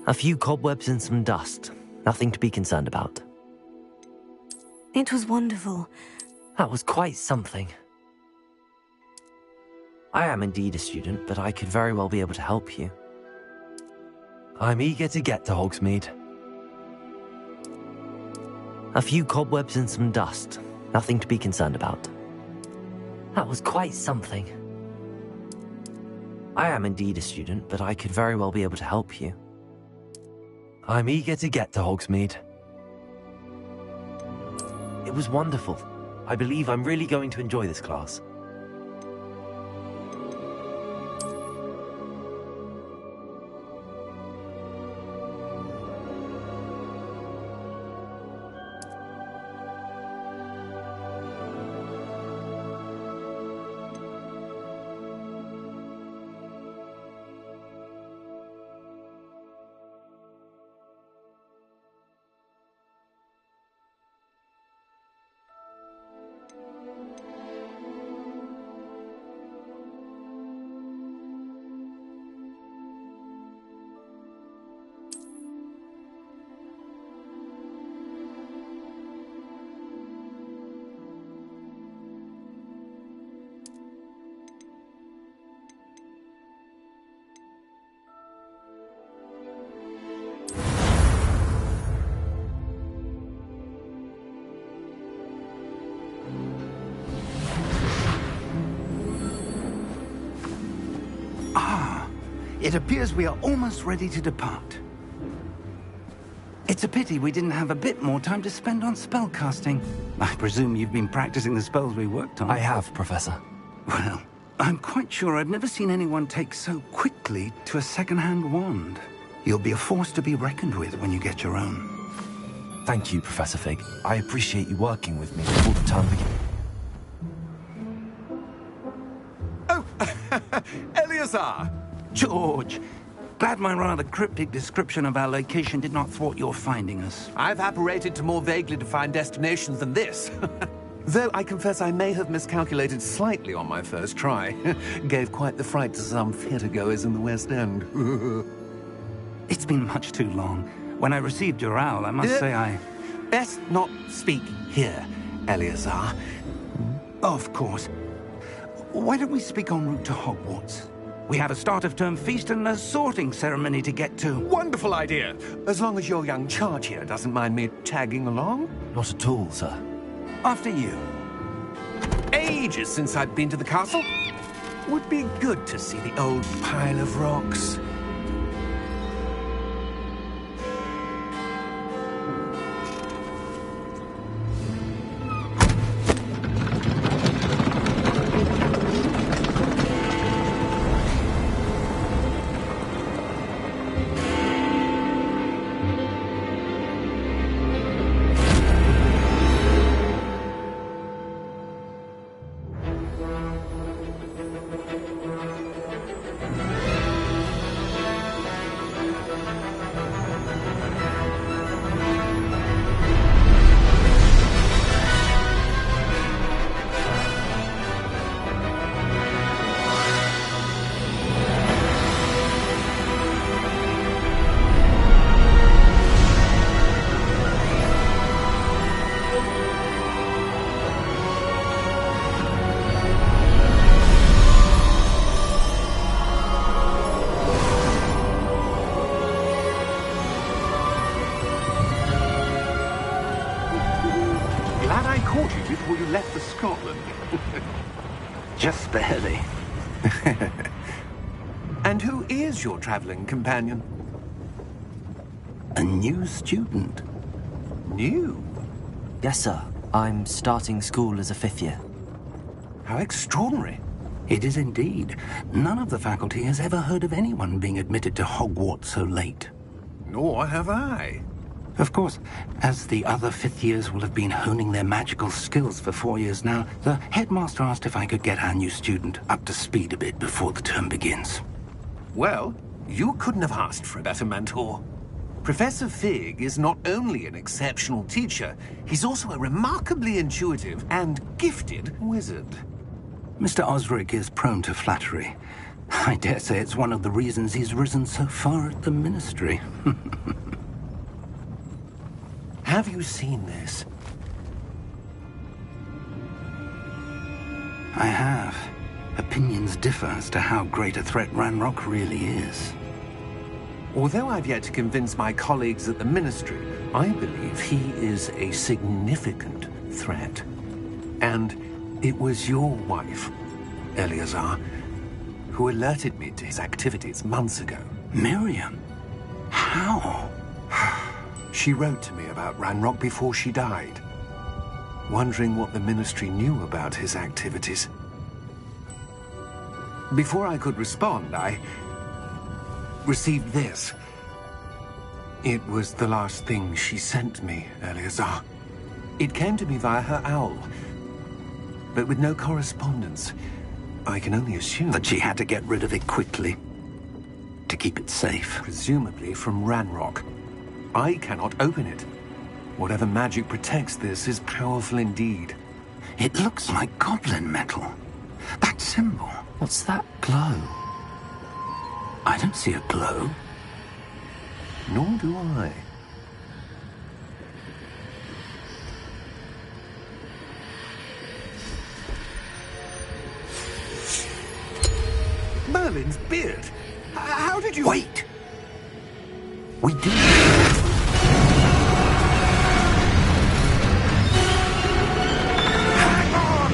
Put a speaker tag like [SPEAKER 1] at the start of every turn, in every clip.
[SPEAKER 1] A few cobwebs and some dust. Nothing to be concerned about.
[SPEAKER 2] It was wonderful.
[SPEAKER 1] That was quite something. I am indeed a student, but I could very well be able to help you. I'm eager to get to Hogsmeade. A few cobwebs and some dust. Nothing to be concerned about. That was quite something. I am indeed a student, but I could very well be able to help you. I'm eager to get to Hogsmeade. It was wonderful. I believe I'm really going to enjoy this class.
[SPEAKER 3] It appears we are almost ready to depart. It's a pity we didn't have a bit more time to spend on spellcasting. I presume you've been practicing the spells we worked on.
[SPEAKER 1] I have, Professor.
[SPEAKER 3] Well, I'm quite sure I've never seen anyone take so quickly to a second-hand wand. You'll be a force to be reckoned with when you get your own.
[SPEAKER 4] Thank you, Professor Fig. I appreciate you working with me before the term begins.
[SPEAKER 5] Oh, Eleazar!
[SPEAKER 3] George, glad my rather cryptic description of our location did not thwart your finding us.
[SPEAKER 5] I've apparated to more vaguely defined destinations than this. Though I confess I may have miscalculated slightly on my first try. Gave quite the fright to some theatre-goers in the West End.
[SPEAKER 3] It's been much too long. When I received your owl, I must say I...
[SPEAKER 5] Best not speak here, Eleazar.
[SPEAKER 3] Of course. Why don't we speak en route to Hogwarts? We have a start-of-term feast and a sorting ceremony to get to.
[SPEAKER 5] Wonderful idea! As long as your young charge here doesn't mind me tagging along.
[SPEAKER 4] Not at all, sir.
[SPEAKER 3] After you.
[SPEAKER 5] Ages since I've been to the castle. Would be good to see the old pile of rocks. Glad I caught you before you left for Scotland.
[SPEAKER 3] Just barely.
[SPEAKER 5] And who is your traveling companion?
[SPEAKER 3] A new student.
[SPEAKER 5] New?
[SPEAKER 1] Yes, sir. I'm starting school as a 5th year.
[SPEAKER 5] How extraordinary.
[SPEAKER 3] It is indeed. None of the faculty has ever heard of anyone being admitted to Hogwarts so late.
[SPEAKER 5] Nor have I.
[SPEAKER 3] Of course, as the other 5th years will have been honing their magical skills for 4 years now, the headmaster asked if I could get our new student up to speed a bit before the term begins.
[SPEAKER 5] Well, you couldn't have asked for a better mentor. Professor Fig is not only an exceptional teacher, he's also a remarkably intuitive and gifted wizard.
[SPEAKER 3] Mr. Osric is prone to flattery. I dare say it's one of the reasons he's risen so far at the Ministry.
[SPEAKER 5] Have you seen this?
[SPEAKER 3] I have. Opinions differ as to how great a threat Ranrock really is.
[SPEAKER 5] Although I've yet to convince my colleagues at the Ministry, I believe he is a significant threat. And it was your wife, Eleazar, who alerted me to his activities months ago.
[SPEAKER 3] Miriam? How?
[SPEAKER 5] She wrote to me about Ranrock before she died, wondering what the Ministry knew about his activities. Before I could respond, I received this. It was the last thing she sent me, Eleazar. It came to me via her owl, but with no correspondence. I can only assume
[SPEAKER 3] That she had to get rid of it quickly, to keep it safe.
[SPEAKER 5] presumably from Ranrock. I cannot open it. Whatever magic protects this is powerful indeed.
[SPEAKER 3] It looks like goblin metal. That symbol.
[SPEAKER 1] What's that glow?
[SPEAKER 3] I don't see a glow.
[SPEAKER 5] Nor do I. Merlin's beard. How did you...
[SPEAKER 3] Wait! We do.
[SPEAKER 5] Hang on!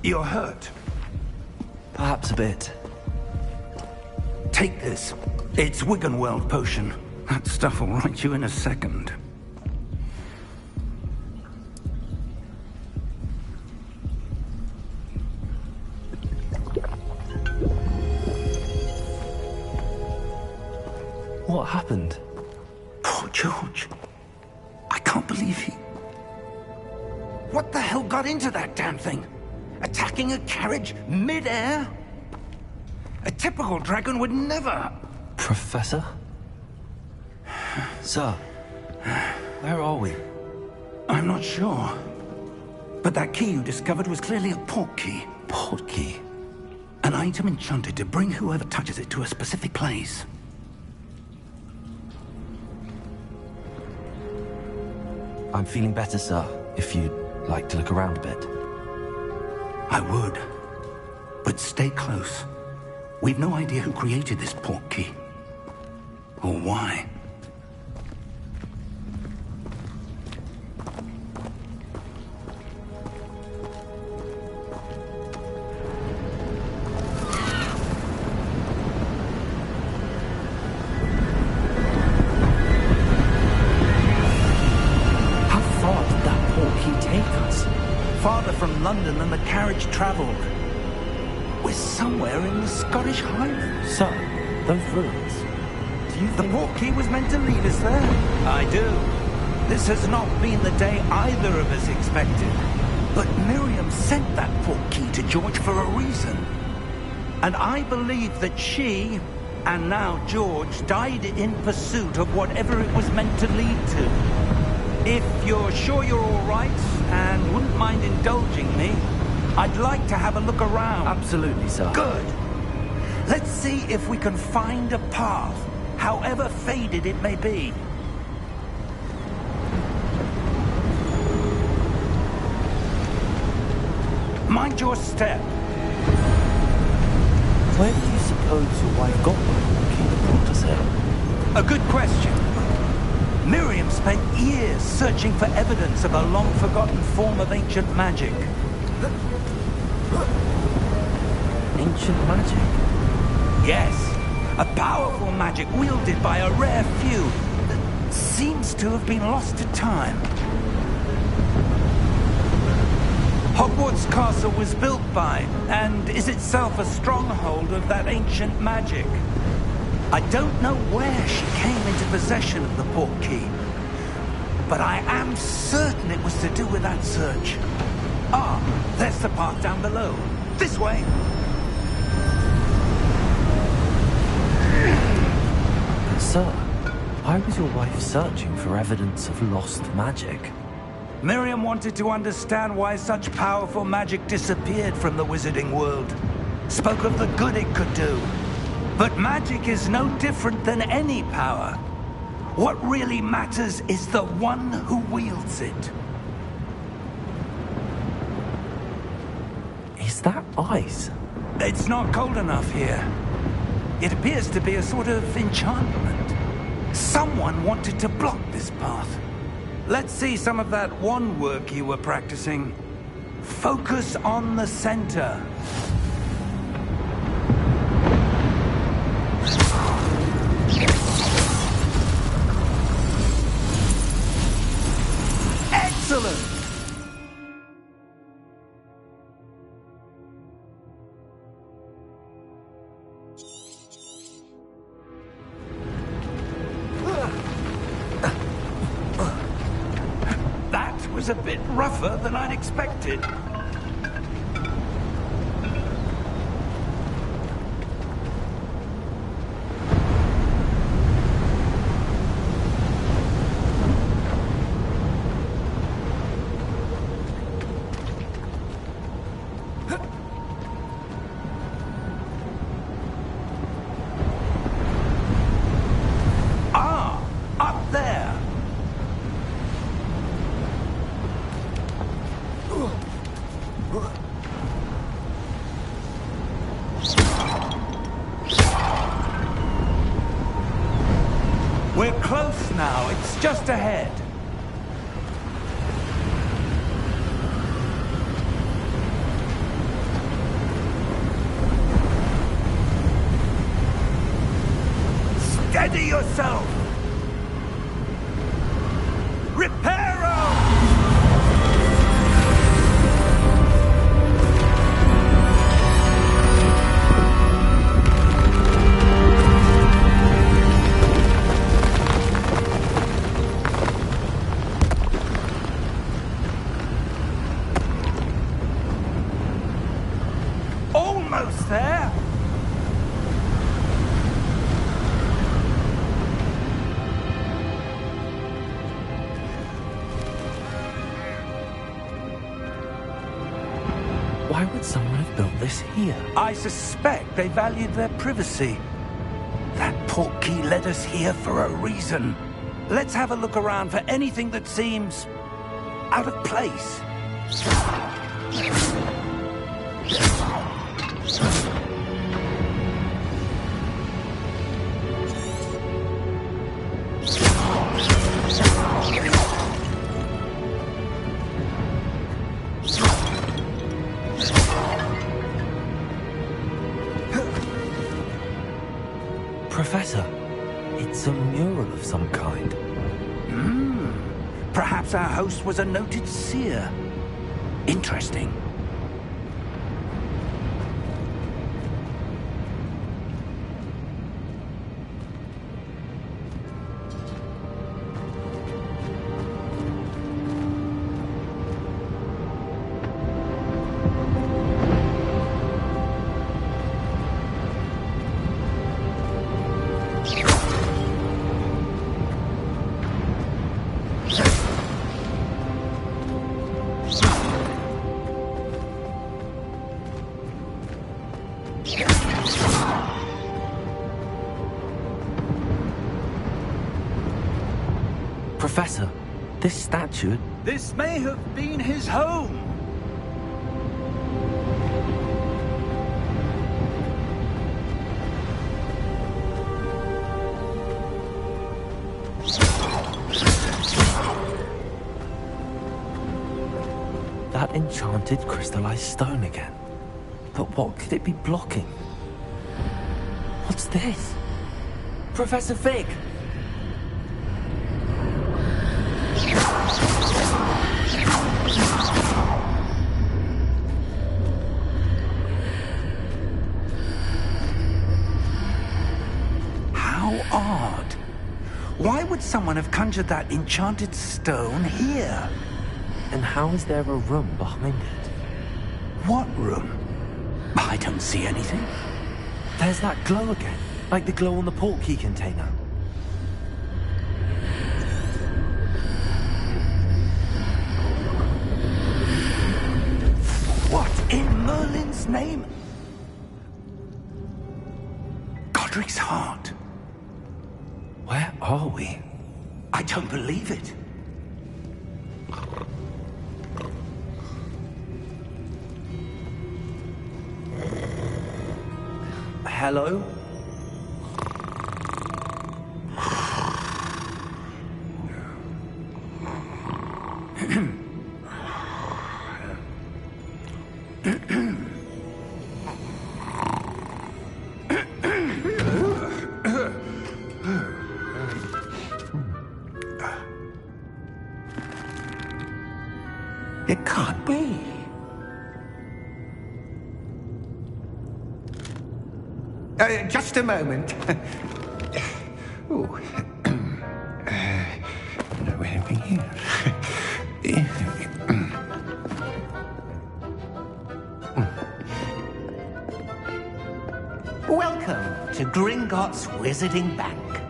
[SPEAKER 3] You're hurt.
[SPEAKER 4] Perhaps a bit.
[SPEAKER 3] Take this. It's Wiggenweld potion. That stuff will right you in a second.
[SPEAKER 4] What happened?
[SPEAKER 3] Poor George. I can't believe he... What the hell got into that damn thing? Attacking a carriage mid-air? A typical dragon would never...
[SPEAKER 4] Professor? Sir, where are we?
[SPEAKER 3] I'm not sure. But that key you discovered was clearly a port key.
[SPEAKER 4] Port key?
[SPEAKER 3] An item enchanted to bring whoever touches it to a specific place.
[SPEAKER 4] I'm feeling better, sir, if you'd like to look around a bit.
[SPEAKER 3] I would. But stay close. We've no idea who created this port key. Or why.
[SPEAKER 4] How far did that port key take us?
[SPEAKER 3] Farther from London than the carriage travelled. We're somewhere in the Scottish Highlands.
[SPEAKER 1] Sir, those ruins. Do you
[SPEAKER 3] The
[SPEAKER 1] think...
[SPEAKER 3] port key was meant to lead us there. I do. This has not been the day either of us expected. But Miriam sent that port key to George for a reason. And I believe that she, and now George, died in pursuit of whatever it was meant to lead to. If you're sure you're all right, and wouldn't mind indulging me, I'd like to have a look around.
[SPEAKER 1] Absolutely, sir.
[SPEAKER 3] Good. Let's see if we can find a path, however faded it may be. Mind your step.
[SPEAKER 1] Where do you suppose your wife got the port key that brought us here?
[SPEAKER 3] A good question. Miriam spent years searching for evidence of a long-forgotten form of ancient magic.
[SPEAKER 1] Ancient magic?
[SPEAKER 3] Yes, a powerful magic wielded by a rare few that seems to have been lost to time. Hogwarts Castle was built by, and is itself a stronghold of that ancient magic. I don't know where she came into possession of the port key, but I am certain it was to do with that search. Ah, there's the path down below. This way.
[SPEAKER 1] But sir, why was your wife searching for evidence of lost magic?
[SPEAKER 3] Miriam wanted to understand why such powerful magic disappeared from the wizarding world. Spoke of the good it could do. But magic is no different than any power. What really matters is the one who wields it.
[SPEAKER 1] Is that ice?
[SPEAKER 3] It's not cold enough here. It appears to be a sort of enchantment. Someone wanted to block this path. Let's see some of that wand work you were practicing. Focus on the center. Excellent! That was a bit rougher than I'd expected. We're close now. It's just ahead. Steady yourself! Reparo! Almost there!
[SPEAKER 4] Why would someone have built this here?
[SPEAKER 3] I suspect they valued their privacy. That portkey led us here for a reason. Let's have a look around for anything that seems out of place.
[SPEAKER 4] Professor, it's a mural of some kind.
[SPEAKER 3] Perhaps our host was a noted seer. Interesting.
[SPEAKER 4] Professor, this statue...
[SPEAKER 3] This may have been his home.
[SPEAKER 4] That enchanted crystallized stone again. But what could it be blocking? What's this? Professor Fig!
[SPEAKER 3] How odd. Why would someone have conjured that enchanted stone here?
[SPEAKER 4] And how is there a room behind it?
[SPEAKER 3] What room? I don't see anything.
[SPEAKER 4] There's that glow again, like the glow on the portkey container.
[SPEAKER 3] What in Merlin's name? Godric's heart.
[SPEAKER 4] Where are we?
[SPEAKER 3] I don't believe it.
[SPEAKER 4] Hello?
[SPEAKER 3] It can't be. Just a moment. Ooh. No anything here. Welcome to Gringotts Wizarding Bank.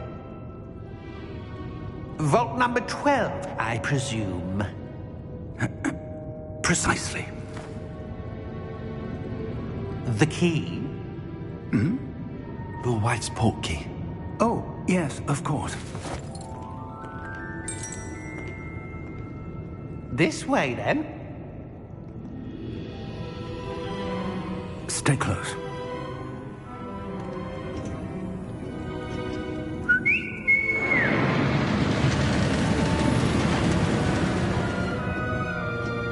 [SPEAKER 3] Vault number 12, I presume. Precisely. The key?
[SPEAKER 4] Bill White's portkey.
[SPEAKER 3] Oh, yes, of course. This way, then. Stay close.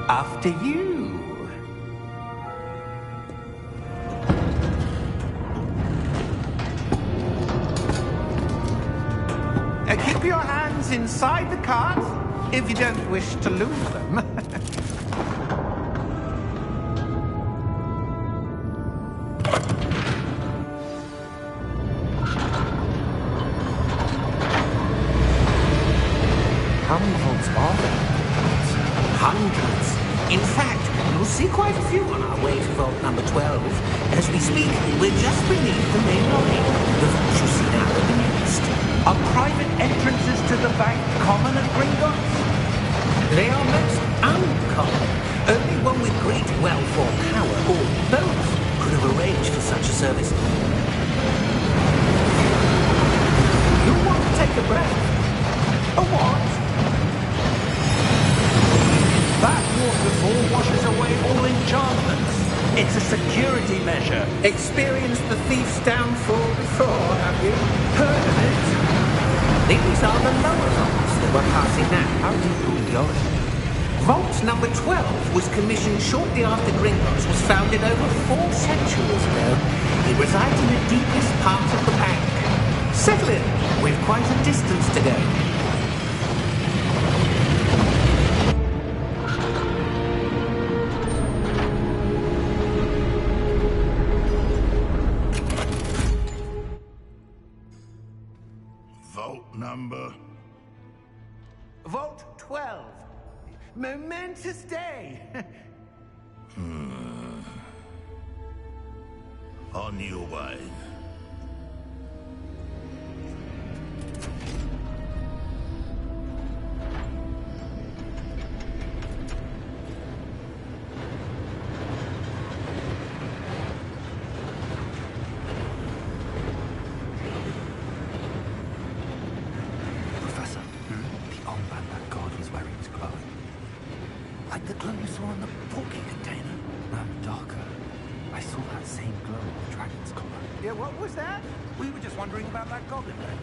[SPEAKER 3] After you. Keep your hands inside the cart if you don't wish to lose them.
[SPEAKER 1] How many vaults are there?
[SPEAKER 3] Hundreds. In fact, you'll see quite a few on our way to vault number 12. As we speak, we're just beneath the main lobby. The vaults you see now are the newest. Are private entrances to the bank common at Gringotts? They are most uncommon. Only one with great wealth or power, or both, could have arranged for such a service. You want to take a breath? A what? That waterfall washes away all enchantments. It's a security measure. Experienced the thief's downfall before, have you? Heard of it? These are the lower vaults that we're passing now.
[SPEAKER 1] How deep are we going?
[SPEAKER 3] Vault number 12 was commissioned shortly after Gringotts was founded over 4 centuries ago. It resides in the deepest part of the bank. Settle in. We've quite a distance to go.
[SPEAKER 6] Vault number?
[SPEAKER 3] Vault 12. Momentous day.
[SPEAKER 6] On your way.
[SPEAKER 4] Professor, the armband that guard was wearing is glowing. Like the glow you saw in the porky container? No, darker. I saw that same glow on the dragon's collar.
[SPEAKER 3] Yeah, what was that? We were just wondering about that goblin back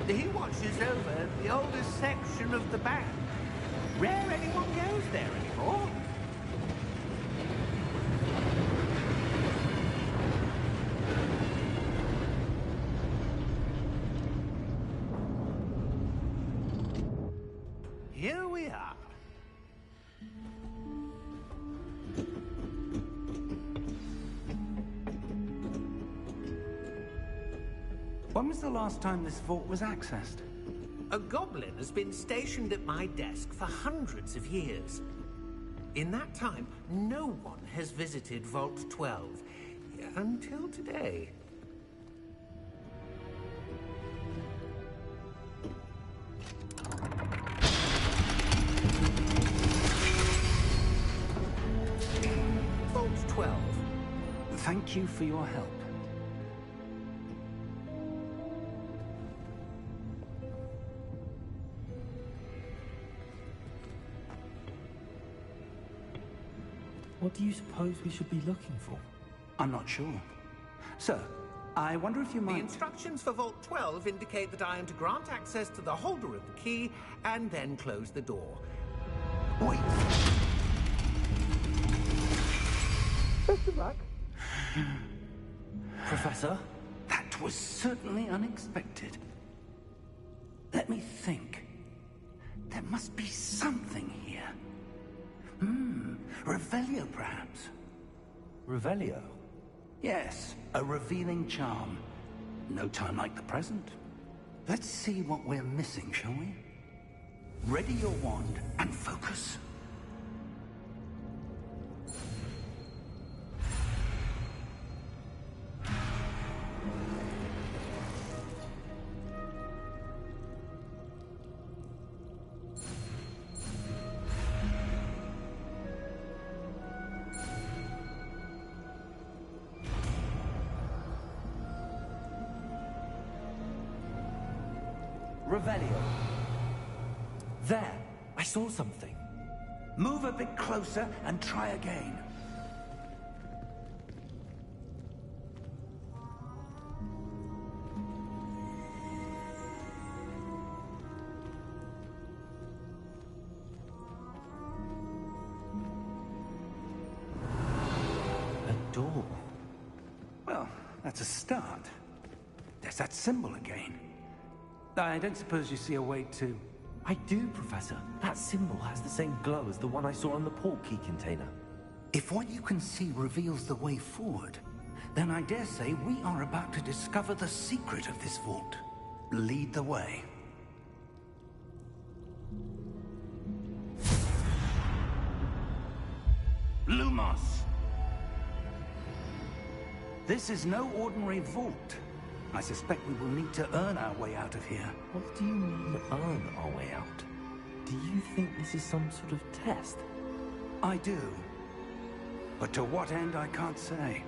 [SPEAKER 3] there. He watches over the oldest section of the bank. Rare anyone goes there anymore. Here we are.
[SPEAKER 7] When was the last time this vault was accessed?
[SPEAKER 3] A goblin has been stationed at my desk for hundreds of years. In that time, no one has visited Vault 12 until today. Vault 12.
[SPEAKER 7] Thank you for your help.
[SPEAKER 4] What do you suppose we should be looking for?
[SPEAKER 7] I'm not sure. Sir, I wonder if you
[SPEAKER 3] The
[SPEAKER 7] might...
[SPEAKER 3] instructions for Vault 12 indicate that I am to grant access to the holder of the key and then close the door. Wait. Best of luck.
[SPEAKER 4] Professor?
[SPEAKER 7] That was certainly unexpected. Let me think. There must be something here. Revelio, perhaps?
[SPEAKER 4] Revelio?
[SPEAKER 7] Yes, a revealing charm. No time like the present. Let's see what we're missing, shall we? Ready your wand and focus.
[SPEAKER 4] Revelio. There, I saw something.
[SPEAKER 7] Move a bit closer and try again.
[SPEAKER 4] A door.
[SPEAKER 7] Well, that's a start. There's that symbol again.
[SPEAKER 3] I don't suppose you see a way to...
[SPEAKER 4] I do, Professor. That symbol has the same glow as the one I saw on the portkey container.
[SPEAKER 3] If what you can see reveals the way forward, then I dare say we are about to discover the secret of this vault. Lead the way. Lumos! This is no ordinary vault. I suspect we will need to earn our way out of here.
[SPEAKER 4] What do you mean, earn our way out? Do you think this is some sort of test?
[SPEAKER 3] I do. But to what end, I can't say.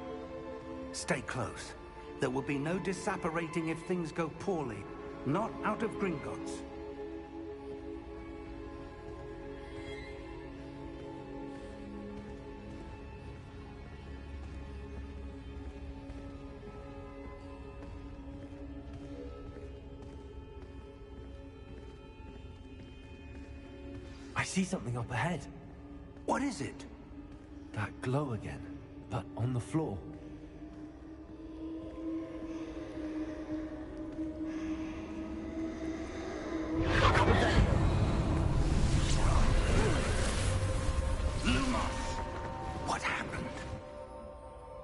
[SPEAKER 3] Stay close. There will be no disapparating if things go poorly. Not out of Gringotts.
[SPEAKER 4] I see something up ahead.
[SPEAKER 3] What is it?
[SPEAKER 4] That glow again, but on the floor.
[SPEAKER 3] Lumos! What happened?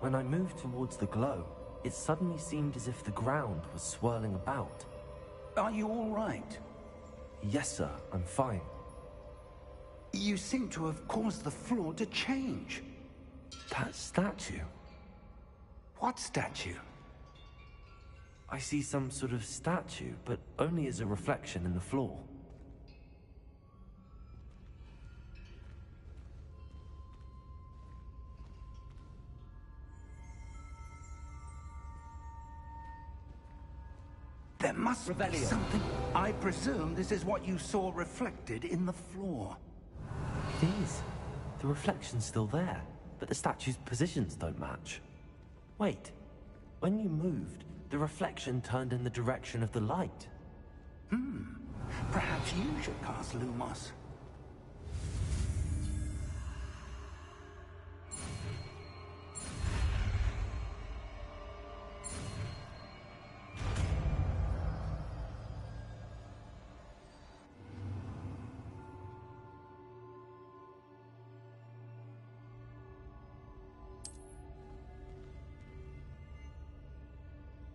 [SPEAKER 4] When I moved towards the glow, it suddenly seemed as if the ground was swirling about.
[SPEAKER 3] Are you all right?
[SPEAKER 4] Yes, sir, I'm fine.
[SPEAKER 3] You seem to have caused the floor to change.
[SPEAKER 4] That statue?
[SPEAKER 3] What statue?
[SPEAKER 4] I see some sort of statue, but only as a reflection in the floor.
[SPEAKER 3] There must be something. I presume this is what you saw reflected in the floor.
[SPEAKER 4] It is. The reflection's still there, but the statue's positions don't match. Wait, when you moved, the reflection turned in the direction of the light.
[SPEAKER 3] Perhaps you should cast Lumos.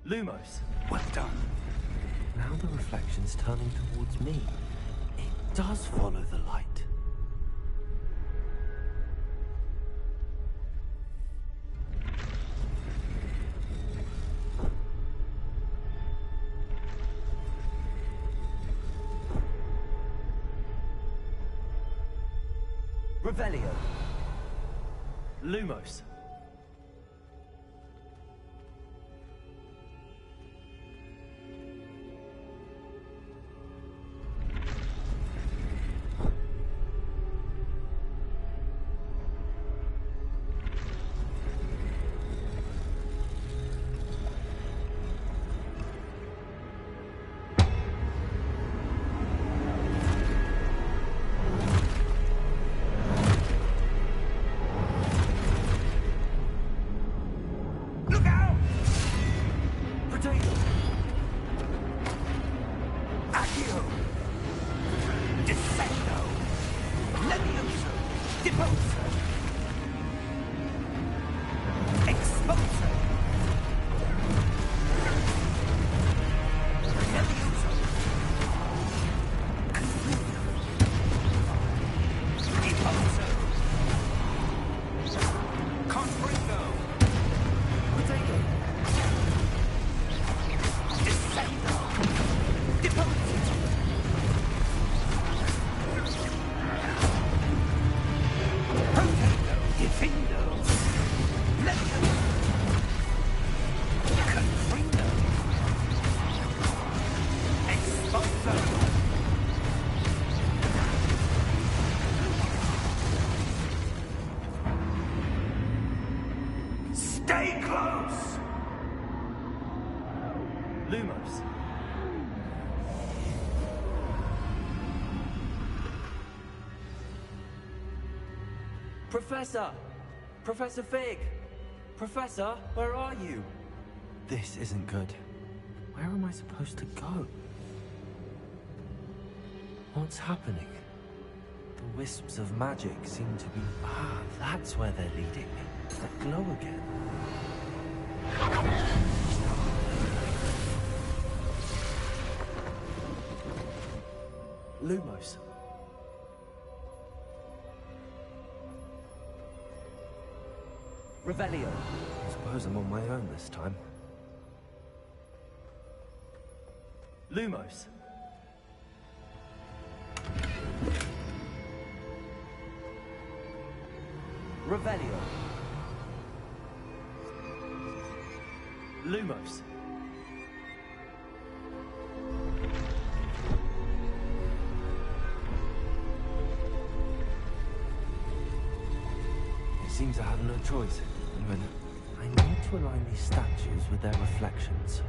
[SPEAKER 4] Lumos!
[SPEAKER 3] Well done.
[SPEAKER 4] Now the reflection's turning towards me. It does follow the light. Revelio. Lumos.
[SPEAKER 3] Stay close!
[SPEAKER 4] Lumos. Professor! Professor Fig! Professor, where are you? This isn't good. Where am I supposed to go?
[SPEAKER 1] What's happening? The wisps of magic seem to be... Ah, that's where they're leading. That glow again. Lumos. Revelio. I suppose I'm on my own this time. Lumos. Revelio. Lumos. It seems I have no choice. I need to align these statues with their reflections.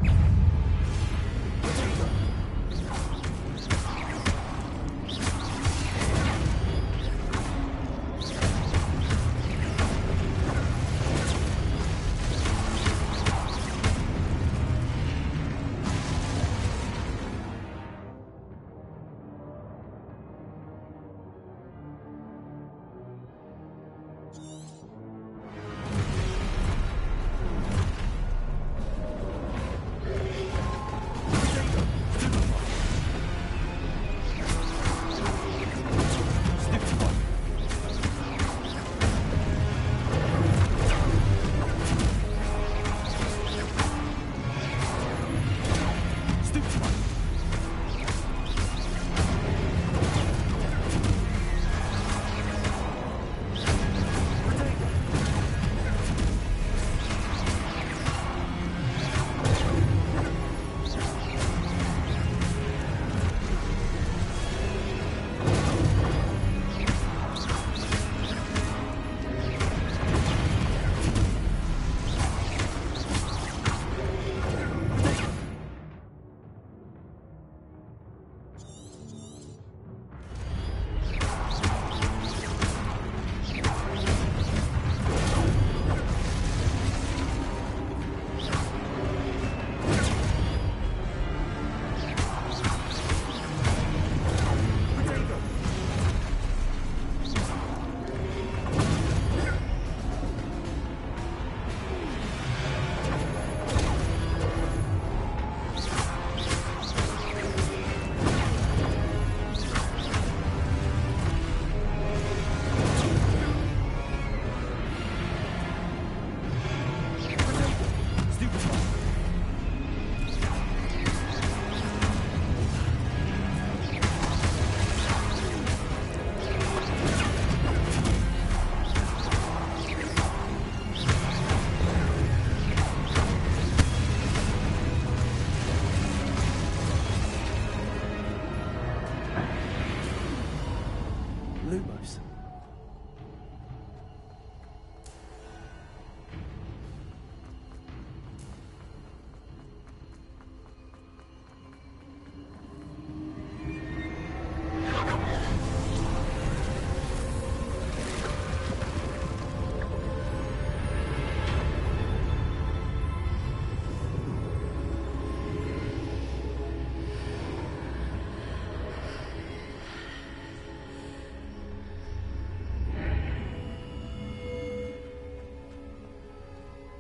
[SPEAKER 1] Lumos.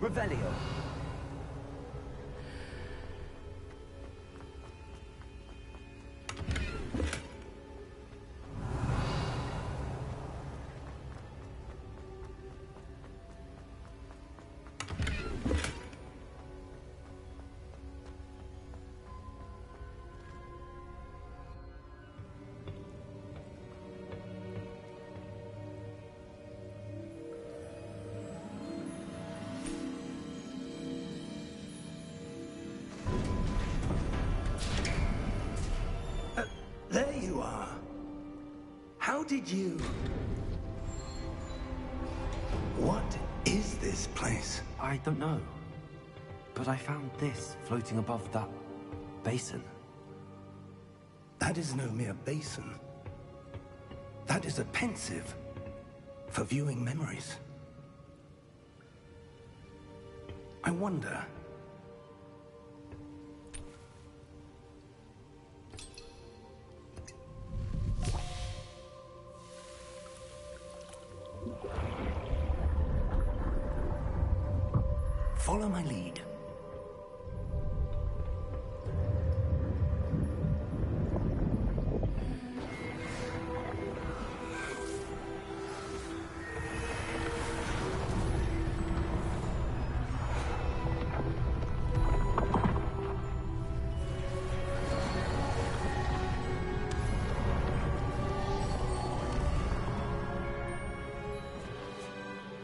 [SPEAKER 1] Revelio.
[SPEAKER 3] There you are. How did you... What is this place?
[SPEAKER 1] I don't know. But I found this floating above that basin.
[SPEAKER 3] That is no mere basin. That is a pensive for viewing memories. I wonder...
[SPEAKER 7] Follow my lead.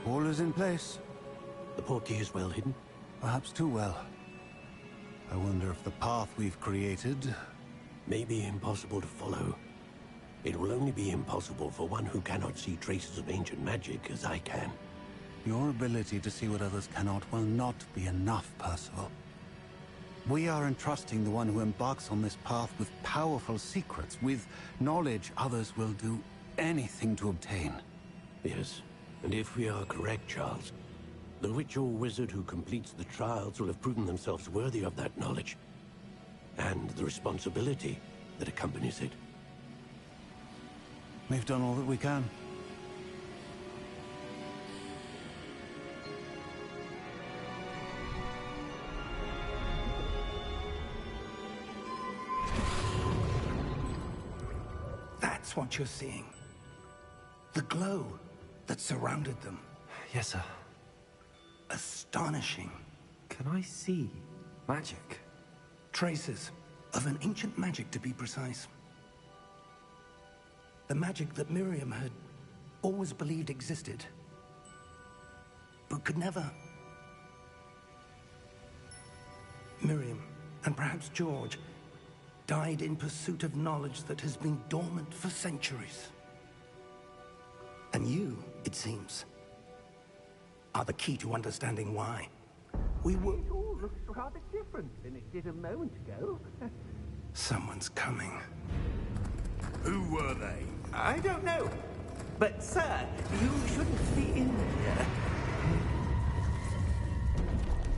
[SPEAKER 8] All is in place.
[SPEAKER 9] The portkey is well hidden?
[SPEAKER 8] Perhaps too well. I wonder if the path we've created...
[SPEAKER 9] May be impossible to follow. It will only be impossible for one who cannot see traces of ancient magic as I can.
[SPEAKER 8] Your ability to see what others cannot will not be enough, Percival. We are entrusting the one who embarks on this path with powerful secrets, with knowledge others will do anything to obtain.
[SPEAKER 9] Yes, and if we are correct, Charles, the witch or wizard who completes the trials will have proven themselves worthy of that knowledge, and the responsibility that accompanies it.
[SPEAKER 8] We've done all that we can.
[SPEAKER 7] That's what you're seeing. The glow that surrounded them.
[SPEAKER 1] Yes, sir.
[SPEAKER 7] Astonishing.
[SPEAKER 1] Can I see magic?
[SPEAKER 7] Traces of an ancient magic, to be precise. The magic that Miriam had always believed existed, but could never. Miriam, and perhaps George, died in pursuit of knowledge that has been dormant for centuries. And you, it seems, are the key to understanding why. We were...
[SPEAKER 3] It all looks rather different than it did a moment ago.
[SPEAKER 7] Someone's coming.
[SPEAKER 6] Who were they?
[SPEAKER 3] I don't know. But, sir, you shouldn't be in here.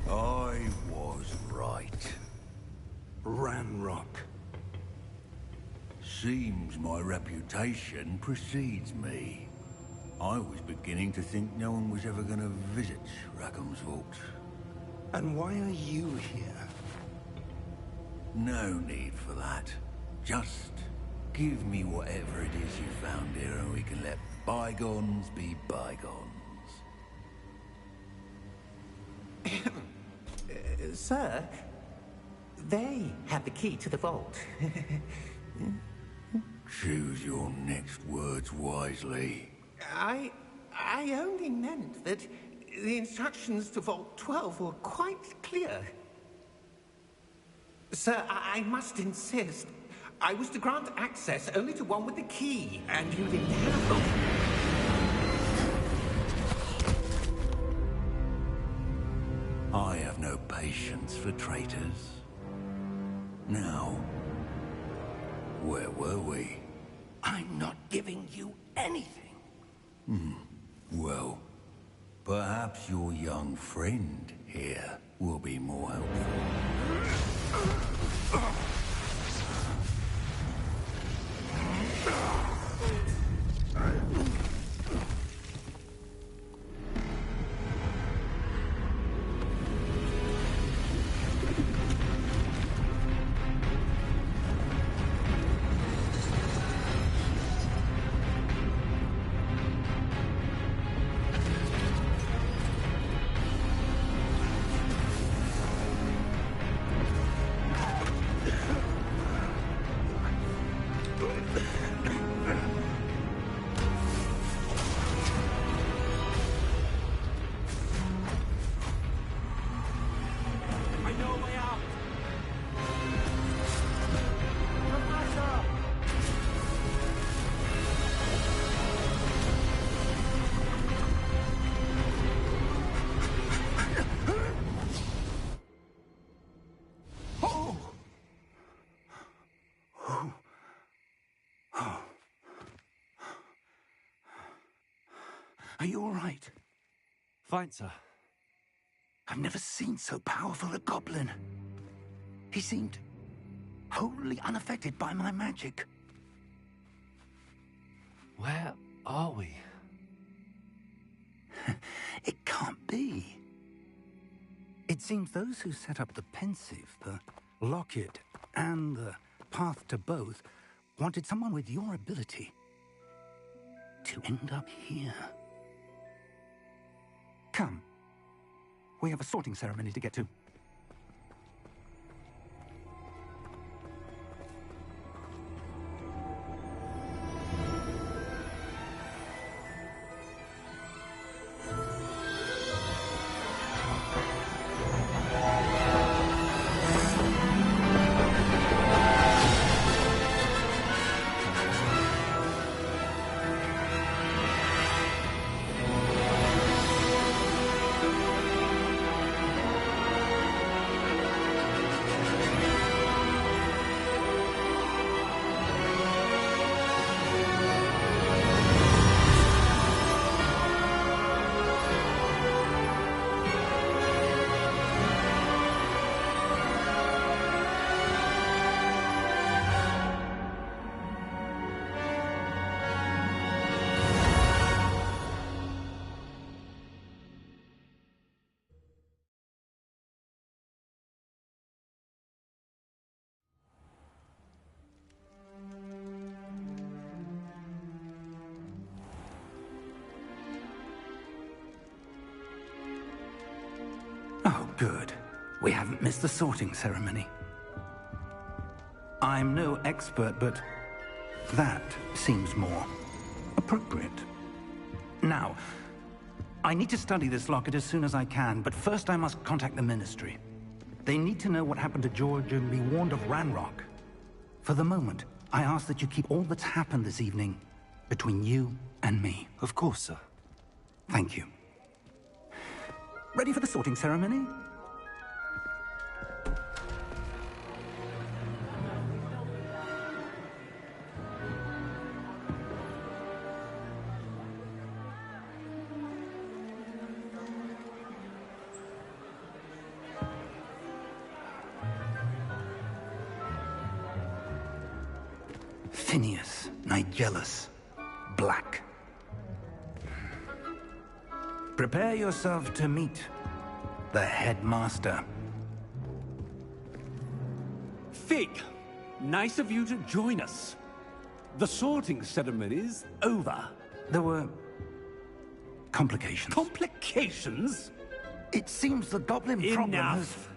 [SPEAKER 6] I was right.
[SPEAKER 7] Ranrock.
[SPEAKER 6] Seems my reputation precedes me. I was beginning to think no one was ever going to visit Rackham's vault.
[SPEAKER 7] And why are you here?
[SPEAKER 6] No need for that. Just give me whatever it is you found here and we can let bygones be bygones.
[SPEAKER 3] Sir, they have the key to the vault.
[SPEAKER 6] Choose your next words wisely.
[SPEAKER 3] I only meant that the instructions to Vault 12 were quite clear. Sir, I must insist. I was to grant access only to one with the key, and you didn't have them.
[SPEAKER 6] I have no patience for traitors. Now, where were we?
[SPEAKER 7] I'm not giving you anything.
[SPEAKER 6] Well, perhaps your young friend here will be more helpful.
[SPEAKER 7] Are you all right?
[SPEAKER 1] Fine, sir.
[SPEAKER 7] I've never seen so powerful a goblin. He seemed wholly unaffected by my magic.
[SPEAKER 1] Where are we?
[SPEAKER 7] It can't be. It seems those who set up the pensive, the locket, and the path to both wanted someone with your ability to end up here. Come. We have a sorting ceremony to get to. Oh, good. We haven't missed the sorting ceremony. I'm no expert, but that seems more appropriate. Now, I need to study this locket as soon as I can, but first I must contact the Ministry. They need to know what happened to George and be warned of Ranrock. For the moment, I ask that you keep all that's happened this evening between you and me.
[SPEAKER 1] Of course, sir.
[SPEAKER 7] Thank you. Ready for the sorting ceremony? Phineas, Nigellus, Black. Prepare yourself to meet the headmaster.
[SPEAKER 10] Fig, nice of you to join us. The sorting ceremony's over.
[SPEAKER 7] There were complications.
[SPEAKER 10] Complications?
[SPEAKER 7] It seems the goblin problem has...
[SPEAKER 10] Enough!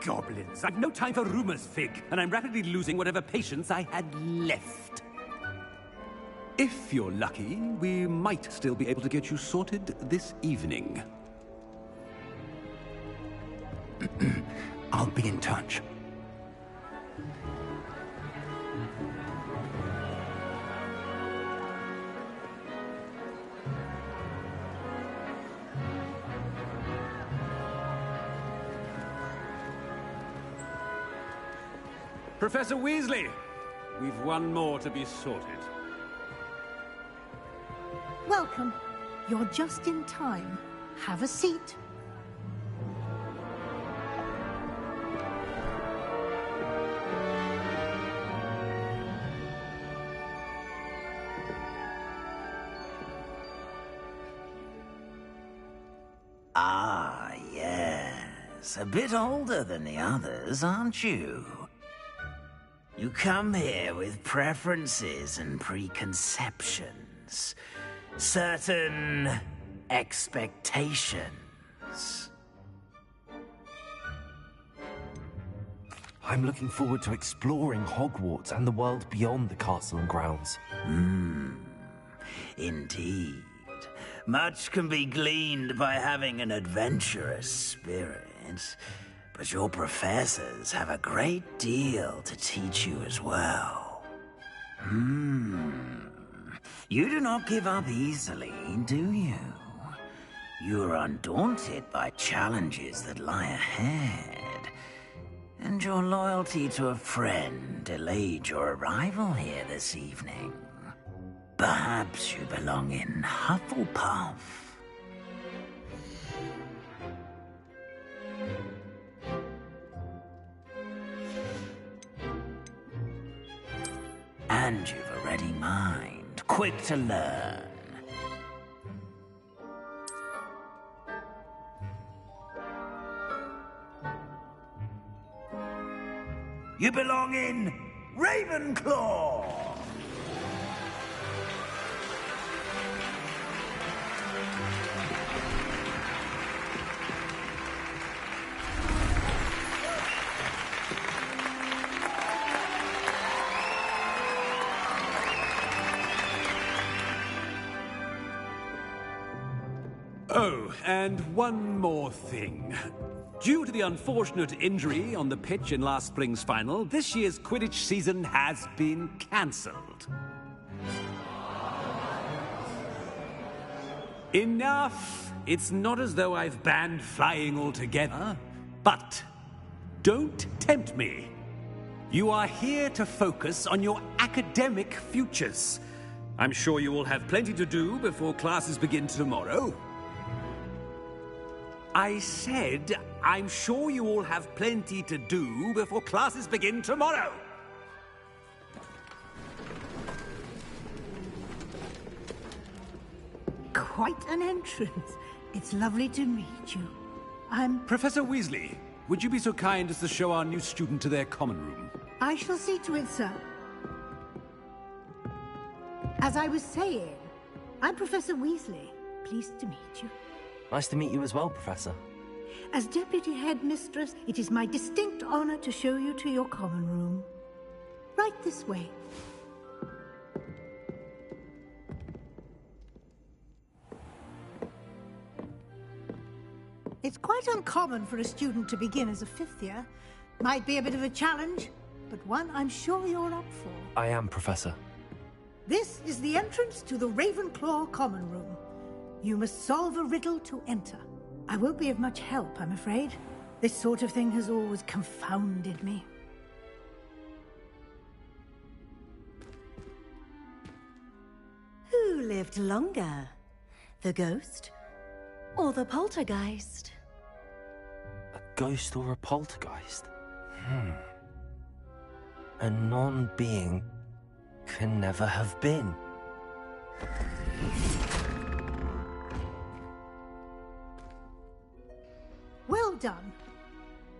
[SPEAKER 10] Goblins. I've no time for rumors, Fig, and I'm rapidly losing whatever patience I had left. If you're lucky, we might still be able to get you sorted this evening.
[SPEAKER 7] I'll be in touch.
[SPEAKER 10] Professor Weasley, we've one more to be sorted.
[SPEAKER 11] Welcome. You're just in time. Have a seat.
[SPEAKER 3] Ah, yes. A bit older than the others, aren't you? You come here with preferences and preconceptions. Certain expectations.
[SPEAKER 1] I'm looking forward to exploring Hogwarts and the world beyond the castle and grounds.
[SPEAKER 3] Indeed. Much can be gleaned by having an adventurous spirit, but your professors have a great deal to teach you as well. You do not give up easily, do you? You are undaunted by challenges that lie ahead, and your loyalty to a friend delayed your arrival here this evening. Perhaps you belong in Hufflepuff. And you've a ready mind, quick to learn. You belong in Ravenclaw!
[SPEAKER 10] Oh, and one more thing. Due to the unfortunate injury on the pitch in last spring's final, this year's Quidditch season has been cancelled. Enough! It's not as though I've banned flying altogether, but don't tempt me. You are here to focus on your academic futures. I'm sure you will have plenty to do before classes begin tomorrow. I said, I'm sure you all have plenty to do before classes begin tomorrow.
[SPEAKER 11] Quite an entrance. It's lovely to meet you. I'm...
[SPEAKER 10] Professor Weasley, would you be so kind as to show our new student to their common room?
[SPEAKER 11] I shall see to it, sir. As I was saying, I'm Professor Weasley. Pleased to meet you.
[SPEAKER 1] Nice to meet you as well, Professor.
[SPEAKER 11] As Deputy Headmistress, it is my distinct honor to show you to your common room. Right this way. It's quite uncommon for a student to begin as a fifth year. Might be a bit of a challenge, but one I'm sure you're up for.
[SPEAKER 1] I am, Professor.
[SPEAKER 11] This is the entrance to the Ravenclaw common room. You must solve a riddle to enter. I won't be of much help, I'm afraid. This sort of thing has always confounded me.
[SPEAKER 2] Who lived longer? The ghost or the poltergeist?
[SPEAKER 1] A ghost or a poltergeist? A non-being can never have been.
[SPEAKER 11] Well done.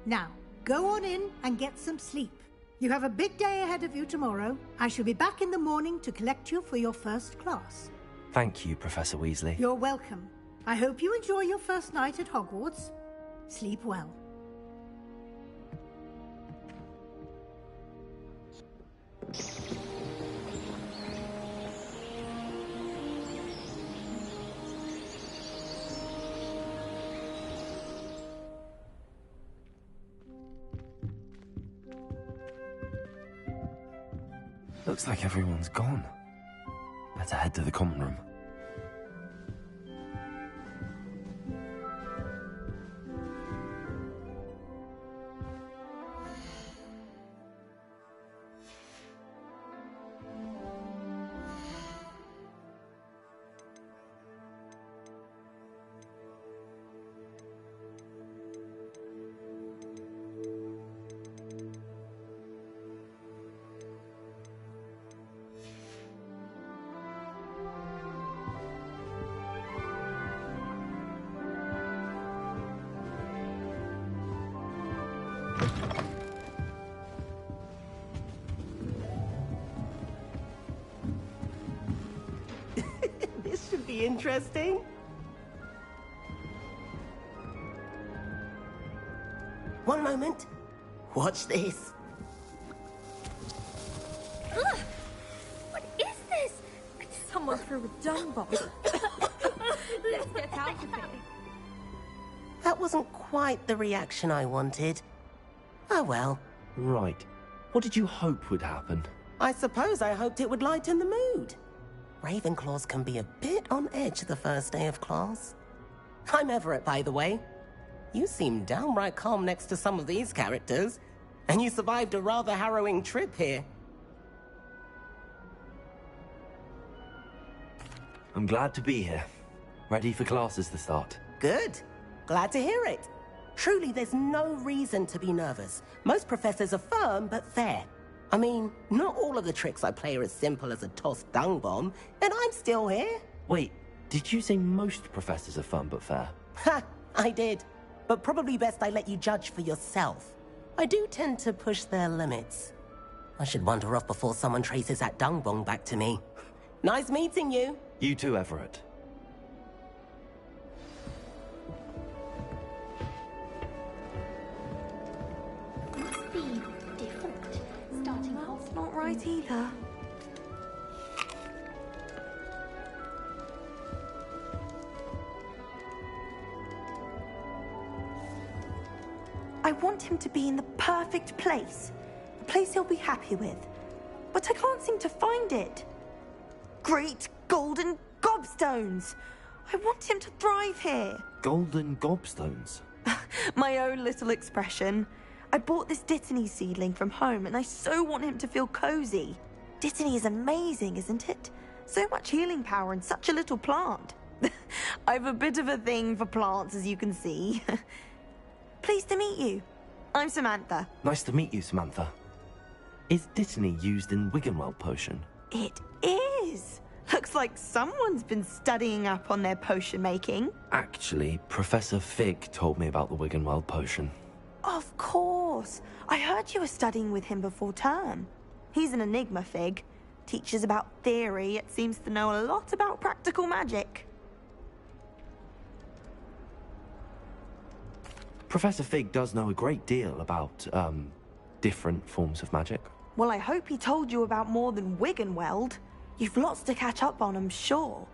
[SPEAKER 11] Now, go on in and get some sleep. You have a big day ahead of you tomorrow. I shall be back in the morning to collect you for your first class.
[SPEAKER 1] Thank you, Professor Weasley.
[SPEAKER 11] You're welcome. I hope you enjoy your first night at Hogwarts. Sleep well.
[SPEAKER 1] Looks like everyone's gone. Better head to the common room.
[SPEAKER 12] This should be interesting. One moment. Watch this.
[SPEAKER 13] Ugh! What is this? Someone threw a dung bomb. Let's get out of here.
[SPEAKER 12] That wasn't quite the reaction I wanted. Oh well.
[SPEAKER 1] Right. What did you hope would happen?
[SPEAKER 12] I suppose I hoped it would lighten the mood. Ravenclaws can be a bit on edge the first day of class. I'm Everett, by the way. You seem downright calm next to some of these characters, and you survived a rather harrowing trip here.
[SPEAKER 1] I'm glad to be here. Ready for classes to start.
[SPEAKER 12] Good. Glad to hear it. Truly, there's no reason to be nervous. Most professors are firm but fair. I mean, not all of the tricks I play are as simple as a tossed dung bomb, and I'm still here.
[SPEAKER 1] Wait, did you say most professors are fun but fair?
[SPEAKER 12] Ha! I did. But probably best I let you judge for yourself. I do tend to push their limits. I should wander off before someone traces that dung bong back to me. Nice meeting you.
[SPEAKER 1] You too, Everett.
[SPEAKER 13] Must be different. Starting off.
[SPEAKER 2] That's not right either. I want him to be in the perfect place. A place he'll be happy with. But I can't seem to find it. Great golden gobstones! I want him to thrive here.
[SPEAKER 1] Golden gobstones?
[SPEAKER 2] My own little expression. I bought this Dittany seedling from home and I so want him to feel cozy. Dittany is amazing, isn't it? So much healing power in such a little plant. I've a bit of a thing for plants, as you can see. Pleased to meet you. I'm Samantha.
[SPEAKER 1] Nice to meet you, Samantha. Is Dittany used in Wiggenweld potion?
[SPEAKER 2] It is. Looks like someone's been studying up on their potion making.
[SPEAKER 1] Actually, Professor Fig told me about the Wiggenweld potion.
[SPEAKER 2] Of course. I heard you were studying with him before term. He's an enigma, Fig. Teaches about theory, yet seems to know a lot about practical magic.
[SPEAKER 1] Professor Fig does know a great deal about, different forms of magic.
[SPEAKER 2] Well, I hope he told you about more than Wiggenweld. You've lots to catch up on, I'm sure.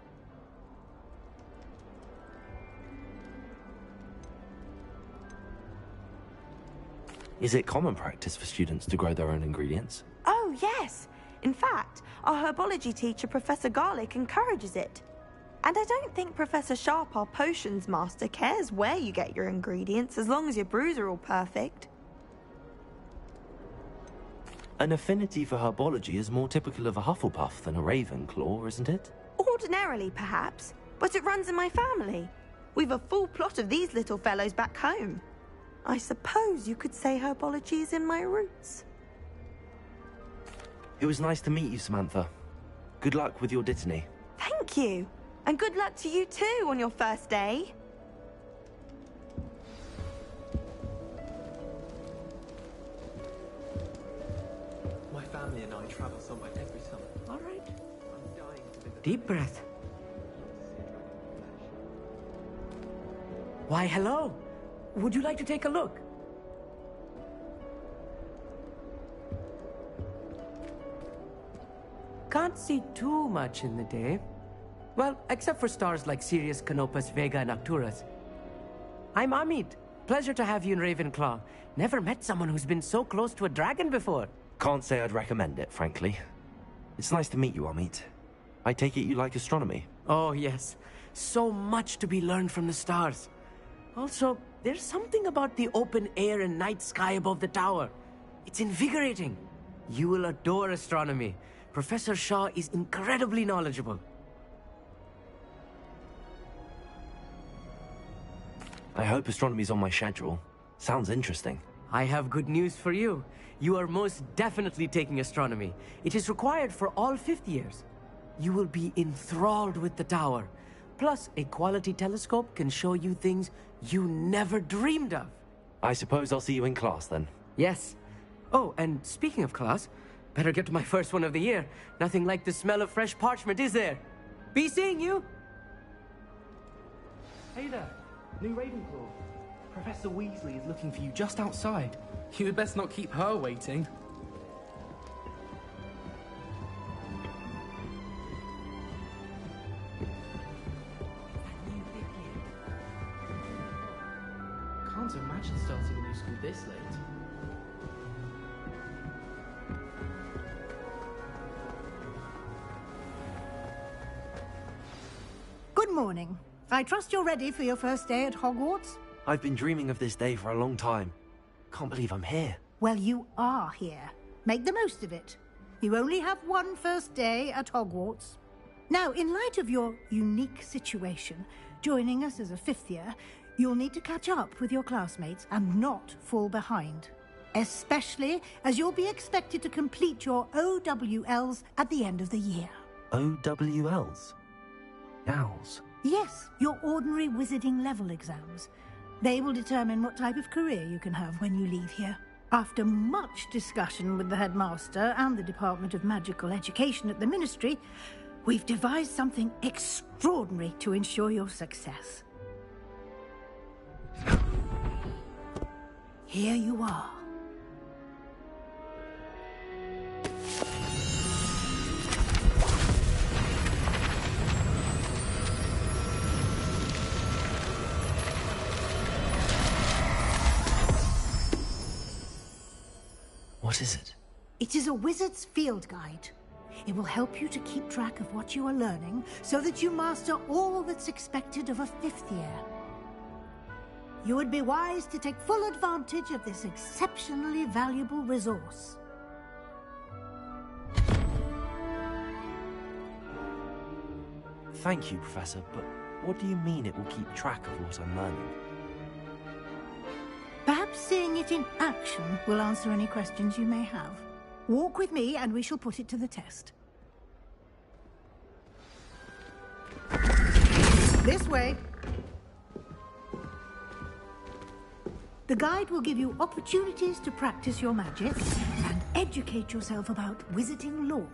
[SPEAKER 1] Is it common practice for students to grow their own ingredients?
[SPEAKER 2] Oh, yes. In fact, our herbology teacher, Professor Garlick, encourages it. And I don't think Professor Sharp, our potions master, cares where you get your ingredients, as long as your brews are all perfect.
[SPEAKER 1] An affinity for herbology is more typical of a Hufflepuff than a Ravenclaw, isn't it?
[SPEAKER 2] Ordinarily, perhaps, but it runs in my family. We've a full plot of these little fellows back home. I suppose you could say herbology is in my roots.
[SPEAKER 1] It was nice to meet you, Samantha. Good luck with your Dittany.
[SPEAKER 2] Thank you. And good luck to you too on your first day.
[SPEAKER 14] My family and I travel somewhere every summer.
[SPEAKER 15] All right.
[SPEAKER 14] I'm dying to visit.
[SPEAKER 15] Deep breath. Why, hello. Would you like to take a look? Can't see too much in the day. Well, except for stars like Sirius, Canopus, Vega, and Arcturus. I'm Amit. Pleasure to have you in Ravenclaw. Never met someone who's been so close to a dragon before.
[SPEAKER 1] Can't say I'd recommend it, frankly. It's nice to meet you, Amit. I take it you like astronomy?
[SPEAKER 15] Oh, yes. So much to be learned from the stars. Also, there's something about the open air and night sky above the tower. It's invigorating. You will adore astronomy. Professor Shaw is incredibly knowledgeable.
[SPEAKER 1] I hope astronomy's on my schedule. Sounds interesting.
[SPEAKER 15] I have good news for you. You are most definitely taking astronomy. It is required for all fifth years. You will be enthralled with the tower. Plus, a quality telescope can show you things you never dreamed of.
[SPEAKER 1] I suppose I'll see you in class then.
[SPEAKER 15] Yes. Oh, and speaking of class, better get to my first one of the year. Nothing like the smell of fresh parchment, is there? Be seeing you!
[SPEAKER 14] Hey there, new Ravenclaw. Professor Weasley is looking for you just outside. You'd best not keep her waiting. Can't imagine starting a new school this late.
[SPEAKER 11] Good morning. I trust you're ready for your first day at Hogwarts?
[SPEAKER 1] I've been dreaming of this day for a long time. Can't believe I'm here.
[SPEAKER 11] Well, you are here. Make the most of it. You only have one first day at Hogwarts. Now, in light of your unique situation, joining us as a fifth year, you'll need to catch up with your classmates and not fall behind. Especially as you'll be expected to complete your OWLs at the end of the year.
[SPEAKER 1] OWLs? Owls?
[SPEAKER 11] Yes, your ordinary wizarding level exams. They will determine what type of career you can have when you leave here. After much discussion with the headmaster and the Department of Magical Education at the Ministry, we've devised something extraordinary to ensure your success. Here you are.
[SPEAKER 1] What is it?
[SPEAKER 11] It is a wizard's field guide. It will help you to keep track of what you are learning so that you master all that's expected of a 5th year. You would be wise to take full advantage of this exceptionally valuable resource.
[SPEAKER 1] Thank you, Professor, but what do you mean it will keep track of what I'm learning?
[SPEAKER 11] Perhaps seeing it in action will answer any questions you may have. Walk with me and we shall put it to the test. This way. The guide will give you opportunities to practice your magic and educate yourself about wizarding lore.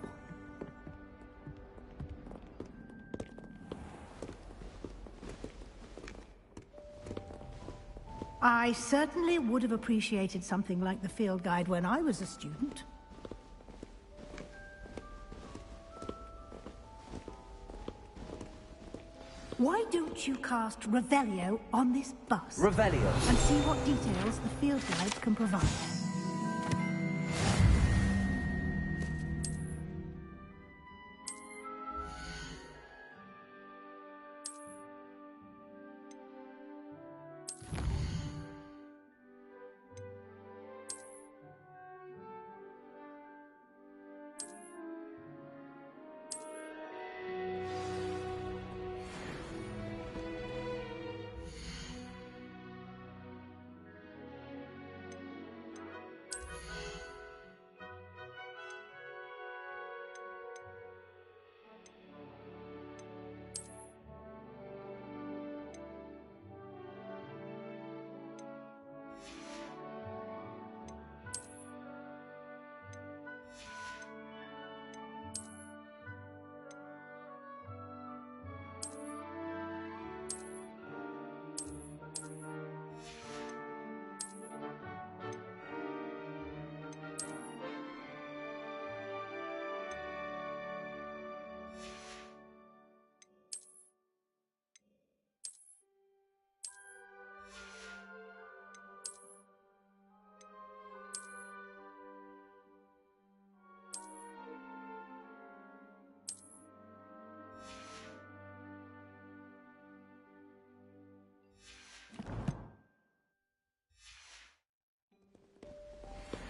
[SPEAKER 11] I certainly would have appreciated something like the field guide when I was a student. Why don't you cast Revelio on this bus?
[SPEAKER 1] Revelio?
[SPEAKER 11] And see what details the field guide can provide.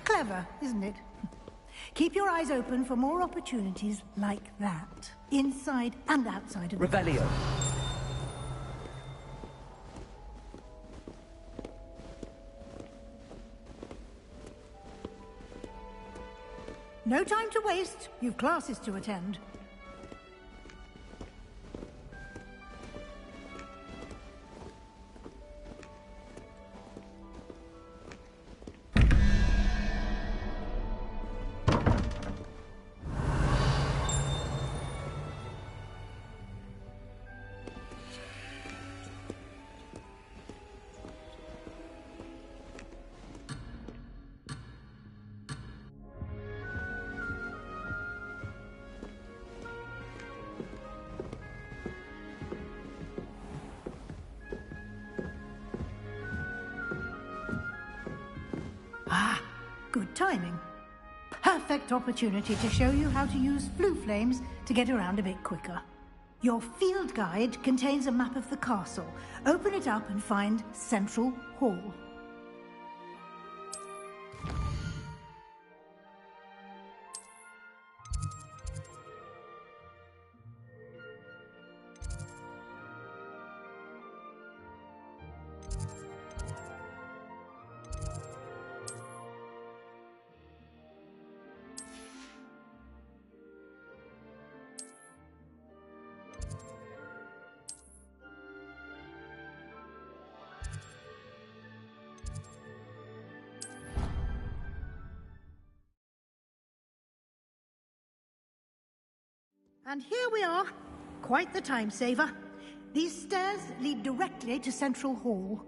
[SPEAKER 11] Clever, isn't it? Keep your eyes open for more opportunities like that, inside and outside of the
[SPEAKER 1] Revelio.
[SPEAKER 11] No time to waste. You've classes to attend. Ah, good timing. Perfect opportunity to show you how to use flue flames to get around a bit quicker. Your field guide contains a map of the castle. Open it up and find Central Hall. And here we are. Quite the time saver. These stairs lead directly to Central Hall.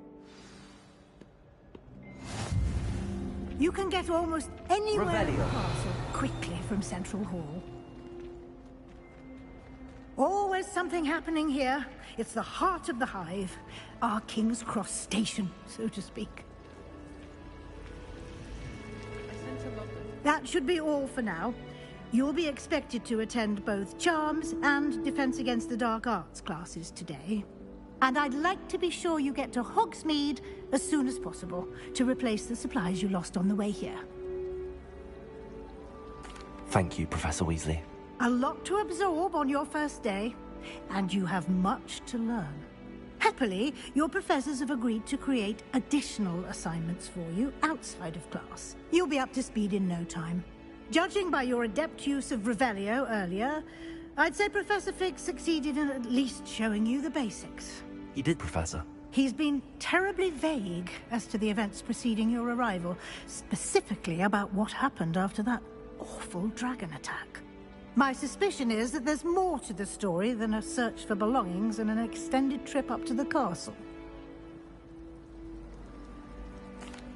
[SPEAKER 11] You can get almost anywhere in the castle quickly from Central Hall. Always something happening here. It's the heart of the Hive. Our King's Cross station, so to speak. That should be all for now. You'll be expected to attend both Charms and Defense Against the Dark Arts classes today. And I'd like to be sure you get to Hogsmeade as soon as possible to replace the supplies you lost on the way here.
[SPEAKER 1] Thank you, Professor Weasley.
[SPEAKER 11] A lot to absorb on your first day, and you have much to learn. Happily, your professors have agreed to create additional assignments for you outside of class. You'll be up to speed in no time. Judging by your adept use of Revelio earlier, I'd say Professor Fig succeeded in at least showing you the basics.
[SPEAKER 1] He did, Professor.
[SPEAKER 11] He's been terribly vague as to the events preceding your arrival, specifically about what happened after that awful dragon attack. My suspicion is that there's more to the story than a search for belongings and an extended trip up to the castle.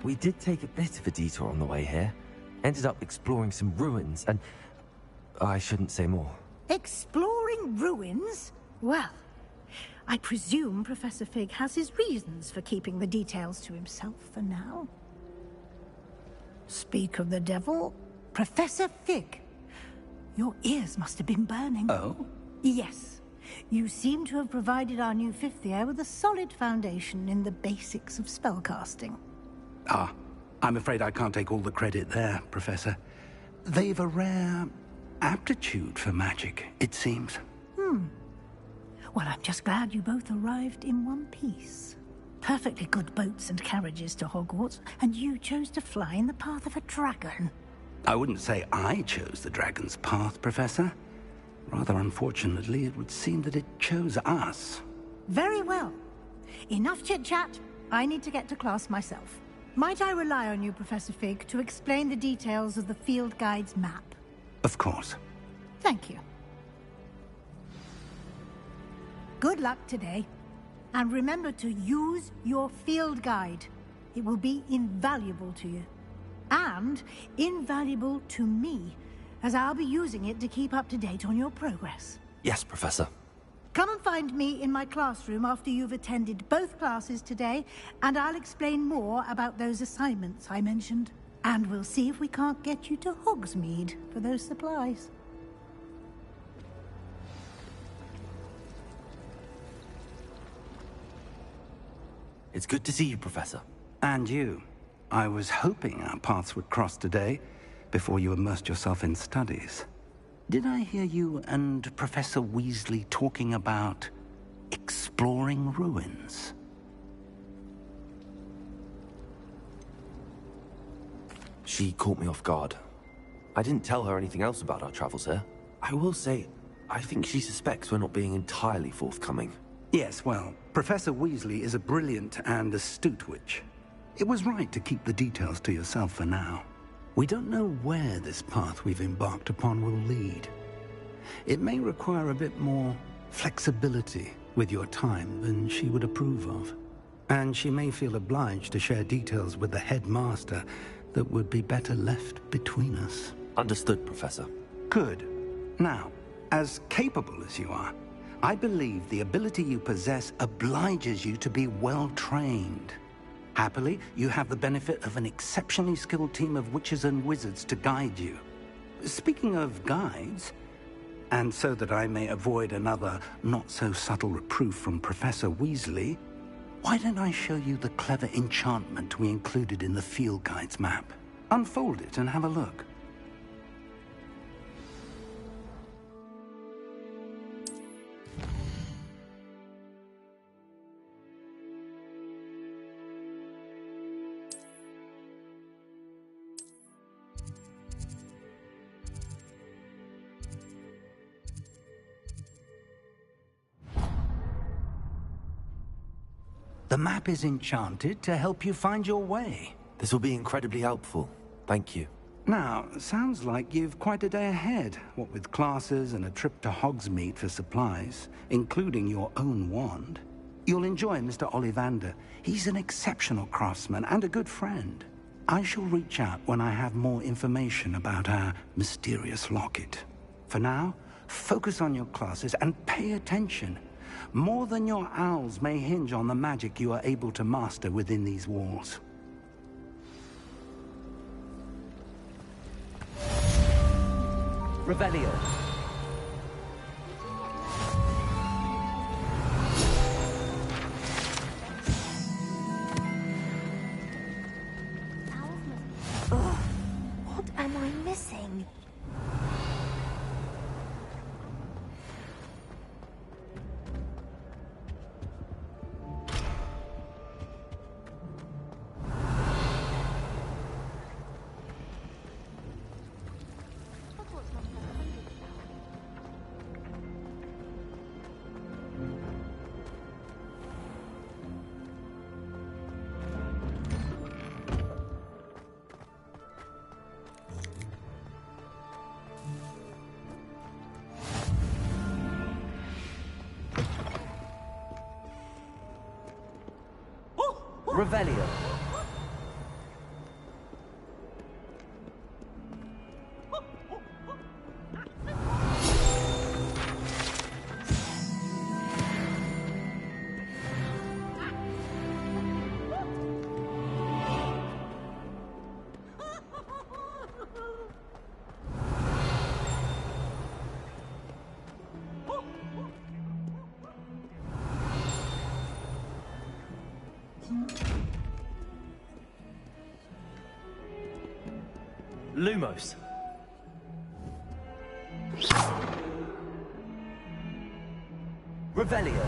[SPEAKER 1] We did take a bit of a detour on the way here. Ended up exploring some ruins and... I shouldn't say more.
[SPEAKER 11] Exploring ruins? Well, I presume Professor Fig has his reasons for keeping the details to himself for now. Speak of the devil, Professor Fig. Your ears must have been burning.
[SPEAKER 10] Oh?
[SPEAKER 11] Yes. You seem to have provided our new fifth year with a solid foundation in the basics of spellcasting.
[SPEAKER 10] Ah, I'm afraid I can't take all the credit there, Professor. They've a rare aptitude for magic, it seems.
[SPEAKER 11] Well, I'm just glad you both arrived in one piece. Perfectly good boats and carriages to Hogwarts, and you chose to fly in the path of a dragon.
[SPEAKER 10] I wouldn't say I chose the dragon's path, Professor. Rather unfortunately, it would seem that it chose us.
[SPEAKER 11] Very well. Enough chit-chat. I need to get to class myself. Might I rely on you, Professor Fig, to explain the details of the field guide's map?
[SPEAKER 10] Of course.
[SPEAKER 11] Thank you. Good luck today. And remember to use your field guide. It will be invaluable to you. And invaluable to me, as I'll be using it to keep up to date on your progress.
[SPEAKER 1] Yes, Professor.
[SPEAKER 11] Come and find me in my classroom after you've attended both classes today, and I'll explain more about those assignments I mentioned. And we'll see if we can't get you to Hogsmeade for those supplies.
[SPEAKER 1] It's good to see you, Professor.
[SPEAKER 10] And you. I was hoping our paths would cross today, before you immersed yourself in studies. Did I hear you and Professor Weasley talking about exploring ruins?
[SPEAKER 1] She caught me off guard. I didn't tell her anything else about our travels here. I will say, I think she suspects we're not being entirely forthcoming.
[SPEAKER 10] Yes, well, Professor Weasley is a brilliant and astute witch. It was right to keep the details to yourself for now. We don't know where this path we've embarked upon will lead. It may require a bit more flexibility with your time than she would approve of. And she may feel obliged to share details with the headmaster that would be better left between us.
[SPEAKER 1] Understood, Professor.
[SPEAKER 10] Good. Now, as capable as you are, I believe the ability you possess obliges you to be well-trained. Happily, you have the benefit of an exceptionally skilled team of witches and wizards to guide you. Speaking of guides, and so that I may avoid another not-so-subtle reproof from Professor Weasley, why don't I show you the clever enchantment we included in the field guide's map? Unfold it and have a look. The map is enchanted to help you find your way.
[SPEAKER 1] This will be incredibly helpful. Thank you.
[SPEAKER 7] Now, sounds like you've quite a day ahead, what with classes and a trip to Hogsmeade for supplies, including your own wand. You'll enjoy Mr. Ollivander. He's an exceptional craftsman and a good friend. I shall reach out when I have more information about our mysterious locket. For now, focus on your classes and pay attention. More than your owls may hinge on the magic you are able to master within these walls.
[SPEAKER 1] Revelio.
[SPEAKER 2] Ugh, what am I missing?
[SPEAKER 1] Revelio. Lumos. Revelio.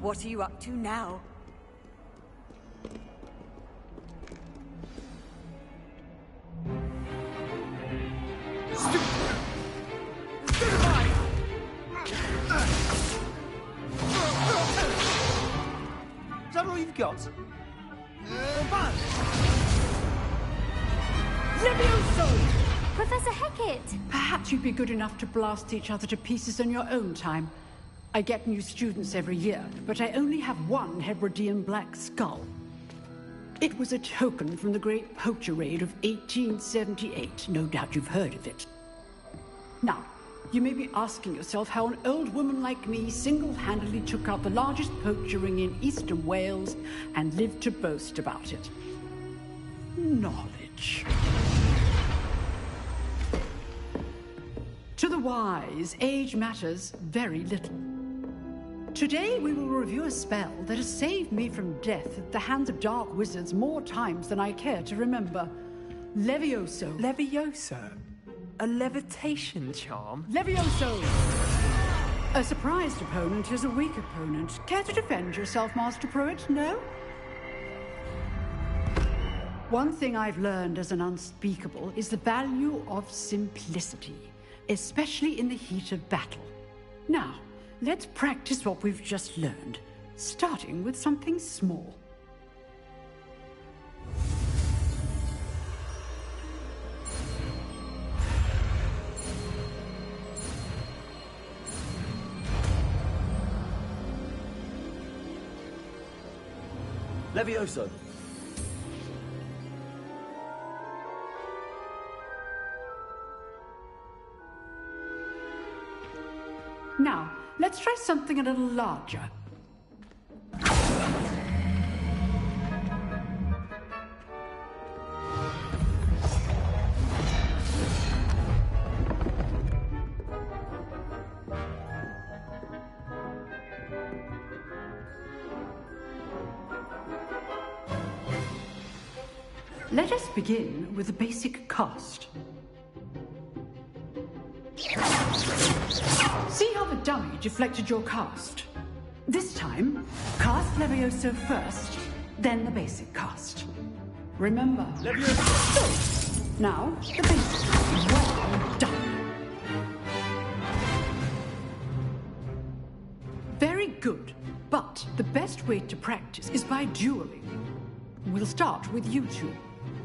[SPEAKER 16] What are you up to now?
[SPEAKER 1] Is that all you've got?
[SPEAKER 17] Levioso!
[SPEAKER 13] Professor Hecat!
[SPEAKER 17] Perhaps you'd be good enough to blast each other to pieces in your own time. I get new students every year, but I only have one Hebridean black skull. It was a token from the Great Poacher Raid of 1878. No doubt you've heard of it. Now, you may be asking yourself how an old woman like me single-handedly took out the largest poacher ring in eastern Wales and lived to boast about it. Knowledge. To the wise, age matters very little. Today we will review a spell that has saved me from death at the hands of dark wizards more times than I care to remember. Levioso.
[SPEAKER 14] Levioso? A levitation charm?
[SPEAKER 17] Levioso! A surprised opponent is a weak opponent. Care to defend yourself, Master Pruitt? No? One thing I've learned as an unspeakable is the value of simplicity, especially in the heat of battle. Now, let's practice what we've just learned, starting with something small.
[SPEAKER 1] Levioso.
[SPEAKER 17] Now, let's try something a little larger. Let us begin with the basic cast. dummy deflected your cast. This time, cast Levioso first, then the basic cast. Remember, Levioso! Now, the basic. Well done. Very good, but the best way to practice is by dueling. We'll start with you two.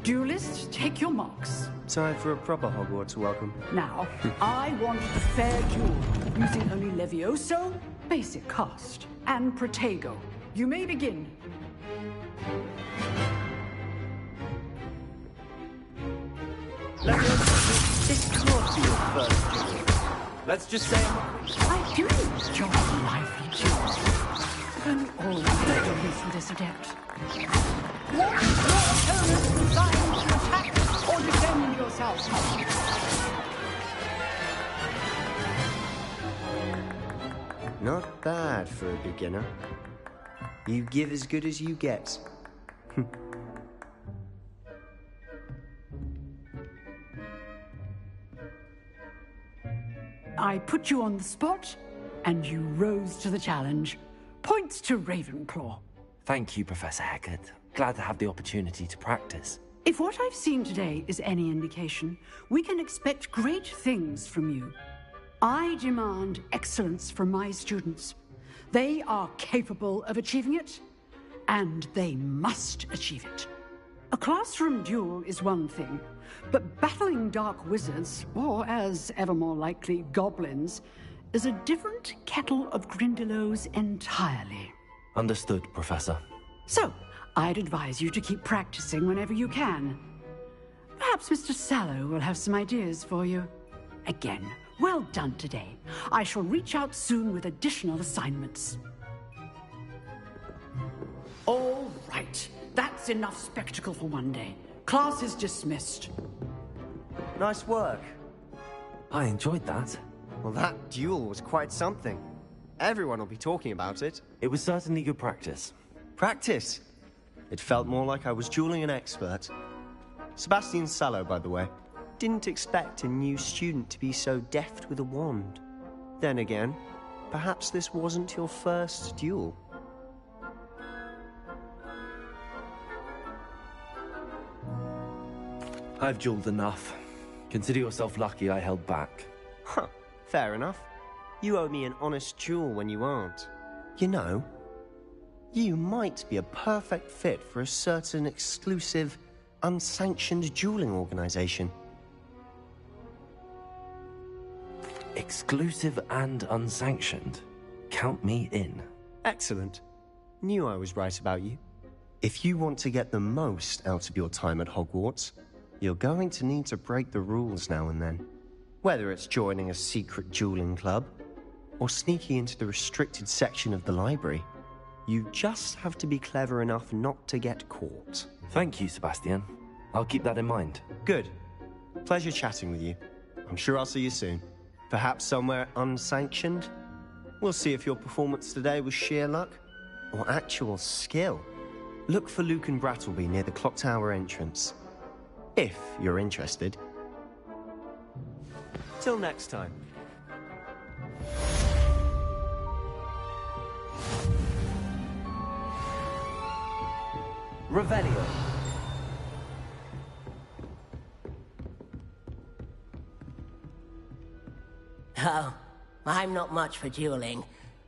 [SPEAKER 17] Duelists, take your marks.
[SPEAKER 18] Time for a proper Hogwarts welcome.
[SPEAKER 17] Now, I want a fair duel, using only Levioso, basic cast, and Protego. You may begin.
[SPEAKER 18] Levioso, this can't be your first duel. Let's just say
[SPEAKER 17] I do enjoy lively duels. Can always make a use of this adept. Want your opponent designed to attack or defend yourself?
[SPEAKER 18] Not bad for a beginner. You give as good as you get.
[SPEAKER 17] I put you on the spot, and you rose to the challenge. Points to Ravenclaw.
[SPEAKER 1] Thank you, Professor Hecat. Glad to have the opportunity to practice.
[SPEAKER 17] If what I've seen today is any indication, we can expect great things from you. I demand excellence from my students. They are capable of achieving it, and they must achieve it. A classroom duel is one thing, but battling dark wizards, or as ever more likely, goblins, is a different kettle of Grindylows entirely.
[SPEAKER 1] Understood, Professor.
[SPEAKER 17] So, I'd advise you to keep practicing whenever you can. Perhaps Mr. Sallow will have some ideas for you. Again, well done today. I shall reach out soon with additional assignments. All right. That's enough spectacle for one day. Class is dismissed.
[SPEAKER 18] Nice work.
[SPEAKER 1] I enjoyed that.
[SPEAKER 18] Well, that duel was quite something. Everyone will be talking about it.
[SPEAKER 1] It was certainly good practice.
[SPEAKER 18] Practice? It felt more like I was dueling an expert. Sebastian Sallow, by the way. Didn't expect a new student to be so deft with a wand. Then again, perhaps this wasn't your first duel.
[SPEAKER 1] I've dueled enough. Consider yourself lucky I held back.
[SPEAKER 18] Huh, fair enough. You owe me an honest duel when you aren't. You know, you might be a perfect fit for a certain exclusive, unsanctioned dueling organization.
[SPEAKER 1] Exclusive and unsanctioned? Count me in.
[SPEAKER 18] Excellent. Knew I was right about you. If you want to get the most out of your time at Hogwarts, you're going to need to break the rules now and then. Whether it's joining a secret dueling club, or sneaking into the restricted section of the library, you just have to be clever enough not to get caught.
[SPEAKER 1] Thank you, Sebastian. I'll keep that in mind.
[SPEAKER 18] Good. Pleasure chatting with you. I'm sure I'll see you soon. Perhaps somewhere unsanctioned? We'll see if your performance today was sheer luck, or actual skill. Look for Luke and Brattleby near the clock tower entrance. If you're interested. Till next time.
[SPEAKER 1] Revelio.
[SPEAKER 12] Oh, I'm not much for dueling.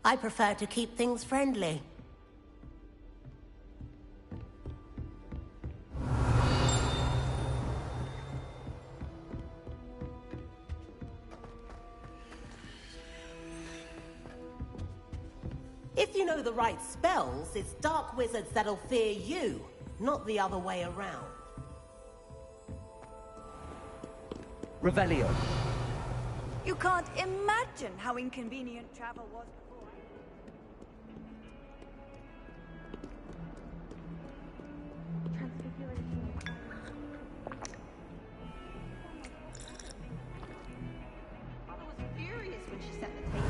[SPEAKER 12] I prefer to keep things friendly. If you know the right spells, it's dark wizards that'll fear you, not the other way around.
[SPEAKER 1] Revelio.
[SPEAKER 16] You can't imagine how inconvenient travel was before.
[SPEAKER 2] Mother was furious when she set the table.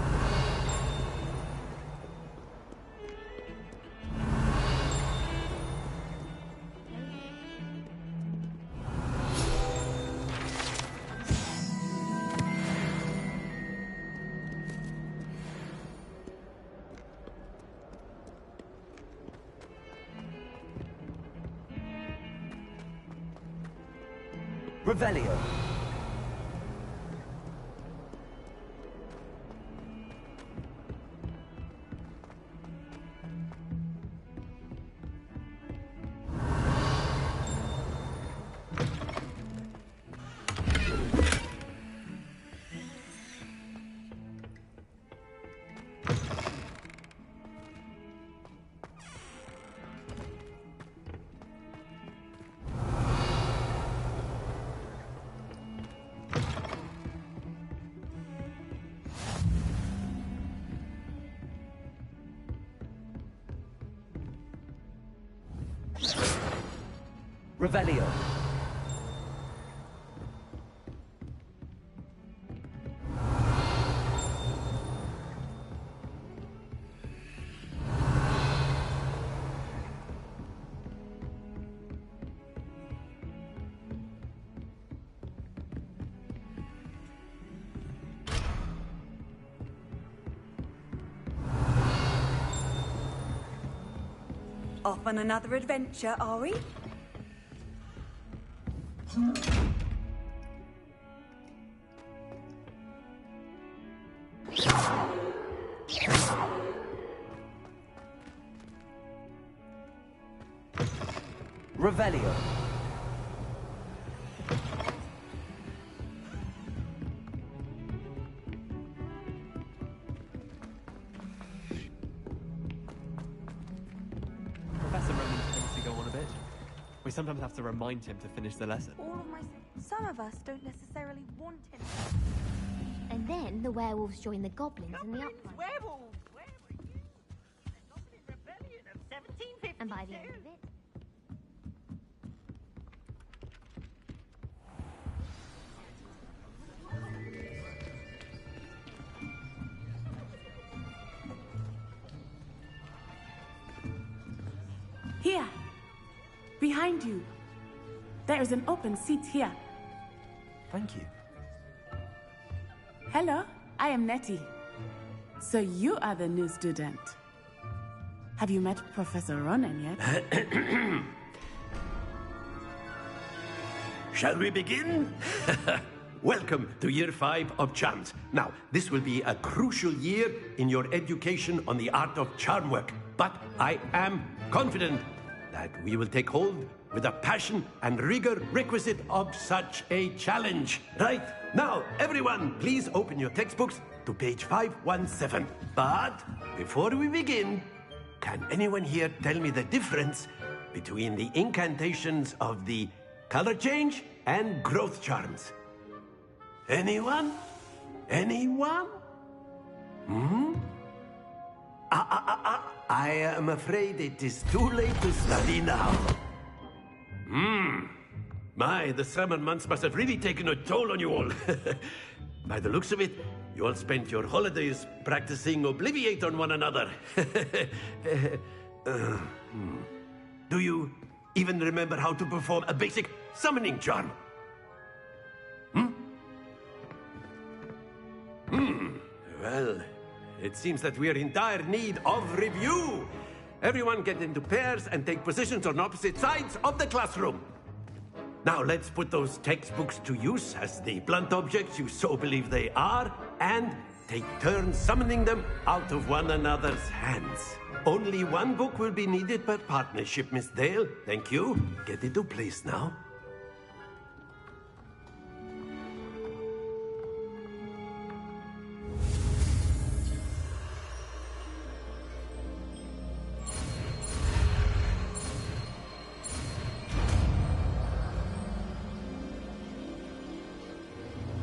[SPEAKER 1] Revelio. Revelio.
[SPEAKER 16] Off on another adventure, are we?
[SPEAKER 1] Revelio.
[SPEAKER 19] Professor Roman tends to go on a bit. We sometimes have to remind him to finish the lesson.
[SPEAKER 2] All of my... Some of us don't necessarily want him.
[SPEAKER 13] And then the werewolves join the goblins in the uproar.
[SPEAKER 20] Werewolves! The Goblin Rebellion of 1752.
[SPEAKER 13] And by the end of it,
[SPEAKER 21] Here, behind you. There is an open seat here.
[SPEAKER 1] Thank you.
[SPEAKER 21] Hello, I am Nettie. So you are the new student. Have you met Professor Ronan yet?
[SPEAKER 9] Shall we begin? Welcome to Year 5 of Charms. Now, this will be a crucial year in your education on the art of charm work. But I am confident that we will take hold with the passion and rigor requisite of such a challenge. Right, now, everyone, please open your textbooks to page 517. But before we begin, can anyone here tell me the difference between the incantations of the color change and growth charms? Anyone? Anyone? Hmm? I am afraid it is too late to study now. My, the summer months must have really taken a toll on you all. By the looks of it, you all spent your holidays practicing Obliviate on one another. Do you even remember how to perform a basic summoning charm? Well, it seems that we are in dire need of review. Everyone get into pairs and take positions on opposite sides of the classroom. Now let's put those textbooks to use as the blunt objects you so believe they are, and take turns summoning them out of one another's hands. Only one book will be needed per partnership, Miss Dale. Thank you. Get into place now.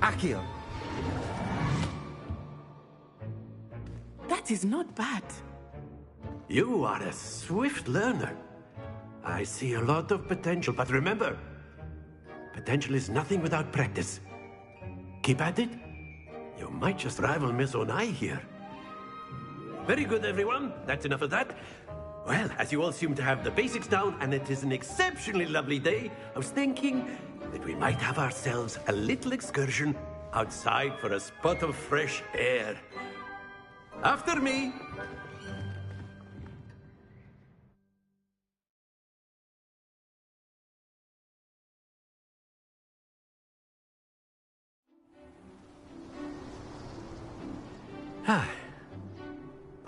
[SPEAKER 1] Accio.
[SPEAKER 21] That is not bad.
[SPEAKER 9] You are a swift learner. I see a lot of potential, but remember, potential is nothing without practice. Keep at it. You might just rival Miss Onai here. Very good, everyone. That's enough of that. Well, as you all seem to have the basics down, and it is an exceptionally lovely day, I was thinking that we might have ourselves a little excursion outside for a spot of fresh air. After me.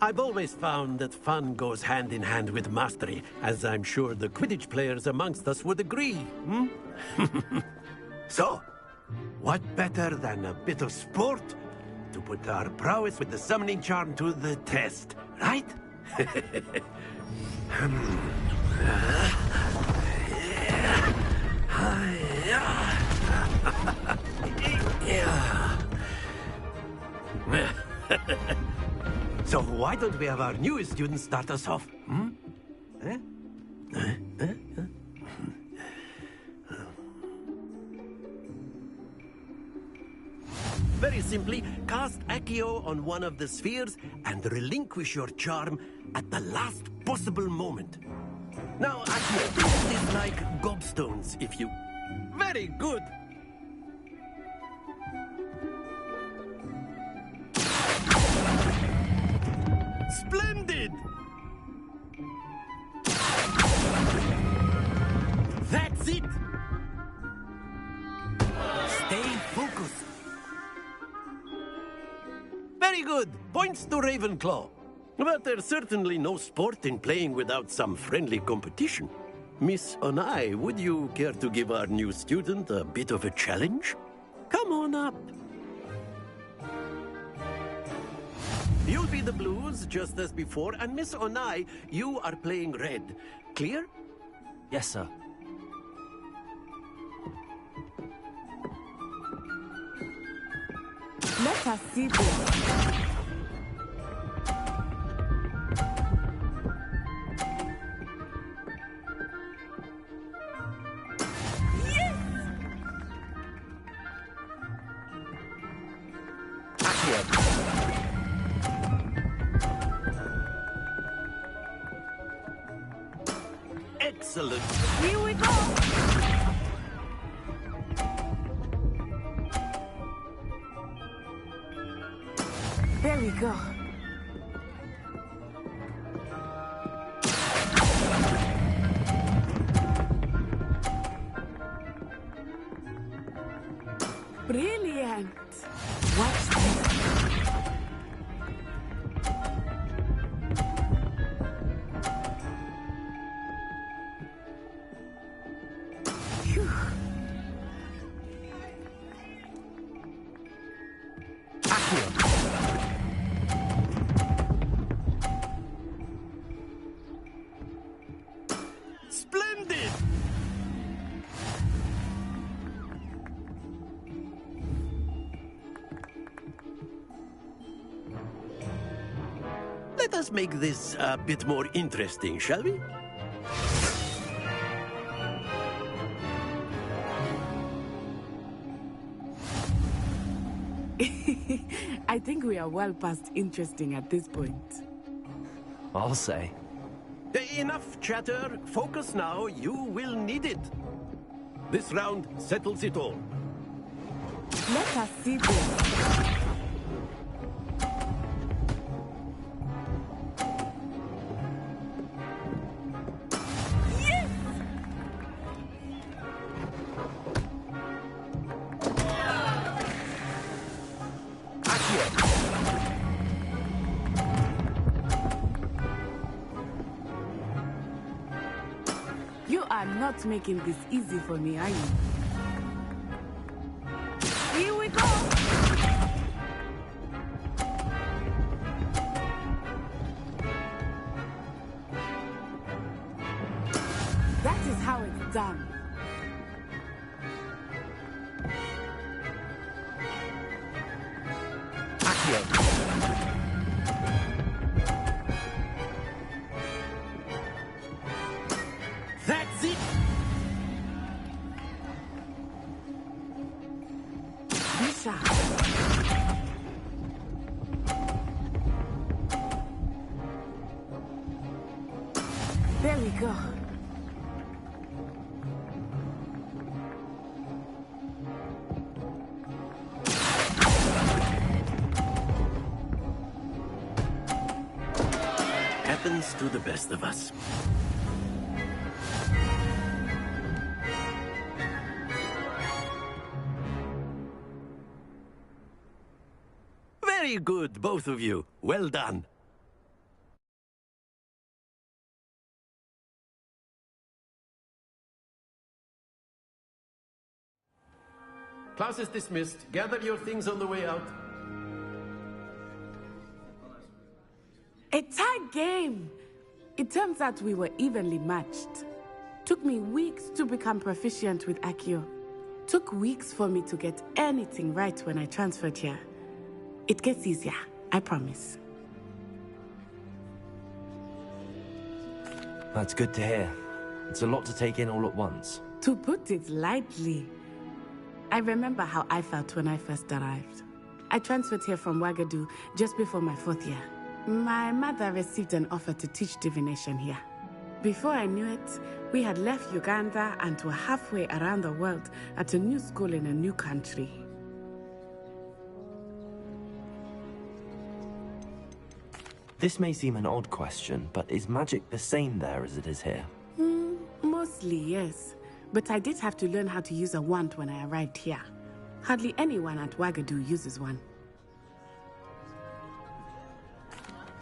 [SPEAKER 9] I've always found that fun goes hand in hand with mastery, as I'm sure the Quidditch players amongst us would agree, hmm? So, what better than a bit of sport to put our prowess with the summoning charm to the test, right? So why don't we have our newest student start us off? Hmm? Very simply, cast Accio on one of the spheres and relinquish your charm at the last possible moment. Now, Accio, think this like gobstones, if you... Very good! Splendid! That's it! Stay focused. Very good. Points to Ravenclaw. But there's certainly no sport in playing without some friendly competition. Miss Onai, would you care to give our new student a bit of a challenge? Come on up. You'll be the blues, just as before, and Miss Onai, you are playing red. Clear?
[SPEAKER 1] Yes, sir.
[SPEAKER 21] Let us see this.
[SPEAKER 9] Excellent.
[SPEAKER 21] Here we go. There we go. Brilliant. Watch this.
[SPEAKER 9] Splendid! Let us make this a bit more interesting, shall we?
[SPEAKER 21] I think we are well past interesting at this point.
[SPEAKER 1] I'll say.
[SPEAKER 9] Enough chatter. Focus now. You will need it. This round settles it all.
[SPEAKER 21] Let us see this. You are not making this easy for me, are you? Here we go! That is how it's done.
[SPEAKER 9] That's it!
[SPEAKER 21] Misha. There we go.
[SPEAKER 9] Happens to the best of us. Very Very good, both of you. Well done. Class is dismissed. Gather your things on the way out.
[SPEAKER 21] A tight game! It turns out we were evenly matched. Took me weeks to become proficient with Accio. Took weeks for me to get anything right when I transferred here. It gets easier, I promise.
[SPEAKER 1] That's good to hear. It's a lot to take in all at once.
[SPEAKER 21] To put it lightly, I remember how I felt when I first arrived. I transferred here from Ouagadougou just before my 4th year. My mother received an offer to teach divination here. Before I knew it, we had left Uganda and were halfway around the world at a new school in a new country.
[SPEAKER 1] This may seem an odd question, but is magic the same there as it is here?
[SPEAKER 21] Mostly, yes. But I did have to learn how to use a wand when I arrived here. Hardly anyone at Ouagadougou uses one.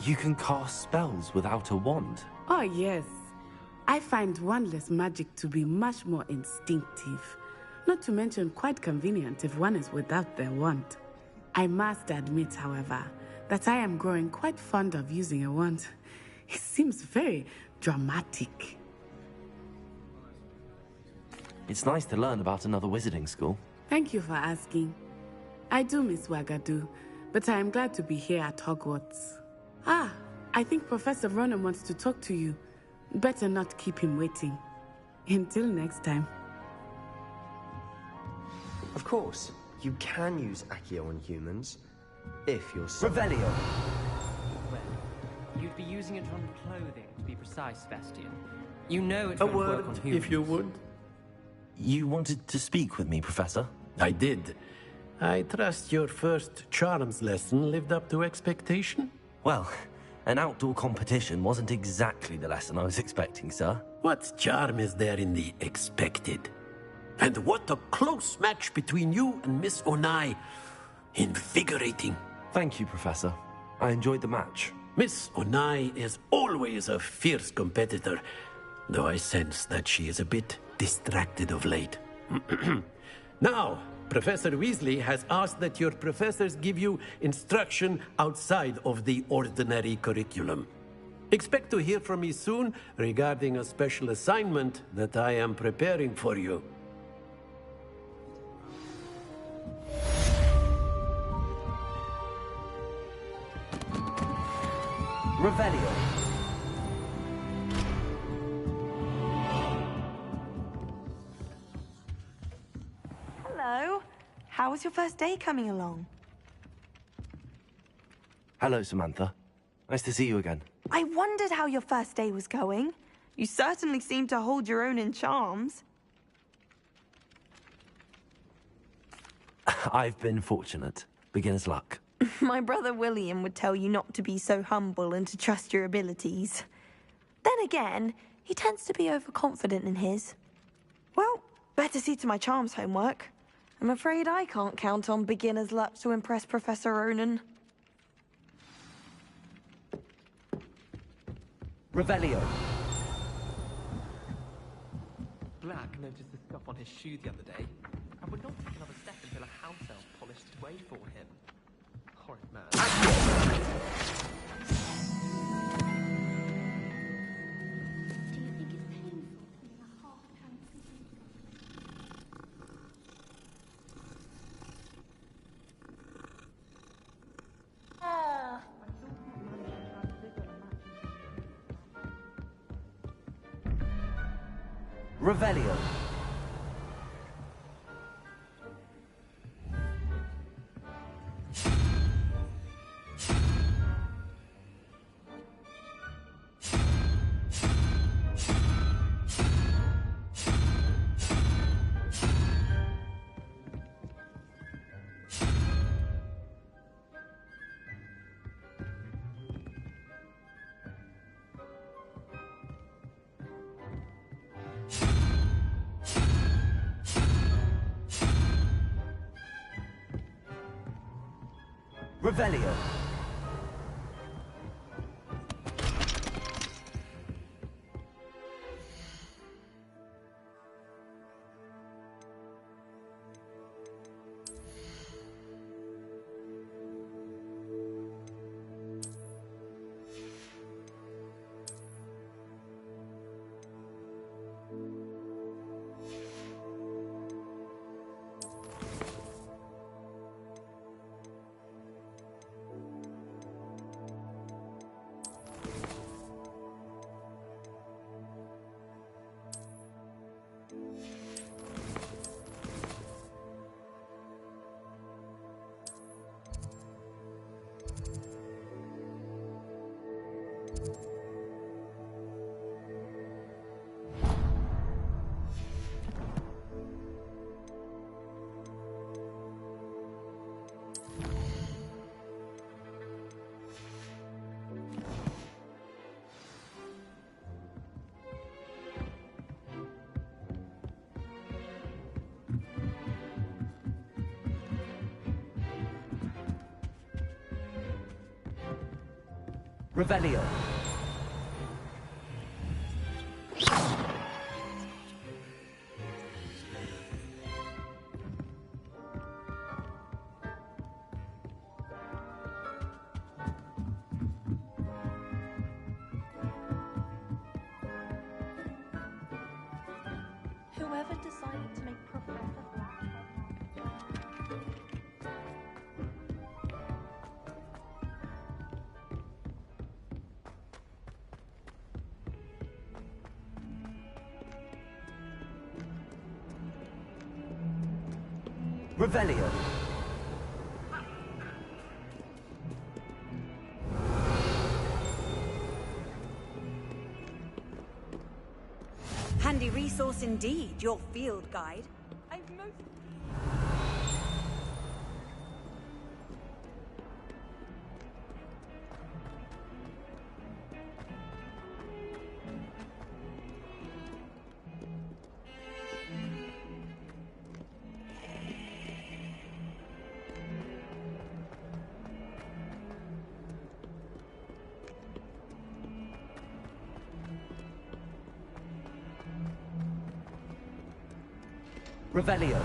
[SPEAKER 1] You can cast spells without a wand?
[SPEAKER 21] Oh, yes. I find wandless magic to be much more instinctive. Not to mention quite convenient if one is without their wand. I must admit, however, that I am growing quite fond of using a wand. It seems very dramatic.
[SPEAKER 1] It's nice to learn about another wizarding school.
[SPEAKER 21] Thank you for asking. I do miss Ouagadougou, but I am glad to be here at Hogwarts. Ah, I think Professor Ronan wants to talk to you. Better not keep him waiting. Until next time.
[SPEAKER 18] Of course, you can use Accio on humans, if you're so...
[SPEAKER 14] Revelio! Well, you'd be using it on clothing, to be precise, Bastian. You know it won't work on humans.
[SPEAKER 9] If you would.
[SPEAKER 1] You wanted to speak with me, Professor?
[SPEAKER 9] I did. I trust your first charms lesson lived up to expectation?
[SPEAKER 1] Well, an outdoor competition wasn't exactly the lesson I was expecting, sir.
[SPEAKER 9] What charm is there in the expected? And what a close match between you and Miss Onai. Invigorating.
[SPEAKER 1] Thank you, Professor. I enjoyed the match.
[SPEAKER 9] Miss Onai is always a fierce competitor, though I sense that she is a bit distracted of late. Now, Professor Weasley has asked that your professors give you instruction outside of the ordinary curriculum. Expect to hear from me soon regarding a special assignment that I am preparing for you.
[SPEAKER 1] Revelio.
[SPEAKER 2] Hello. How was your first day coming along?
[SPEAKER 1] Hello, Samantha. Nice to see you again.
[SPEAKER 2] I wondered how your first day was going. You certainly seem to hold your own in charms.
[SPEAKER 1] I've been fortunate. Beginner's luck.
[SPEAKER 2] My brother William would tell you not to be so humble and to trust your abilities. Then again, he tends to be overconfident in his. Well, better see to my charms homework. I'm afraid I can't count on beginner's luck to impress Professor Ronan.
[SPEAKER 1] Revelio.
[SPEAKER 14] Black noticed the scuff on his shoe the other day, and would not take another step until a house elf polished it away for him. Horrid man.
[SPEAKER 1] Revelio.
[SPEAKER 15] Revelio. Revelio.
[SPEAKER 2] Whoever decided to make Professor Black
[SPEAKER 15] Revelio.
[SPEAKER 16] Handy resource indeed, your field guide. I've most...
[SPEAKER 15] Revelio.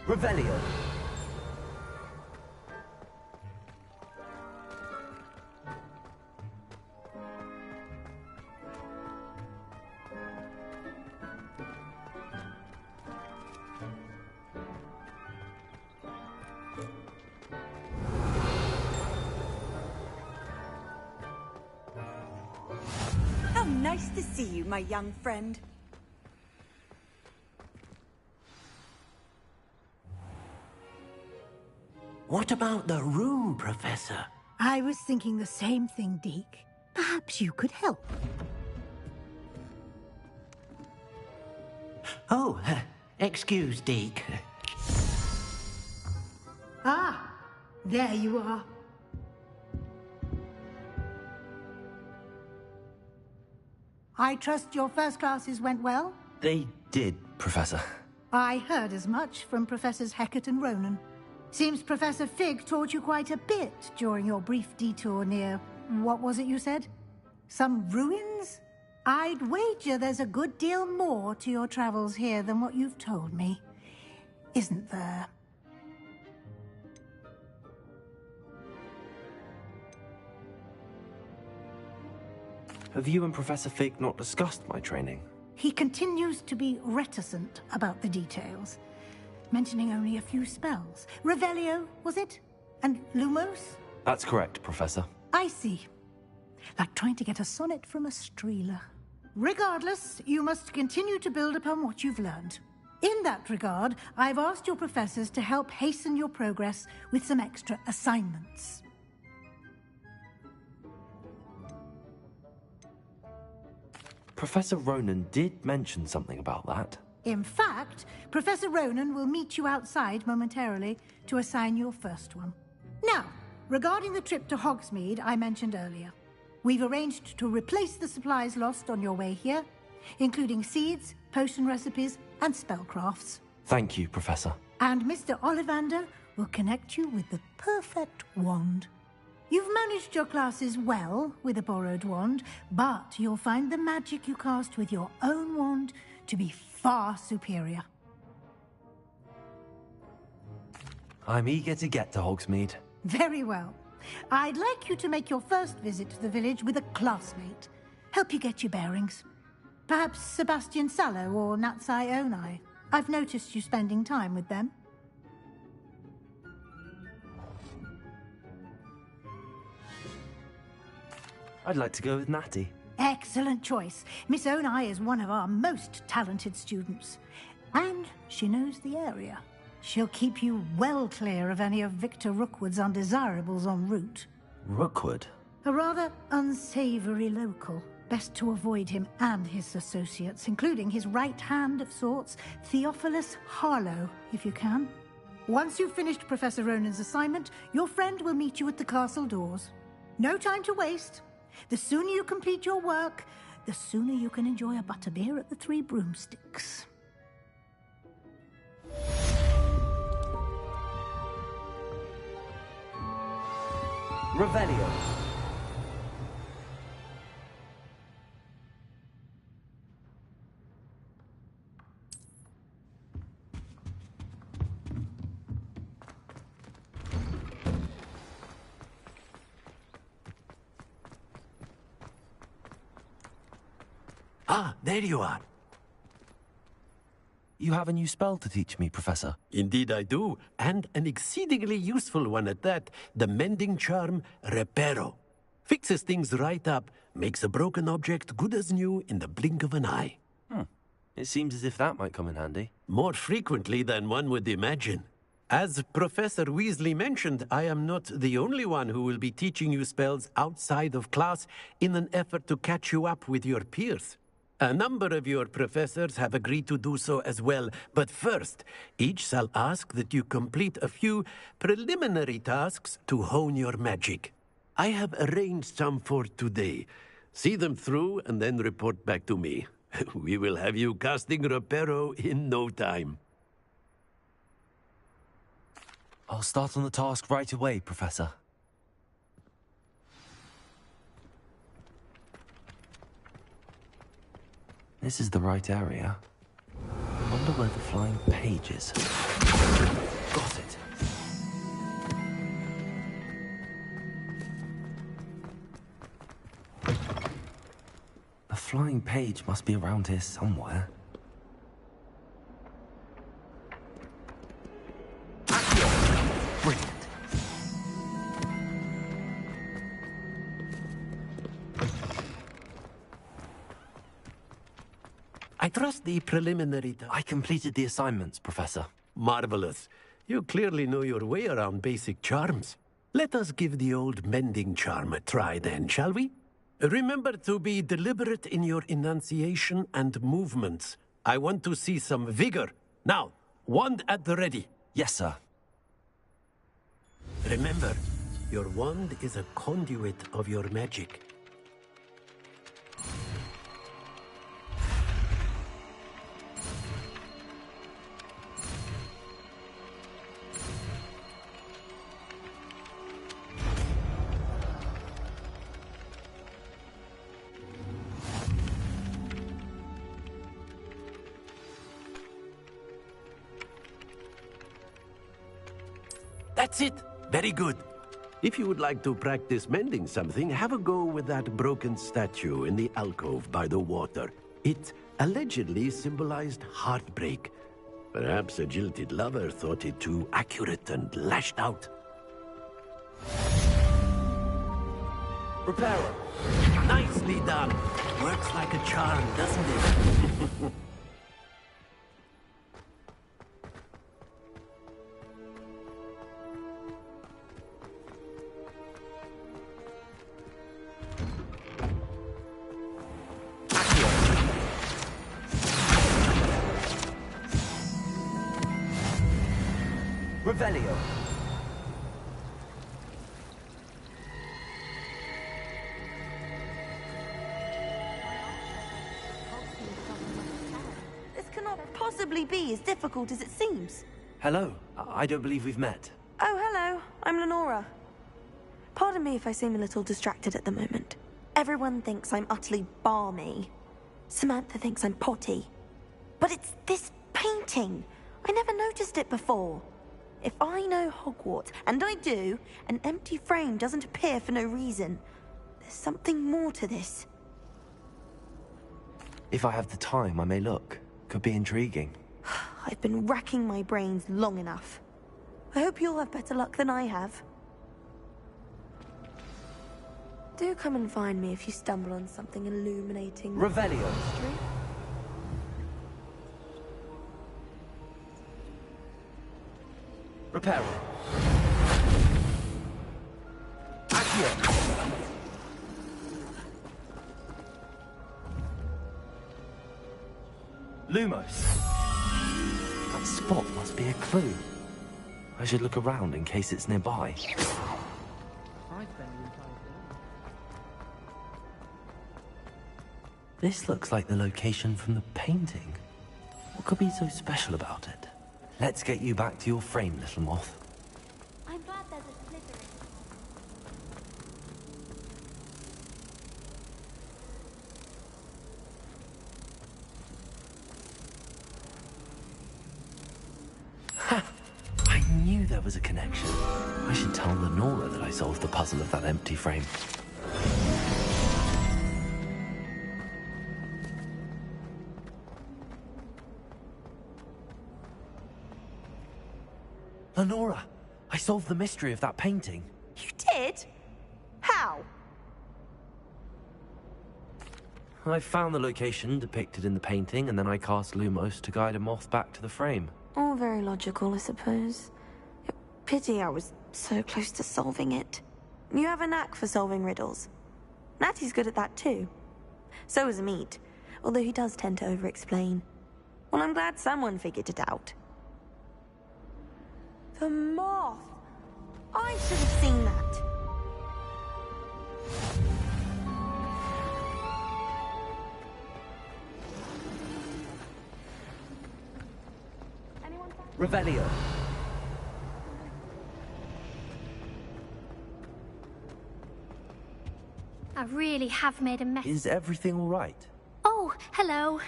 [SPEAKER 15] Revelio.
[SPEAKER 16] How nice to see you, my young friend.
[SPEAKER 9] What about the room, Professor?
[SPEAKER 11] I was thinking the same thing, Deke. Perhaps you could help.
[SPEAKER 9] Oh, excuse, Deke.
[SPEAKER 11] Ah, there you are. I trust your first classes went well?
[SPEAKER 1] They did, Professor.
[SPEAKER 11] I heard as much from Professors Hecat and Ronan. Seems Professor Fig taught you quite a bit during your brief detour near... what was it you said? Some ruins? I'd wager there's a good deal more to your travels here than what you've told me. Isn't there?
[SPEAKER 1] Have you and Professor Fig not discussed my training?
[SPEAKER 11] He continues to be reticent about the details, mentioning only a few spells. Revelio, was it? And Lumos?
[SPEAKER 1] That's correct, Professor.
[SPEAKER 11] I see. Like trying to get a sonnet from a streeler. Regardless, you must continue to build upon what you've learned. In that regard, I've asked your professors to help hasten your progress with some extra assignments.
[SPEAKER 1] Professor Ronan did mention something about that.
[SPEAKER 11] In fact, Professor Ronan will meet you outside momentarily to assign your first one. Now, regarding the trip to Hogsmeade I mentioned earlier, we've arranged to replace the supplies lost on your way here, including seeds, potion recipes, and spellcrafts.
[SPEAKER 1] Thank you, Professor.
[SPEAKER 11] And Mr. Ollivander will connect you with the perfect wand. You've managed your classes well with a borrowed wand, but you'll find the magic you cast with your own wand to be far superior.
[SPEAKER 1] I'm eager to get to Hogsmeade.
[SPEAKER 11] Very well. I'd like you to make your first visit to the village with a classmate. Help you get your bearings. Perhaps Sebastian Sallow or Natsai Onai. I've noticed you spending time with them.
[SPEAKER 1] I'd like to go with Natty.
[SPEAKER 11] Excellent choice. Miss Onai is one of our most talented students. And she knows the area. She'll keep you well clear of any of Victor Rookwood's undesirables en route.
[SPEAKER 1] Rookwood?
[SPEAKER 11] A rather unsavory local. Best to avoid him and his associates, including his right hand of sorts, Theophilus Harlow, if you can. Once you've finished Professor Ronan's assignment, your friend will meet you at the castle doors. No time to waste. The sooner you complete your work, the sooner you can enjoy a butterbeer at the Three Broomsticks.
[SPEAKER 1] Revelio.
[SPEAKER 9] Ah, there you are.
[SPEAKER 1] You have a new spell to teach me, Professor.
[SPEAKER 9] Indeed I do, and an exceedingly useful one at that. The mending charm, Reparo. Fixes things right up, makes a broken object good as new in the blink of an eye.
[SPEAKER 1] It seems as if that might come in handy.
[SPEAKER 9] More frequently than one would imagine. As Professor Weasley mentioned, I am not the only one who will be teaching you spells outside of class in an effort to catch you up with your peers. A number of your professors have agreed to do so as well, but first, each shall ask that you complete a few preliminary tasks to hone your magic. I have arranged some for today. See them through and then report back to me. We will have you casting Reparo in no time.
[SPEAKER 1] I'll start on the task right away, Professor. This is the right area. I wonder where the flying page is. Got it. The flying page must be around here somewhere. Brilliant.
[SPEAKER 9] I trust the preliminary...
[SPEAKER 1] I completed the assignments, Professor.
[SPEAKER 9] Marvelous. You clearly know your way around basic charms. Let us give the old mending charm a try then, shall we? Remember to be deliberate in your enunciation and movements. I want to see some vigor. Now, wand at the ready.
[SPEAKER 1] Yes, sir.
[SPEAKER 9] Remember, your wand is a conduit of your magic. That's it. Very good. If you would like to practice mending something, have a go with that broken statue in the alcove by the water. It allegedly symbolized heartbreak. Perhaps a jilted lover thought it too accurate and lashed out.
[SPEAKER 1] Reparo.
[SPEAKER 9] Nicely done. Works like a charm, doesn't it?
[SPEAKER 1] Revelio.
[SPEAKER 2] This cannot possibly be as difficult as it seems.
[SPEAKER 1] Hello. I don't believe we've met.
[SPEAKER 2] Oh, hello. I'm Lenora. Pardon me if I seem a little distracted at the moment. Everyone thinks I'm utterly balmy. Samantha thinks I'm potty. But it's this painting. I never noticed it before. If I know Hogwarts, and I do, an empty frame doesn't appear for no reason. There's something more to this.
[SPEAKER 1] If I have the time, I may look. Could be intriguing.
[SPEAKER 2] I've been racking my brains long enough. I hope you'll have better luck than I have. Do come and find me if you stumble on something illuminating.
[SPEAKER 1] Revelio. Reparo. Accio. Lumos. That spot must be a clue. I should look around in case it's nearby. This looks like the location from the painting. What could be so special about it? Let's get you back to your frame, little moth.
[SPEAKER 13] I'm glad there's a Slytherin.
[SPEAKER 1] Ha! I knew there was a connection. I should tell Lenora that I solved the puzzle of that empty frame. Lenora, I solved the mystery of that painting.
[SPEAKER 2] You did? How?
[SPEAKER 1] I found the location depicted in the painting, and then I cast Lumos to guide a moth back to the frame.
[SPEAKER 2] All very logical, I suppose. Pity I was so close to solving it. You have a knack for solving riddles. Natty's good at that too. So is Amit, although he does tend to over-explain. Well, I'm glad someone figured it out. The moth! I should have seen that.
[SPEAKER 1] Revelio.
[SPEAKER 13] I really have made a mess.
[SPEAKER 1] Is everything all right?
[SPEAKER 13] Oh, hello.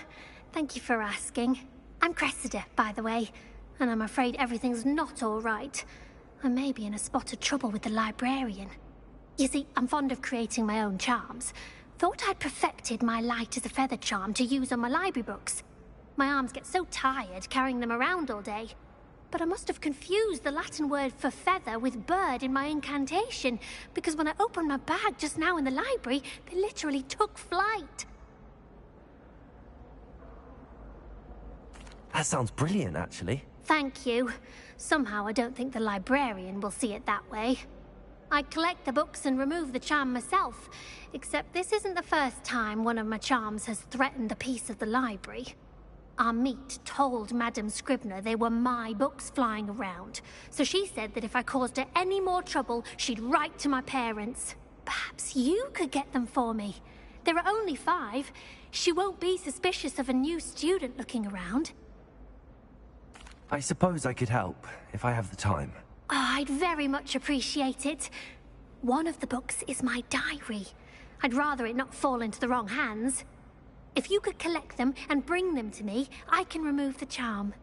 [SPEAKER 13] Thank you for asking. I'm Cressida, by the way, and I'm afraid everything's not all right. I may be in a spot of trouble with the librarian. You see, I'm fond of creating my own charms. Thought I'd perfected my light as a feather charm to use on my library books. My arms get so tired carrying them around all day. But I must have confused the Latin word for feather with bird in my incantation, because when I opened my bag just now in the library, they literally took flight.
[SPEAKER 1] That sounds brilliant, actually.
[SPEAKER 13] Thank you. Somehow I don't think the librarian will see it that way. I collect the books and remove the charm myself, except this isn't the first time one of my charms has threatened the peace of the library. Amit told Madame Scribner they were my books flying around, so she said that if I caused her any more trouble, she'd write to my parents. Perhaps you could get them for me. There are only 5. She won't be suspicious of a new student looking around.
[SPEAKER 1] I suppose I could help, if I have the time.
[SPEAKER 13] Oh, I'd very much appreciate it. One of the books is my diary. I'd rather it not fall into the wrong hands. If you could collect them and bring them to me, I can remove the charm.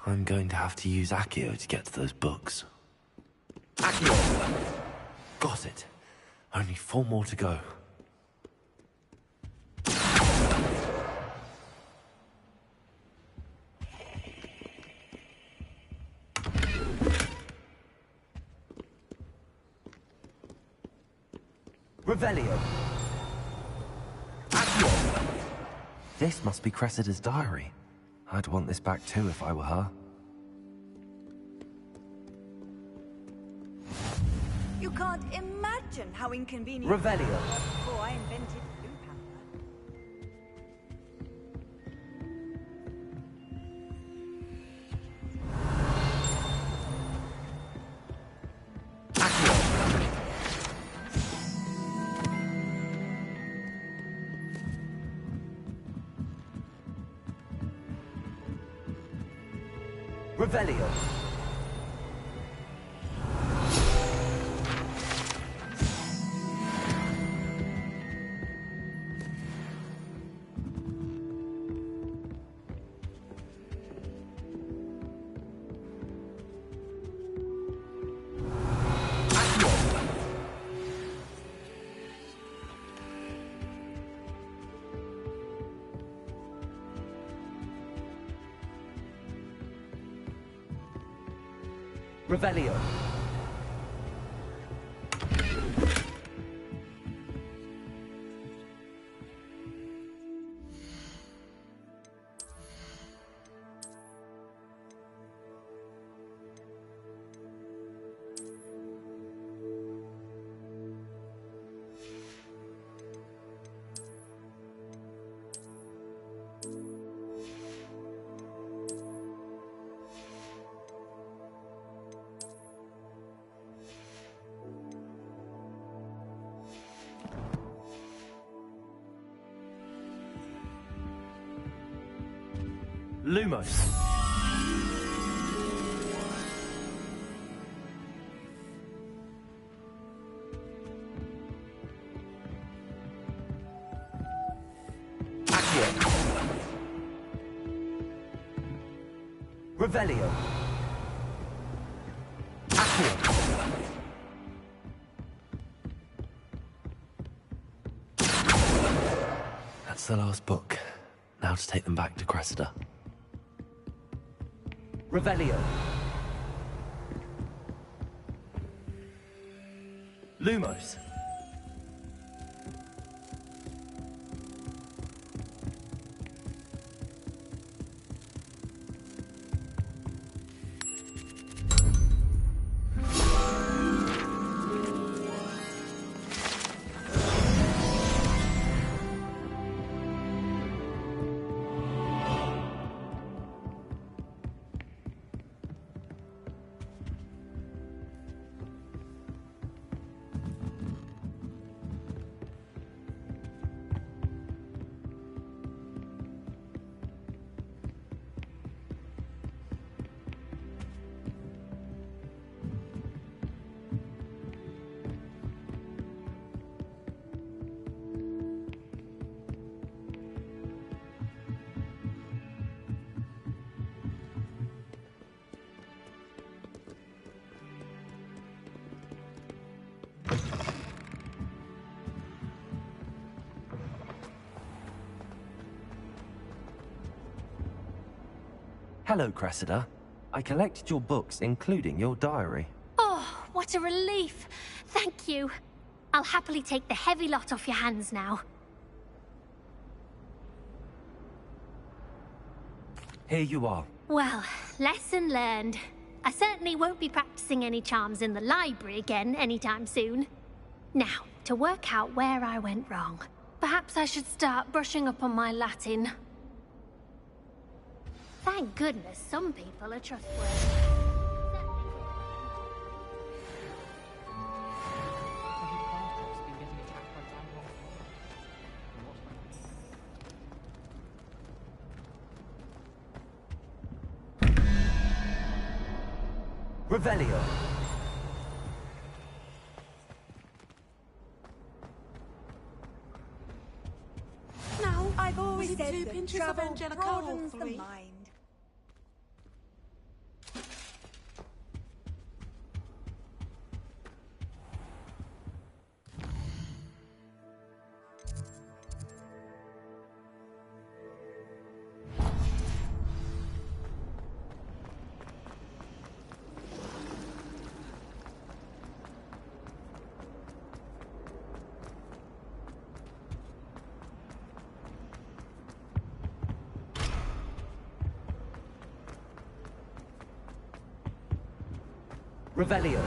[SPEAKER 1] I'm going to have to use Accio to get to those books. Accio! Got it. Only 4 more to go. Revelio. Accio! This must be Cressida's diary. I'd want this back too if I were her.
[SPEAKER 16] You can't imagine how inconvenient.
[SPEAKER 1] Revelio.
[SPEAKER 16] Before I invented blue power.
[SPEAKER 1] Revelio. Revelio. Lumos. Accio. Revelio. Accio. That's the last book. Now to take them back to Cressida. Revelio. Lumos. Hello, Cressida. I collected your books, including your diary.
[SPEAKER 13] Oh, what a relief. Thank you. I'll happily take the heavy lot off your hands now.
[SPEAKER 1] Here you are.
[SPEAKER 13] Well, lesson learned. I certainly won't be practicing any charms in the library again anytime soon. Now, to work out where I went wrong. Perhaps I should start brushing up on my Latin. Thank goodness some people are trustworthy.
[SPEAKER 1] Revelio.
[SPEAKER 16] No, I've always
[SPEAKER 21] With
[SPEAKER 16] said
[SPEAKER 21] 2
[SPEAKER 16] that
[SPEAKER 21] pinches of
[SPEAKER 16] travel
[SPEAKER 21] Angelica
[SPEAKER 16] broadens
[SPEAKER 21] or
[SPEAKER 16] the
[SPEAKER 21] 3?
[SPEAKER 16] mind.
[SPEAKER 1] Revelio.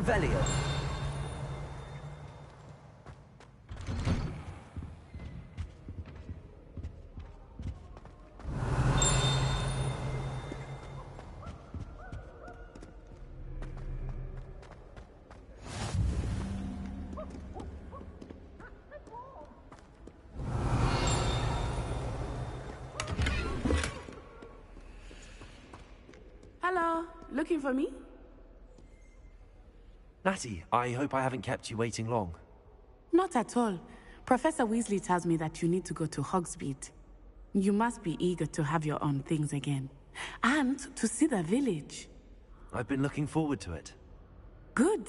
[SPEAKER 1] Revelio.
[SPEAKER 21] Hello, looking for me?
[SPEAKER 1] Natty, I hope I haven't kept you waiting long.
[SPEAKER 21] Not at all. Professor Weasley tells me that you need to go to Hogsmeade. You must be eager to have your own things again. And to see the village.
[SPEAKER 1] I've been looking forward to it.
[SPEAKER 21] Good.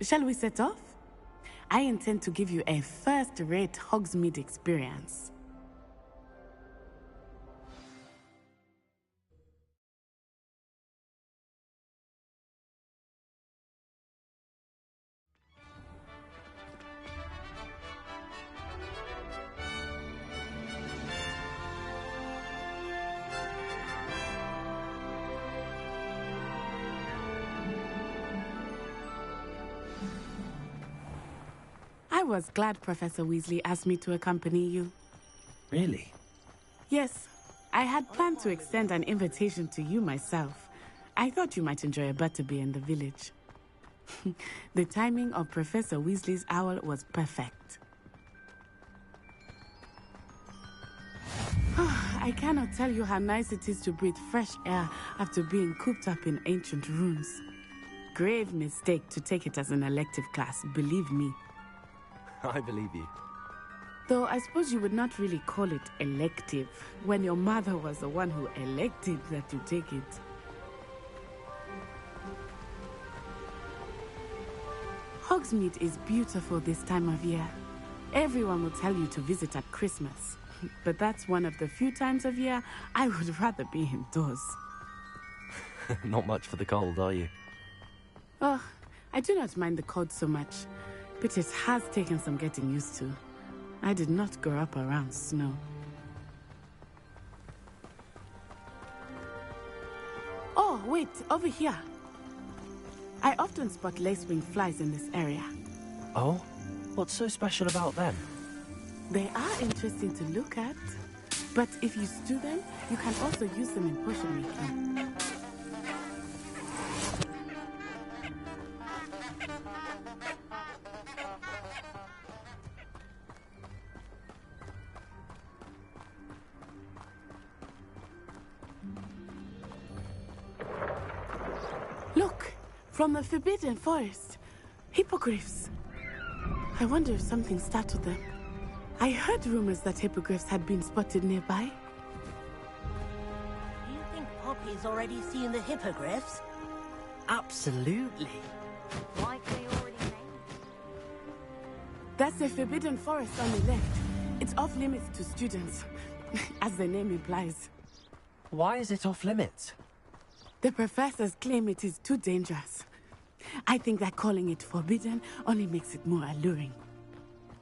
[SPEAKER 21] Shall we set off? I intend to give you a first-rate Hogsmeade experience. I was glad Professor Weasley asked me to accompany you.
[SPEAKER 1] Really?
[SPEAKER 21] Yes. I had planned to extend an invitation to you myself. I thought you might enjoy a butterbeer in the village. The timing of Professor Weasley's owl was perfect. I cannot tell you how nice it is to breathe fresh air after being cooped up in ancient rooms. Grave mistake to take it as an elective class, believe me.
[SPEAKER 1] I believe you.
[SPEAKER 21] Though I suppose you would not really call it elective, when your mother was the one who elected that you take it. Hogsmeade is beautiful this time of year. Everyone will tell you to visit at Christmas, but that's one of the few times of year I would rather be indoors.
[SPEAKER 1] Not much for the cold, are you?
[SPEAKER 21] Oh, I do not mind the cold so much, but it has taken some getting used to. I did not grow up around snow. Oh, wait, over here. I often spot lacewing flies in this area.
[SPEAKER 1] Oh? What's so special about them?
[SPEAKER 21] They are interesting to look at, but if you stew them, you can also use them in potion making. Look, from the Forbidden Forest, hippogriffs. I wonder if something startled them. I heard rumors that hippogriffs had been spotted nearby.
[SPEAKER 20] Do you think Poppy's already seen the hippogriffs?
[SPEAKER 15] Absolutely.
[SPEAKER 20] Likely already named.
[SPEAKER 21] That's the Forbidden Forest on the left. It's off limits to students, as the name implies.
[SPEAKER 1] Why is it off limits?
[SPEAKER 21] The professors claim it is too dangerous. I think that calling it forbidden only makes it more alluring.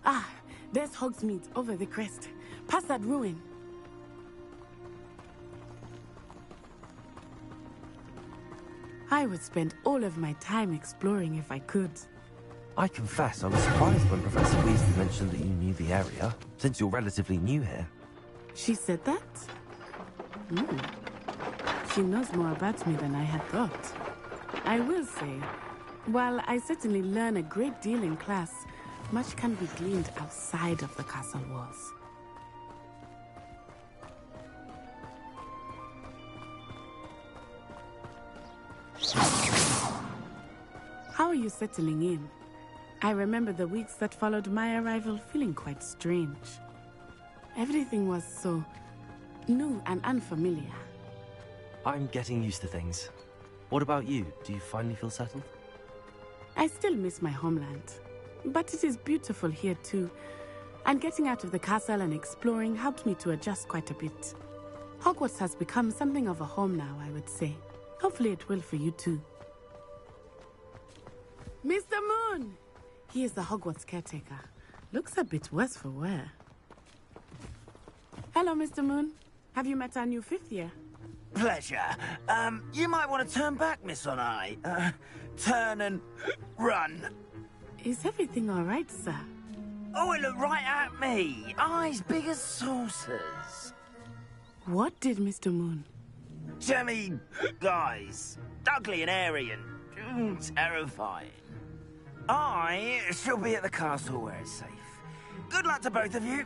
[SPEAKER 21] Ah, there's Hogsmeade over the crest. Past that ruin. I would spend all of my time exploring if I could.
[SPEAKER 1] I confess I was surprised when Professor Weasley mentioned that you knew the area, since you're relatively new here.
[SPEAKER 21] She said that? She knows more about me than I had thought. I will say, while I certainly learn a great deal in class, much can be gleaned outside of the castle walls. How are you settling in? I remember the weeks that followed my arrival feeling quite strange. Everything was so new and unfamiliar.
[SPEAKER 1] I'm getting used to things. What about you? Do you finally feel settled?
[SPEAKER 21] I still miss my homeland, but it is beautiful here too. And getting out of the castle and exploring helped me to adjust quite a bit. Hogwarts has become something of a home now, I would say. Hopefully it will for you too. Mr. Moon! He is the Hogwarts caretaker. Looks a bit worse for wear. Hello, Mr. Moon. Have you met our new fifth year?
[SPEAKER 5] Pleasure. You might want to turn back, Miss Onai. Turn and run.
[SPEAKER 21] Is everything all right, sir?
[SPEAKER 5] Oh, it looked right at me. Eyes big as saucers.
[SPEAKER 21] What did Mr. Moon?
[SPEAKER 5] Jemmy, guys. Ugly and airy and terrifying. I shall be at the castle where it's safe. Good luck to both of you.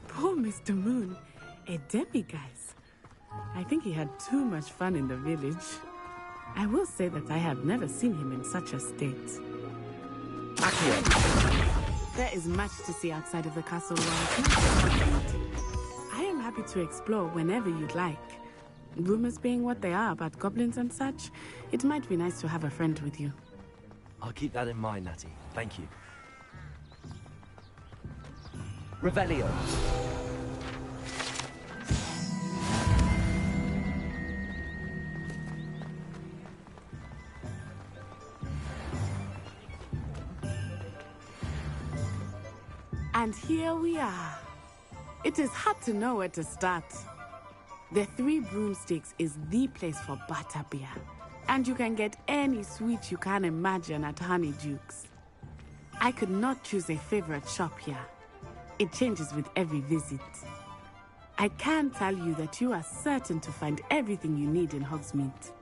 [SPEAKER 21] Poor Mr. Moon. A demiguise. I think he had too much fun in the village. I will say that I have never seen him in such a state. There is much to see outside of the castle walls. I am happy to explore whenever you'd like. Rumors being what they are about goblins and such, it might be nice to have a friend with you.
[SPEAKER 1] I'll keep that in mind, Natty. Thank you. Revelio.
[SPEAKER 21] And here we are. It is hard to know where to start. The Three Broomsticks is the place for butterbeer. And you can get any sweet you can imagine at Honeydukes. I could not choose a favorite shop here. It changes with every visit. I can tell you that you are certain to find everything you need in Hogsmeade.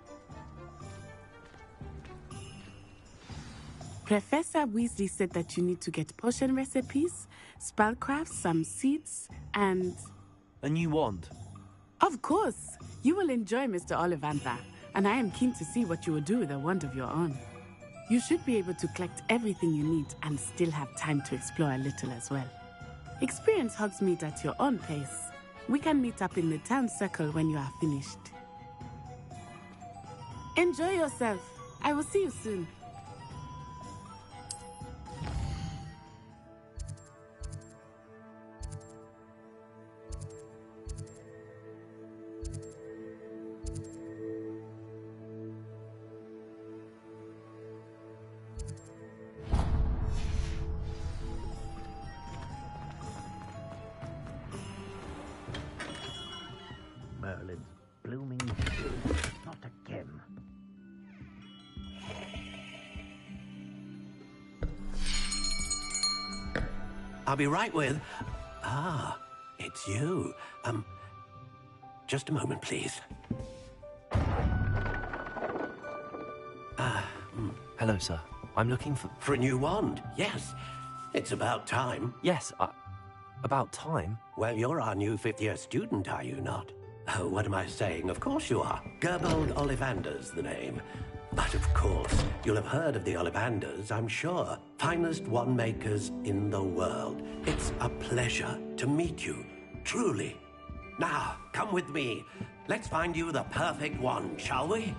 [SPEAKER 21] Professor Weasley said that you need to get potion recipes, spellcrafts, some seeds, and...
[SPEAKER 1] A new wand?
[SPEAKER 21] Of course! You will enjoy Mr. Ollivander, and I am keen to see what you will do with a wand of your own. You should be able to collect everything you need and still have time to explore a little as well. Experience Hogsmeade at your own pace. We can meet up in the town circle when you are finished. Enjoy yourself. I will see you soon.
[SPEAKER 5] Merlin's blooming shoe. Not again.
[SPEAKER 9] I'll be right with... Ah, it's you. Just a moment, please.
[SPEAKER 1] Hello, sir. I'm looking for...
[SPEAKER 9] For a new wand, yes. It's about time.
[SPEAKER 1] Yes, about time?
[SPEAKER 9] Well, you're our new fifth-year student, are you not? Oh, what am I saying? Of course you are. Gerbold Ollivander's the name. But of course, you'll have heard of the Ollivanders, I'm sure. Finest wand makers in the world. It's a pleasure to meet you, truly. Now, come with me. Let's find you the perfect wand, shall we?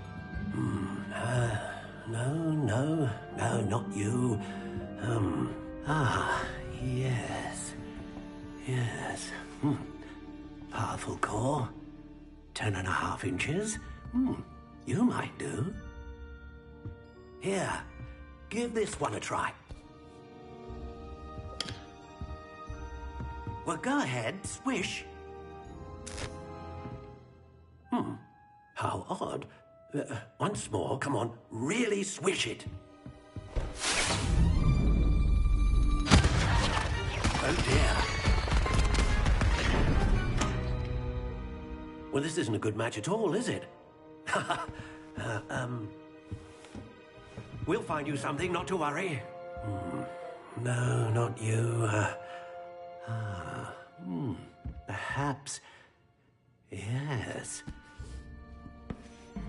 [SPEAKER 9] No, not you. Yes. Powerful core. 10.5 inches. You might do. Here, give this one a try. Well, go ahead, swish. How odd. Once more, come on, really swish it. Oh dear. Well, this isn't a good match at all, is it? We'll find you something, not to worry. No, not you. Perhaps... Yes.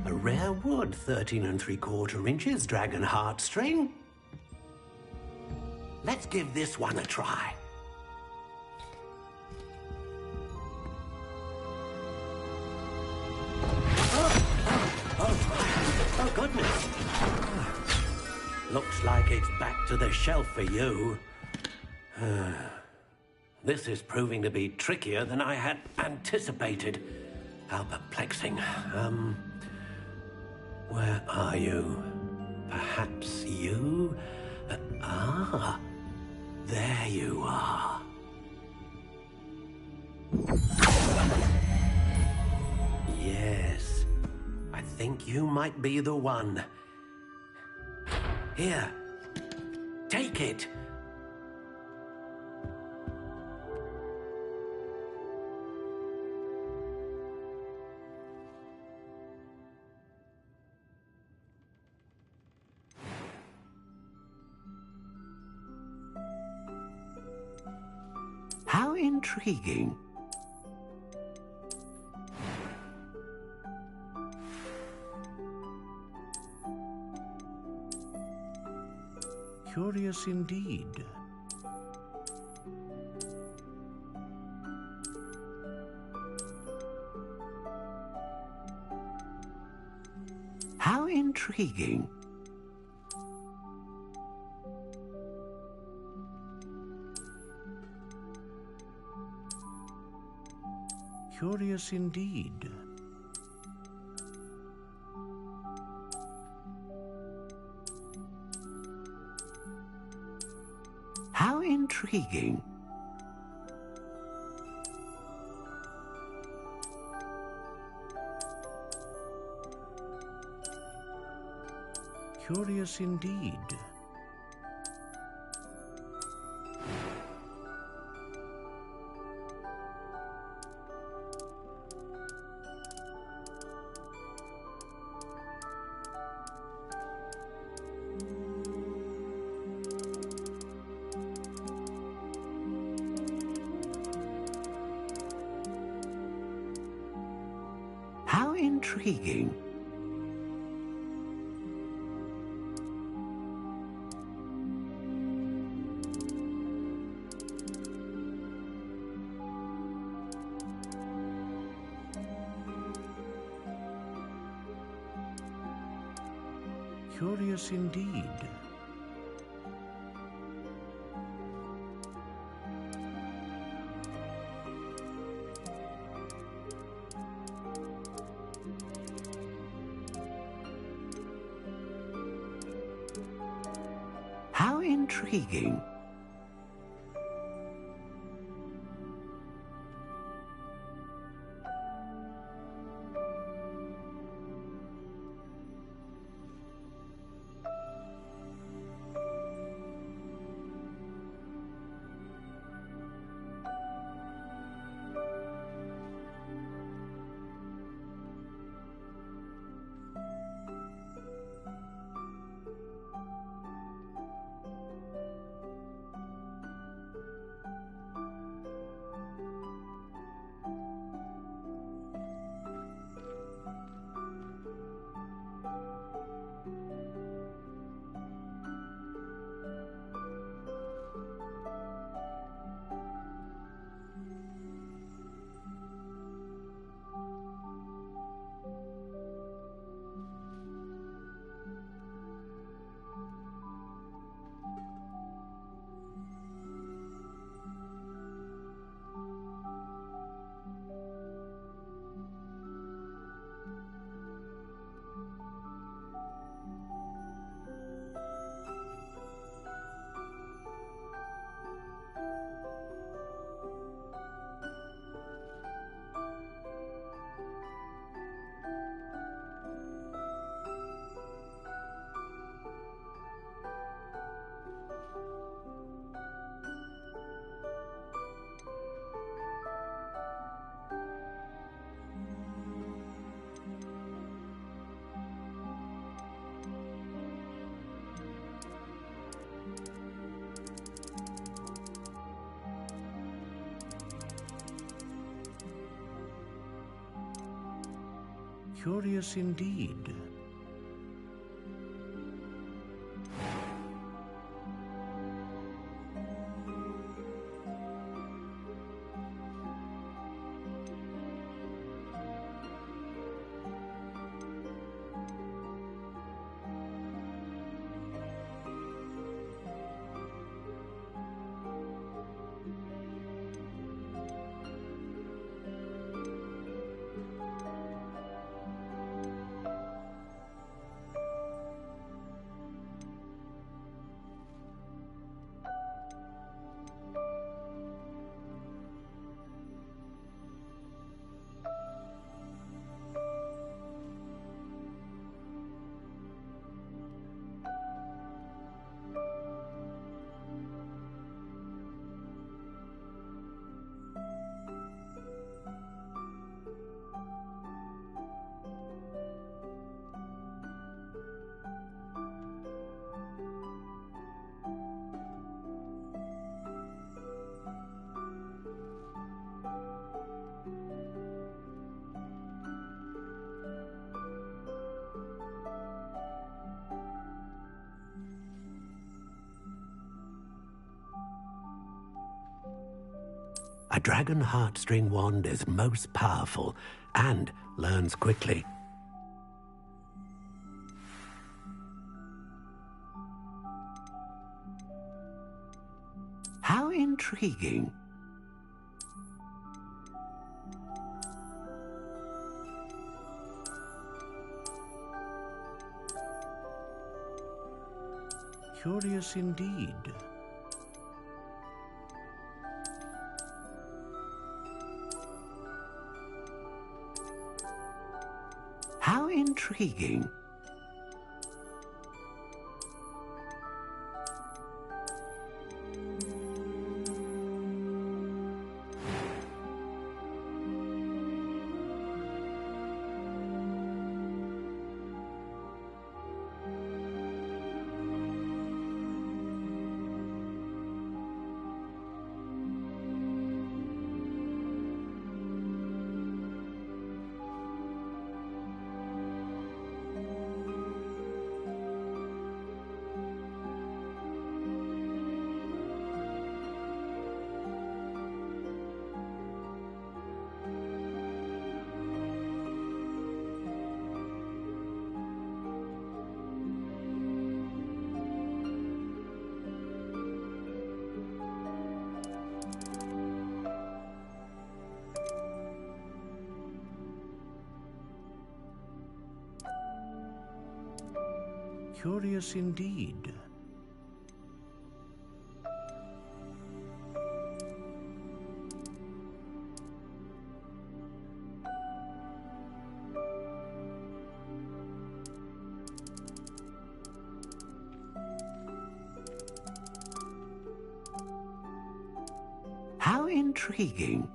[SPEAKER 9] A rare wood, 13 3/4 inches, dragon heartstring. Let's give this one a try. Oh, goodness. Looks like it's back to the shelf for you. This is proving to be trickier than I had anticipated. How perplexing. Where are you? Perhaps you? There you are. think you might be the one. Here, take it. How intriguing. Curious indeed. How intriguing. Curious indeed. How intriguing. Curious indeed. How intriguing. Curious indeed. How intriguing. Curious indeed. A dragon heartstring wand is most powerful and learns quickly. How intriguing. Curious indeed. How intriguing. Curious indeed. How intriguing.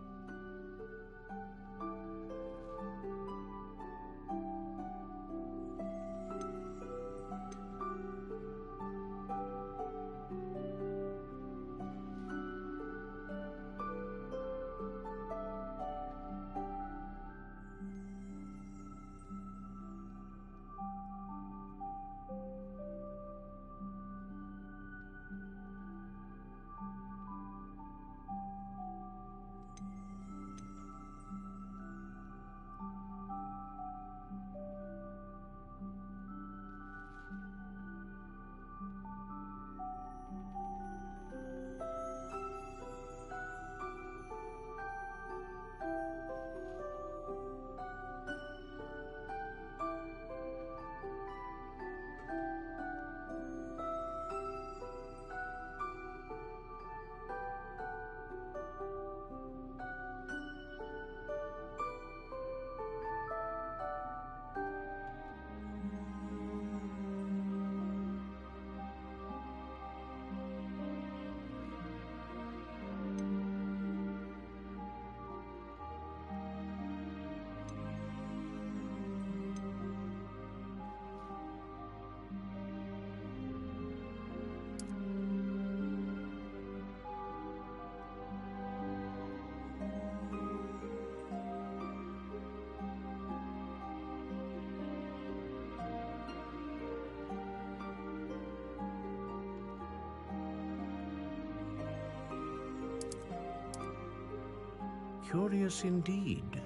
[SPEAKER 9] Curious indeed.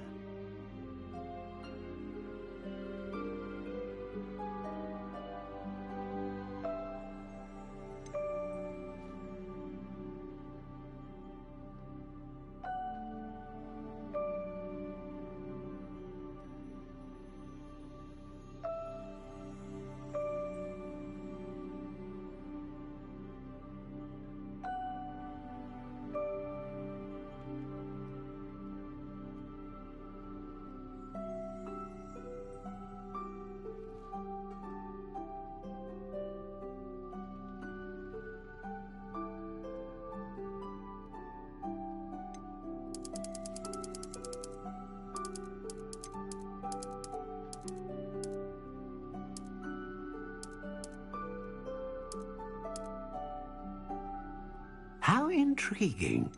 [SPEAKER 9] How intriguing.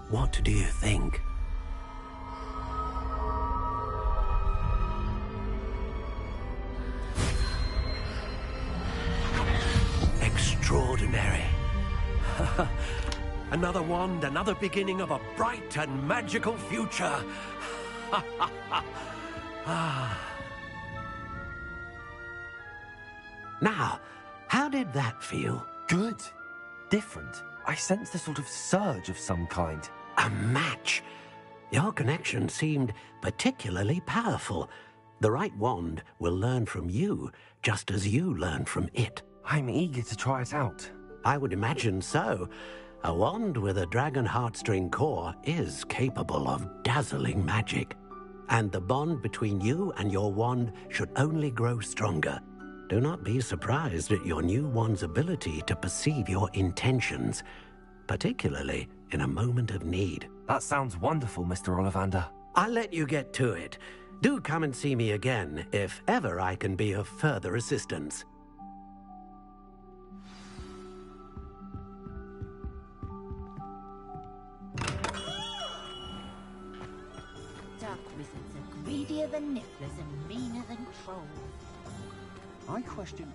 [SPEAKER 9] What do you think? extraordinary. Another wand, another beginning of a bright and magical future. Now, how did that feel?
[SPEAKER 1] Good. Different. I sensed a sort of surge of some kind.
[SPEAKER 9] A match. Your connection seemed particularly powerful. The right wand will learn from you, just as you learn from it.
[SPEAKER 1] I'm eager to try it out.
[SPEAKER 9] I would imagine so. A wand with a dragon heartstring core is capable of dazzling magic. And the bond between you and your wand should only grow stronger. Do not be surprised at your new wand's ability to perceive your intentions, particularly in a moment of need.
[SPEAKER 1] That sounds wonderful, Mr. Ollivander.
[SPEAKER 9] I'll let you get to it. Do come and see me again if ever I can be of further assistance.
[SPEAKER 20] Dark wizards are greedier than nifflers and meaner than trolls.
[SPEAKER 4] I question...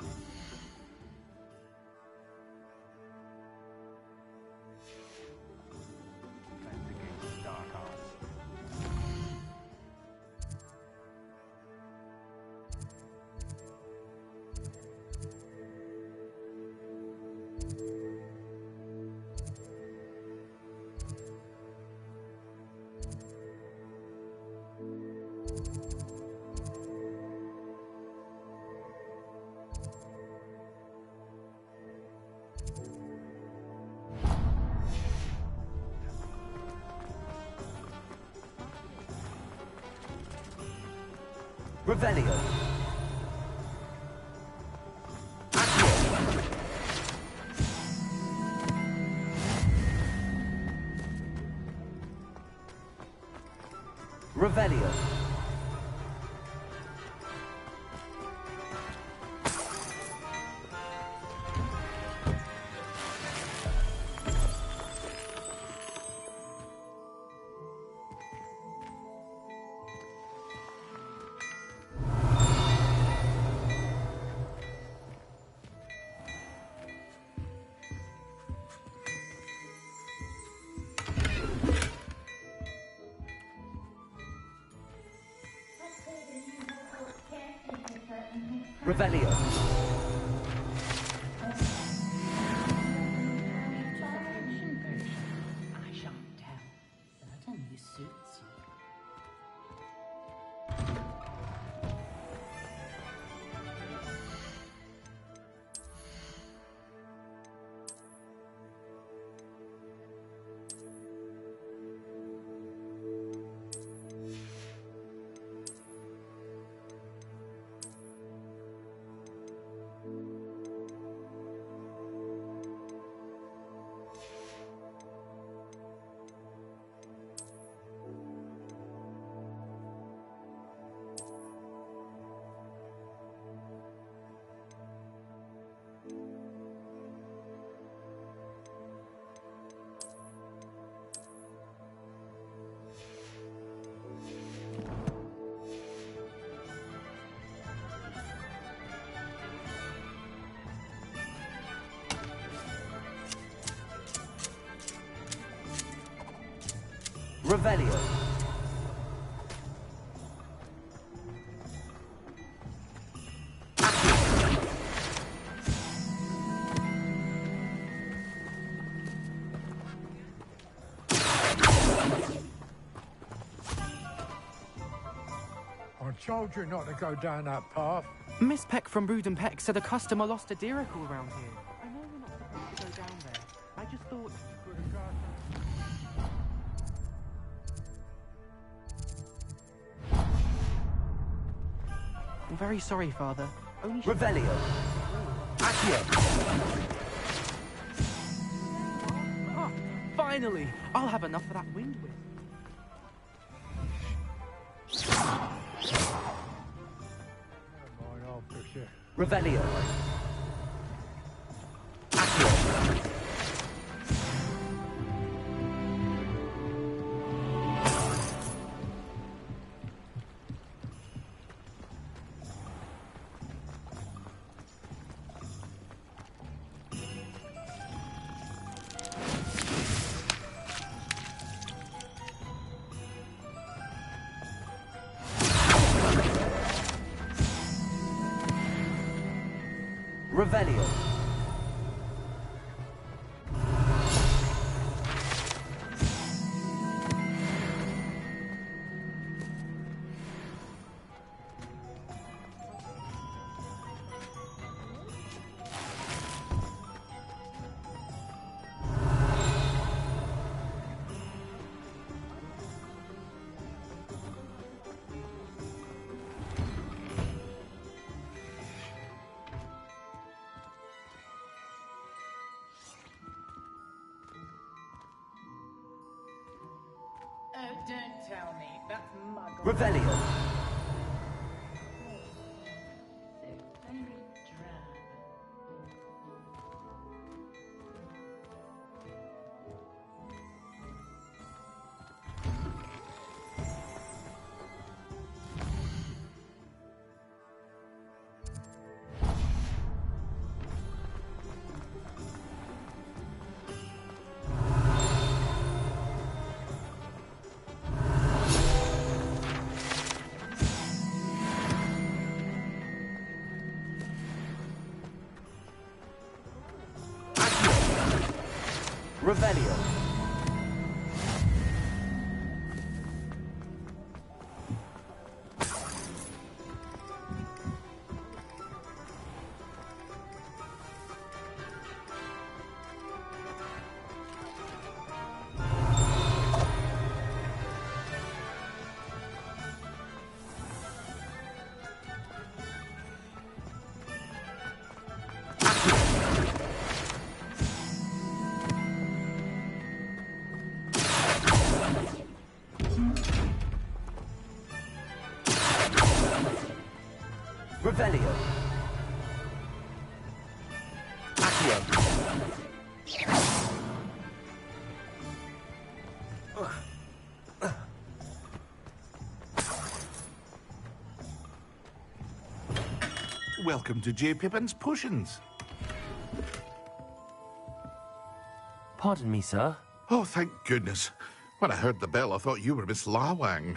[SPEAKER 1] Revelio. Revelio. Revelio.
[SPEAKER 20] I shan't tell. Certainly suits you.
[SPEAKER 1] Revelio.
[SPEAKER 22] I told you not to go down that path.
[SPEAKER 14] Miss Peck from Brood and Peck said a customer lost a deeracle around here. I know we're not supposed to go down there. I just thought... I'm very sorry, Father. Only...
[SPEAKER 1] Revelio. Accio.
[SPEAKER 14] Ah, finally! I'll have enough for that wind whip.
[SPEAKER 1] Revelio. Revelio.
[SPEAKER 6] Oh, don't tell me. That's muggle.
[SPEAKER 1] Revelio.
[SPEAKER 6] So very drab.
[SPEAKER 1] Revelio. Revelio. Accio.
[SPEAKER 8] Welcome to J. Pippin's Potions.
[SPEAKER 1] Pardon me, sir.
[SPEAKER 8] Oh, thank goodness. When I heard the bell, I thought you were Miss Lawang.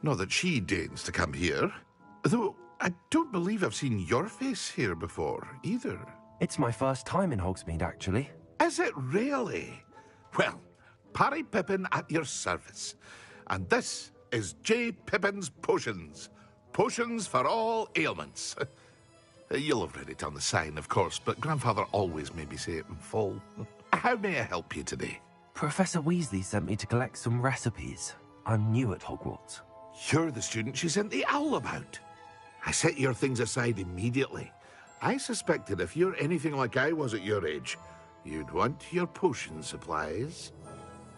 [SPEAKER 8] Not that she deigns to come here. Though, I don't believe I've seen your face here before, either.
[SPEAKER 1] It's my first time in Hogsmeade, actually.
[SPEAKER 8] Is it really? Well, Parry Pippin at your service. And this is J. Pippin's Potions. Potions for all ailments. You'll have read it on the sign, of course, but Grandfather always made me say it in full. How may I help you today?
[SPEAKER 1] Professor Weasley sent me to collect some recipes. I'm new at Hogwarts.
[SPEAKER 8] You're the student she sent the owl about. I set your things aside immediately. I suspected if you're anything like I was at your age, you'd want your potion supplies.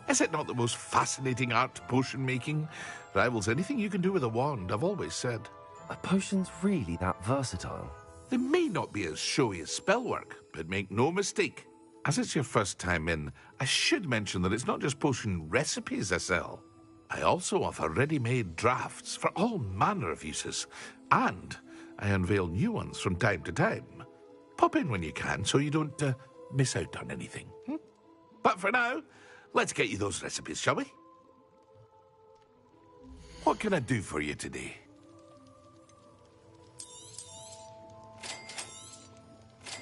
[SPEAKER 8] Is it not the most fascinating art, potion making? Rivals anything you can do with a wand, I've always said.
[SPEAKER 1] Are potions really that versatile?
[SPEAKER 8] They may not be as showy as spellwork, but make no mistake. As it's your first time in, I should mention that it's not just potion recipes I sell. I also offer ready-made drafts for all manner of uses, and I unveil new ones from time to time. Pop in when you can so you don't miss out on anything. But for now, let's get you those recipes, shall we? What can I do for you today?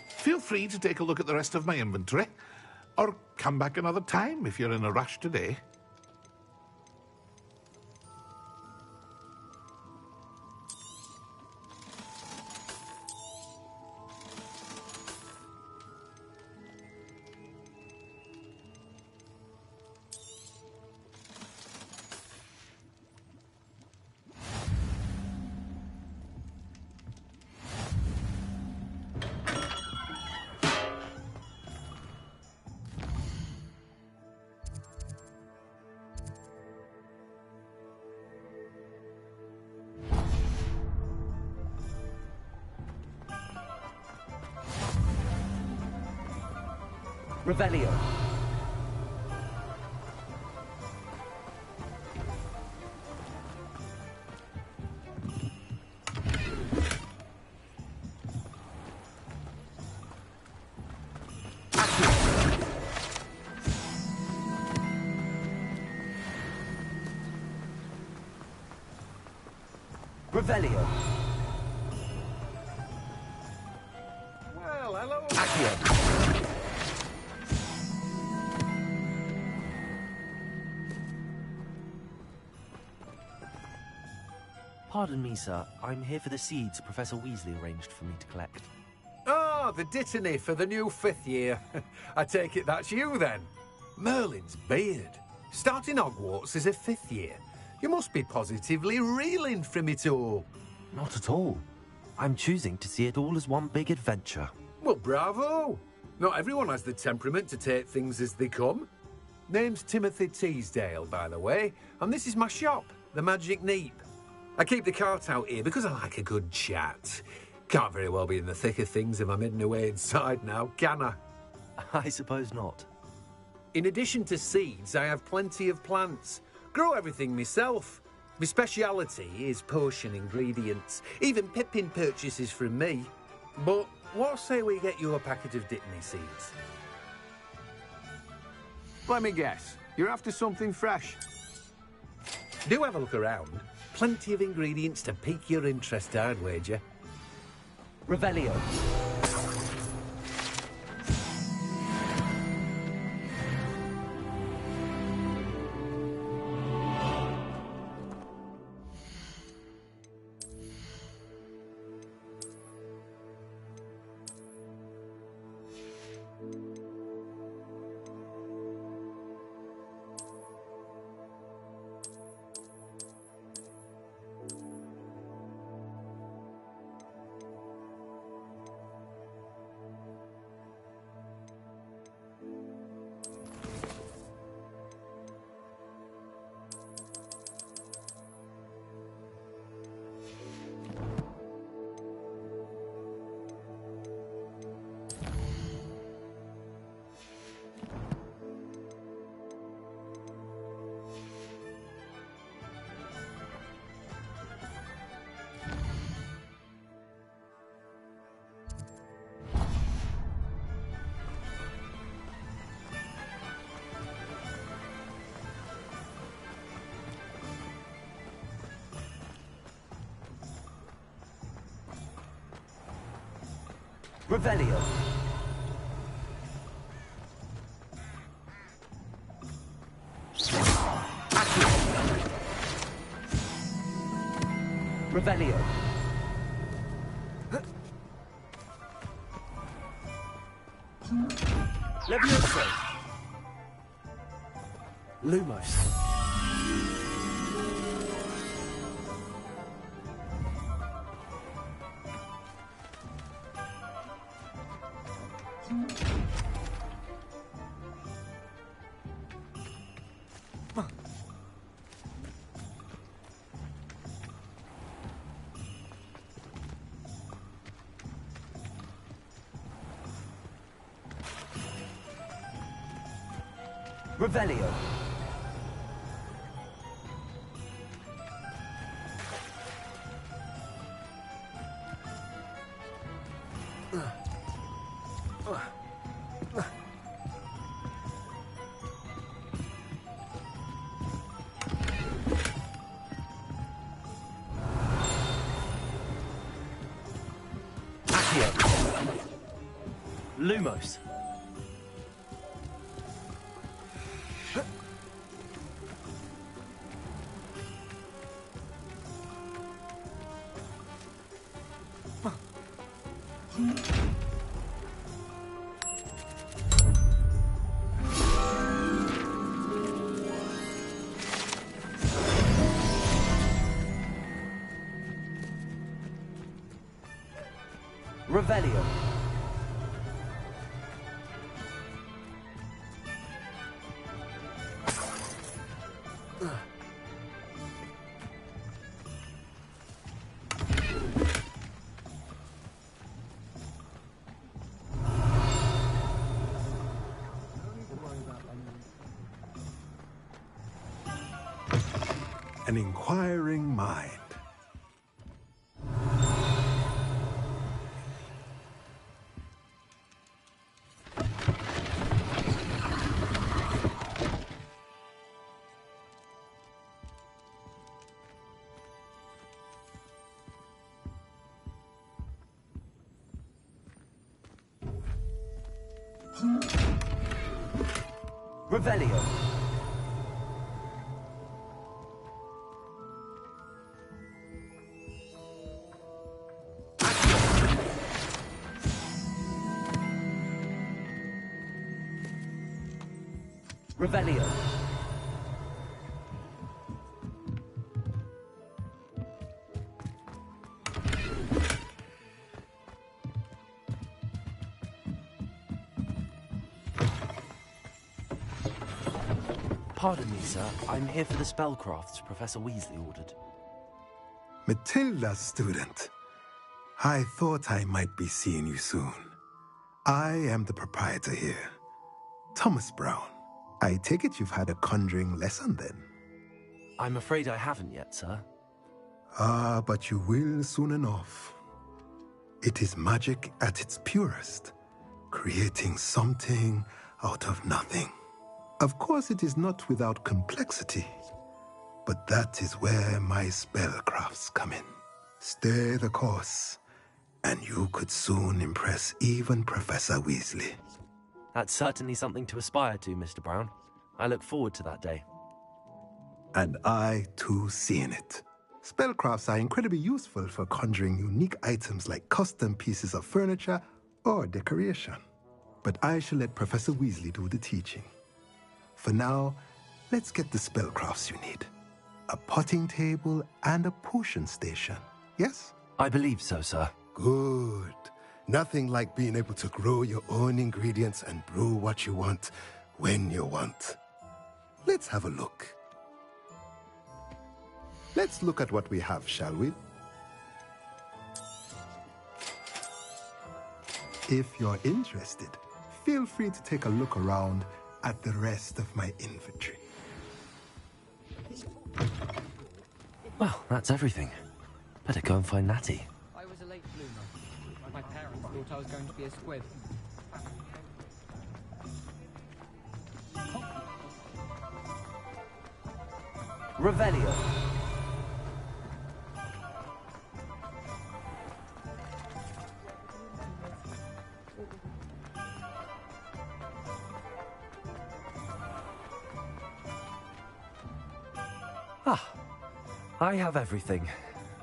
[SPEAKER 8] Feel free to take a look at the rest of my inventory, or come back another time if you're in a rush today.
[SPEAKER 1] Revelio. Revelio.
[SPEAKER 8] Well,
[SPEAKER 1] Accio. Pardon me, sir. I'm here for the seeds Professor Weasley arranged for me to collect.
[SPEAKER 3] Ah, the dittany for the new 5th year. I take it that's you, then. Merlin's beard. Starting Hogwarts as a 5th year. You must be positively reeling from it all.
[SPEAKER 1] Not at all. I'm choosing to see it all as one big adventure.
[SPEAKER 3] Well, bravo! Not everyone has the temperament to take things as they come. Name's Timothy Teasdale, by the way, and this is my shop, the Magic Neep. I keep the cart out here because I like a good chat. Can't very well be in the thick of things if I'm hidden away inside now, can I?
[SPEAKER 1] I suppose not.
[SPEAKER 3] In addition to seeds, I have plenty of plants. Grow everything myself. My speciality is potion ingredients. Even Pippin purchases from me. But what say we get you a packet of Dittany seeds?
[SPEAKER 4] Let me guess. You're after something fresh.
[SPEAKER 3] Do have a look around. Plenty of ingredients to pique your interest, I'd wager.
[SPEAKER 1] Revelio. Revelio. Revelio. Levioso. Lumos. Revelio. Accio. Lumos. Revelio.
[SPEAKER 10] An inquiring mind.
[SPEAKER 1] Revelio. Revelio. Pardon me, sir. I'm here for the spellcrafts Professor Weasley ordered.
[SPEAKER 10] Matilda's student. I thought I might be seeing you soon. I am the proprietor here, Thomas Brown. I take it you've had a conjuring lesson then?
[SPEAKER 1] I'm afraid I haven't yet, sir.
[SPEAKER 10] Ah, but you will soon enough. It is magic at its purest, creating something out of nothing. Of course, it is not without complexity, but that is where my spellcrafts come in. Stay the course, and you could soon impress even Professor Weasley.
[SPEAKER 1] That's certainly something to aspire to, Mr. Brown. I look forward to that day.
[SPEAKER 10] And I, too, see in it. Spellcrafts are incredibly useful for conjuring unique items like custom pieces of furniture or decoration. But I shall let Professor Weasley do the teaching. For now, let's get the spellcrafts you need. A potting table and a potion station, yes?
[SPEAKER 1] I believe so, sir.
[SPEAKER 10] Good. Nothing like being able to grow your own ingredients and brew what you want when you want. Let's have a look. Let's look at what we have, shall we? If you're interested, feel free to take a look around at the rest of my inventory.
[SPEAKER 1] Well, that's everything. Better go and find Natty.
[SPEAKER 7] I was a late bloomer. My parents thought I was going to be a squib.
[SPEAKER 1] Revelio. Ah, I have everything.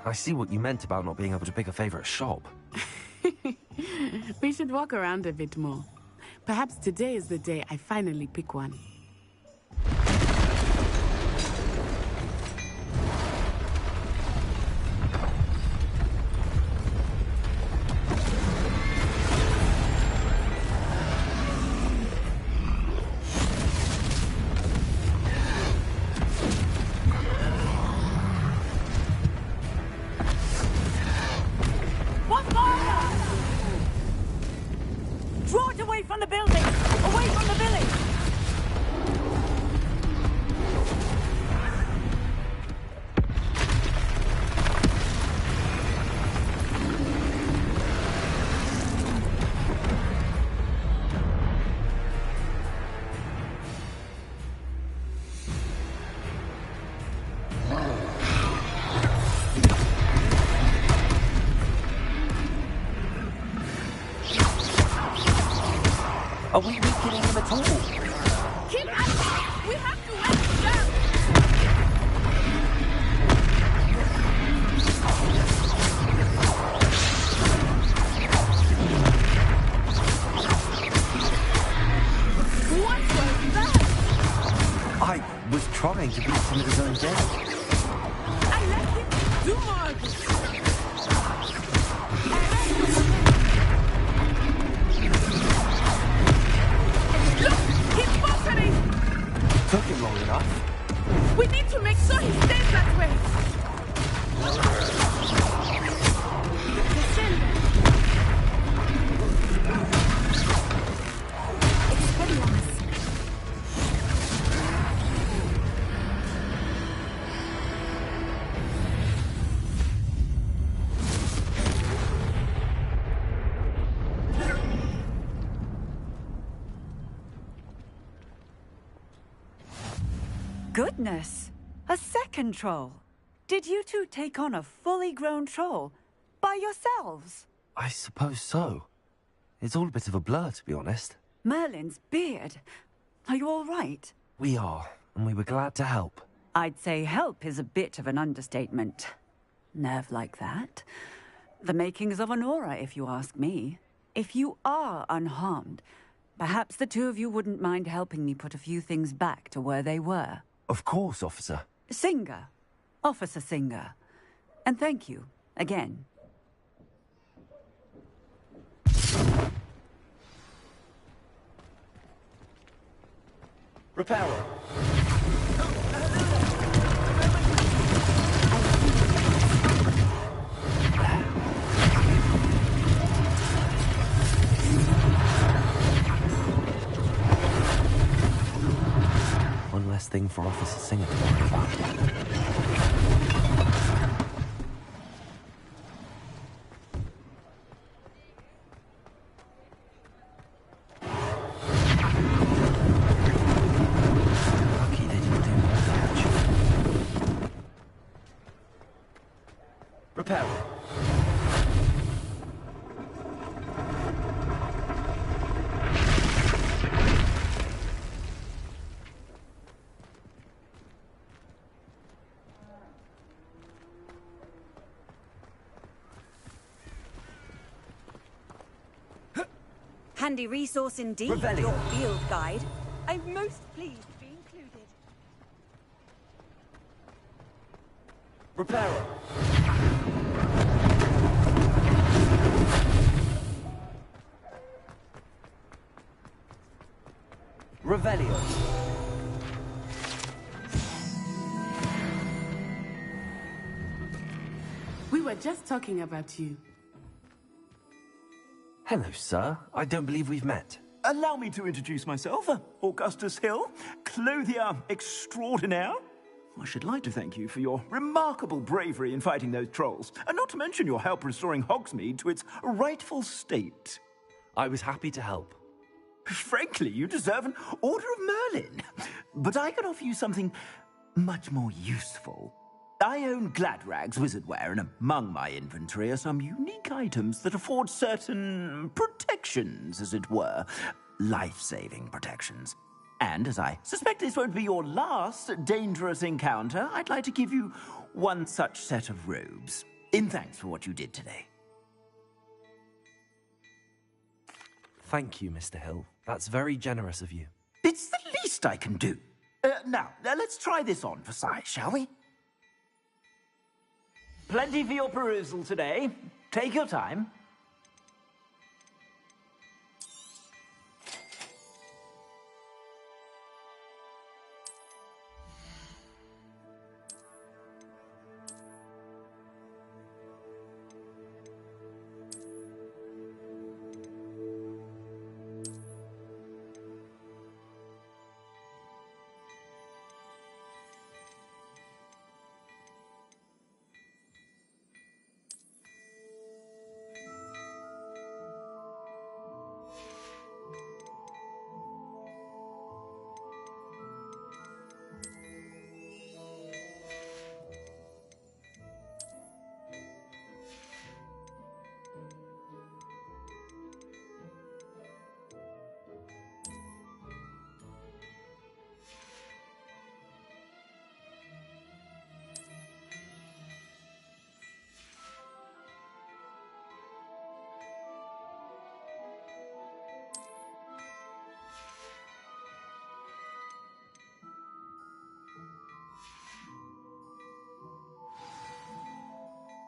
[SPEAKER 1] I see what you meant about not being able to pick a favorite shop.
[SPEAKER 21] We should walk around a bit more. Perhaps today is the day I finally pick one. Are we weakening him at all? Keep at it! We have to let him down! What was that?
[SPEAKER 1] I was trying to beat him at his own game.
[SPEAKER 21] I let him do more of this.
[SPEAKER 1] Took him long enough.
[SPEAKER 21] We need to make sure he stays that way.
[SPEAKER 16] Goodness! A second troll! Did you two take on a fully grown troll by yourselves?
[SPEAKER 1] I suppose so. It's all a bit of a blur, to be honest.
[SPEAKER 16] Merlin's beard. Are you all right?
[SPEAKER 1] We are, and we were glad to help.
[SPEAKER 16] I'd say help is a bit of an understatement. Nerve like that. The makings of an aura, if you ask me. If you are unharmed, perhaps the two of you wouldn't mind helping me put a few things back to where they were.
[SPEAKER 1] Of course, officer.
[SPEAKER 16] Singer. Officer Singer. And thank you, again.
[SPEAKER 5] Repairer.
[SPEAKER 1] One less thing for Officer Singer to worry about. Lucky they didn't do more damage.
[SPEAKER 5] Repairer.
[SPEAKER 16] Handy resource indeed,
[SPEAKER 5] Revelio.
[SPEAKER 16] your field guide. I'm most pleased to be included.
[SPEAKER 5] Repairer. Revelio.
[SPEAKER 21] We were just talking about you.
[SPEAKER 1] Hello, sir. I don't believe we've met.
[SPEAKER 5] Allow me to introduce myself, Augustus Hill, clothier extraordinaire. I should like to thank you for your remarkable bravery in fighting those trolls, and not to mention your help restoring Hogsmeade to its rightful state.
[SPEAKER 1] I was happy to help.
[SPEAKER 5] Frankly, you deserve an Order of Merlin. But I can offer you something much more useful. I own Gladrag's wizardware, and among my inventory are some unique items that afford certain protections, as it were. Life-saving protections. And as I suspect this won't be your last dangerous encounter, I'd like to give you one such set of robes, in thanks for what you did today.
[SPEAKER 1] Thank you, Mr. Hill. That's very generous of you.
[SPEAKER 5] It's the least I can do. Now, let's try this on for size, shall we? Plenty for your perusal today. Take your time.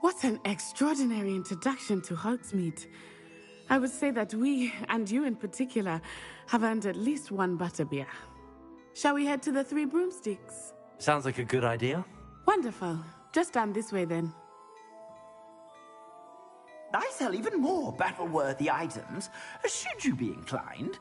[SPEAKER 21] What an extraordinary introduction to Hogsmeade. I would say that we, and you in particular, have earned at least one butterbeer. Shall we head to the Three Broomsticks?
[SPEAKER 1] Sounds like a good idea.
[SPEAKER 21] Wonderful. Just down this way then.
[SPEAKER 5] I sell even more battle-worthy items, should you be inclined.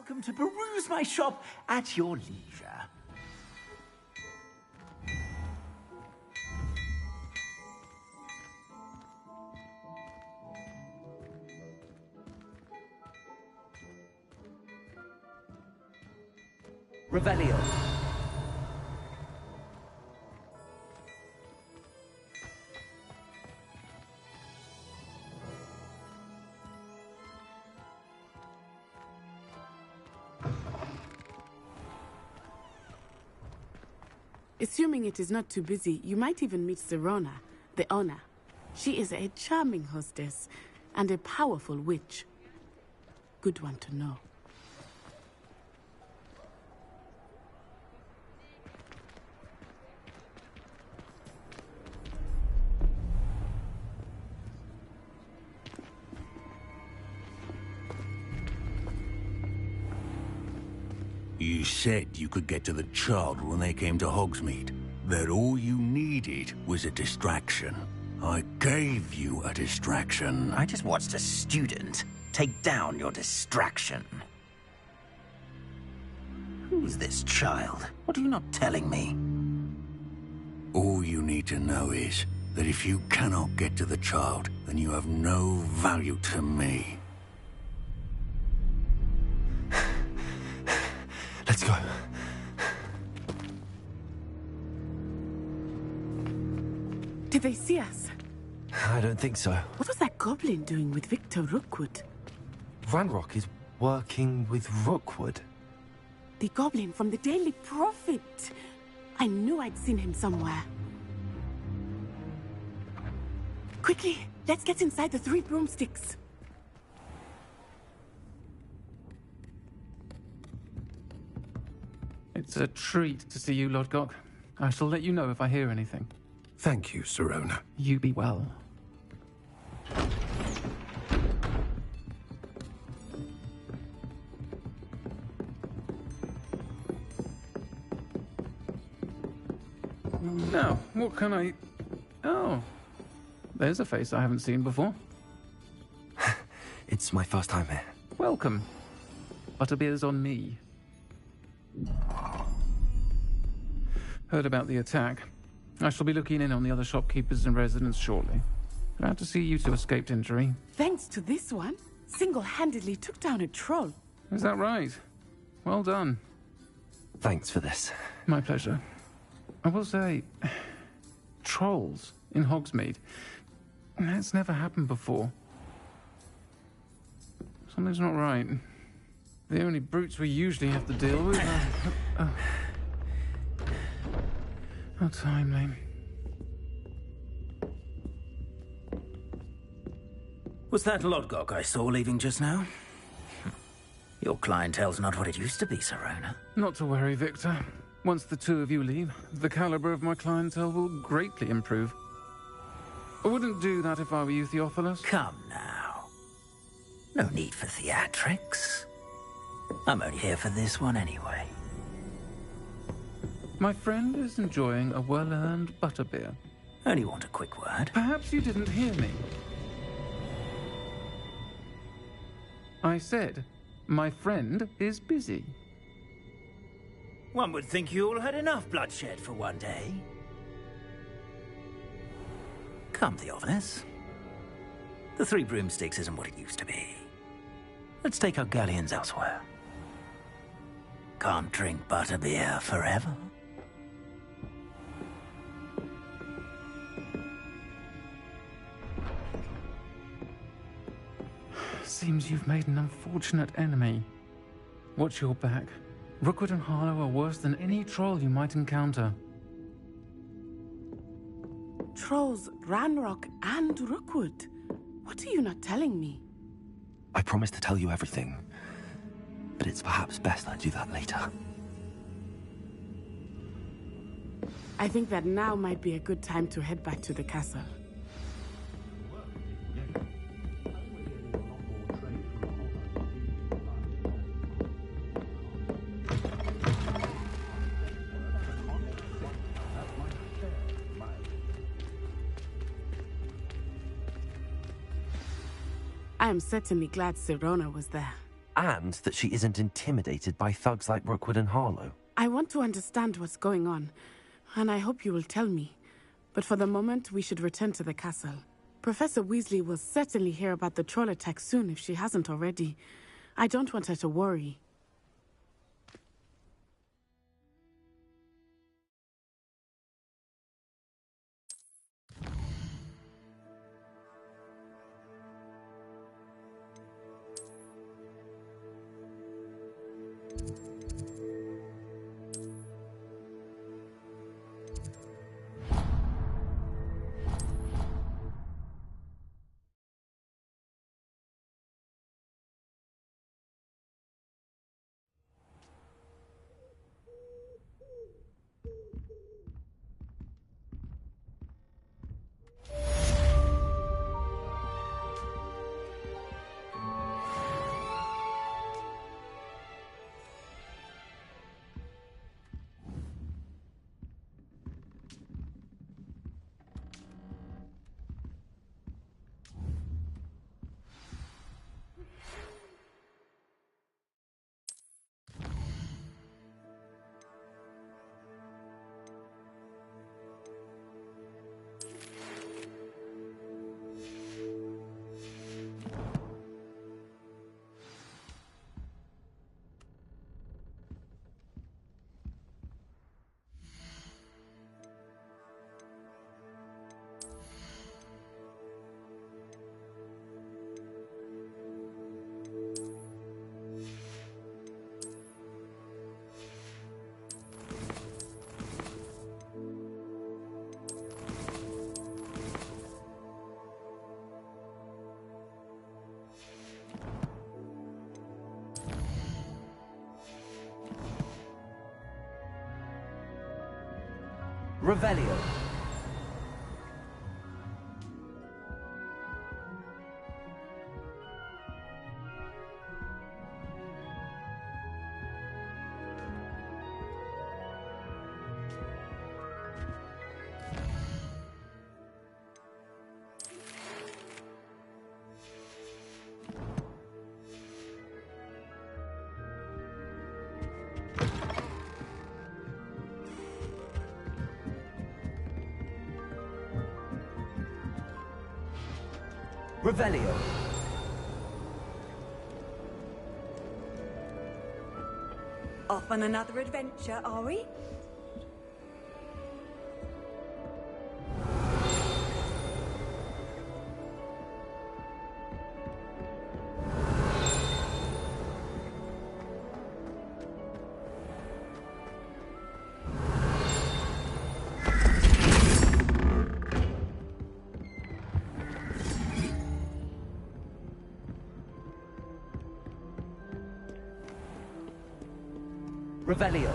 [SPEAKER 5] welcome to peruse my shop at your leisure. Revelio.
[SPEAKER 21] Assuming it is not too busy, you might even meet Sirona, the owner. She is a charming hostess and a powerful witch. Good one to know.
[SPEAKER 12] You said you could get to the child when they came to Hogsmeade. That all you needed was a distraction. I gave you a distraction.
[SPEAKER 5] I just watched a student take down your distraction. Who's this child? What are you not telling me?
[SPEAKER 12] All you need to know is that if you cannot get to the child, then you have no value to me.
[SPEAKER 1] Let's go.
[SPEAKER 21] Did they see us?
[SPEAKER 1] I don't think so.
[SPEAKER 21] What was that goblin doing with Victor Rookwood?
[SPEAKER 1] Ranrock is working with Rookwood.
[SPEAKER 21] The goblin from the Daily Prophet. I knew I'd seen him somewhere. Quickly, let's get inside the 3 broomsticks.
[SPEAKER 17] It's a treat to see you, Lodgok. I shall let you know if I hear anything.
[SPEAKER 3] Thank you, Sirona.
[SPEAKER 17] You be well. Now, what can I... Oh, there's a face I haven't seen before.
[SPEAKER 1] It's my first time here.
[SPEAKER 17] Welcome. Butterbeer's on me. Heard about the attack. I shall be looking in on the other shopkeepers and residents shortly. Glad to see you two escaped injury.
[SPEAKER 21] Thanks to this one, single-handedly took down a troll.
[SPEAKER 17] Is that right? Well done.
[SPEAKER 1] Thanks for this.
[SPEAKER 17] My pleasure. I will say, trolls in Hogsmeade. That's never happened before. Something's not right. The only brutes we usually have to deal with are... How timely.
[SPEAKER 5] Was that Lodgok I saw leaving just now? Your clientele's not what it used to be, Sirona.
[SPEAKER 17] Not to worry, Victor. Once the two of you leave, the caliber of my clientele will greatly improve. I wouldn't do that if I were you, Theophilus.
[SPEAKER 5] Come now. No need for theatrics. I'm only here for this one anyway.
[SPEAKER 17] My friend is enjoying a well-earned butterbeer.
[SPEAKER 5] Only want a quick word.
[SPEAKER 17] Perhaps you didn't hear me. I said, my friend is busy.
[SPEAKER 5] One would think you all had enough bloodshed for one day. Come, Theophilus. The 3 broomsticks isn't what it used to be. Let's take our galleons elsewhere. Can't drink butterbeer forever.
[SPEAKER 17] Seems you've made an unfortunate enemy. Watch your back. Rookwood and Harlow are worse than any troll you might encounter.
[SPEAKER 21] Trolls, Ranrock, and Rookwood. What are you not telling me?
[SPEAKER 1] I promised to tell you everything, but it's perhaps best I do that later.
[SPEAKER 21] I think that now might be a good time to head back to the castle. I am certainly glad Sirona was there.
[SPEAKER 1] and that she isn't intimidated by thugs like Rookwood and Harlow.
[SPEAKER 21] I want to understand what's going on, and I hope you will tell me. But for the moment, we should return to the castle. Professor Weasley will certainly hear about the troll attack soon if she hasn't already. I don't want her to worry.
[SPEAKER 18] Revelio. Revelio.
[SPEAKER 19] Off on another adventure, are we?
[SPEAKER 18] Revelio.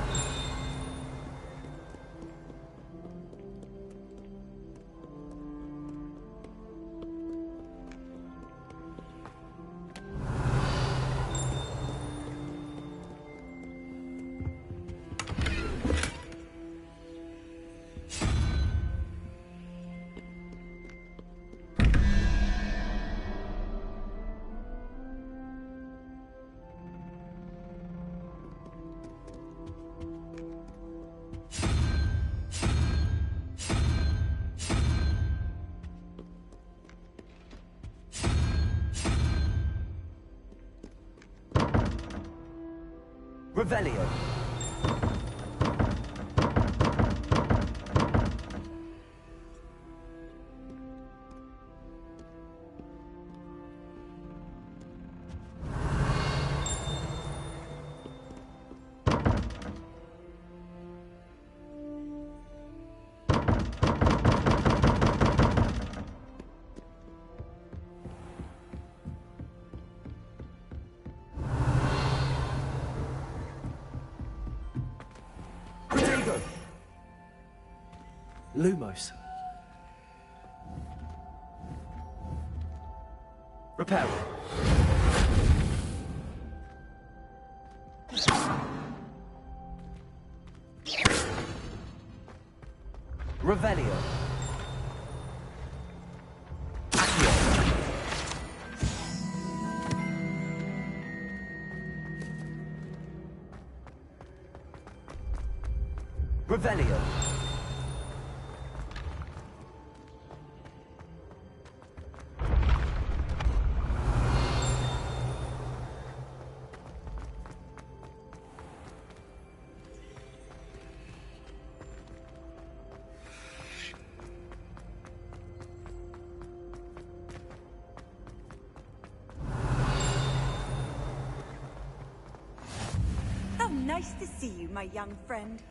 [SPEAKER 18] Revelio. Lumos. Reparo. Revelio. Accio. Revelio.
[SPEAKER 19] How nice to see you, my young friend.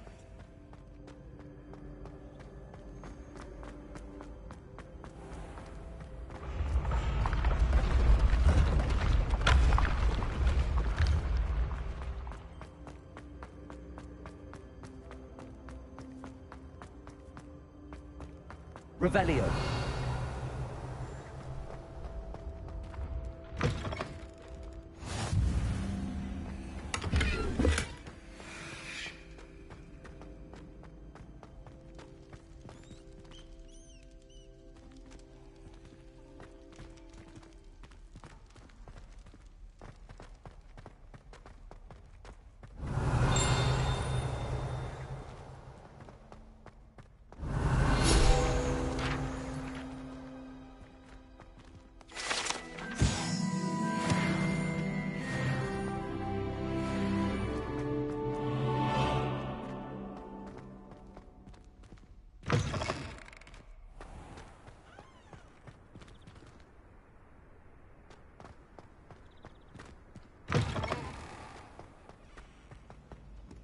[SPEAKER 18] Revelio.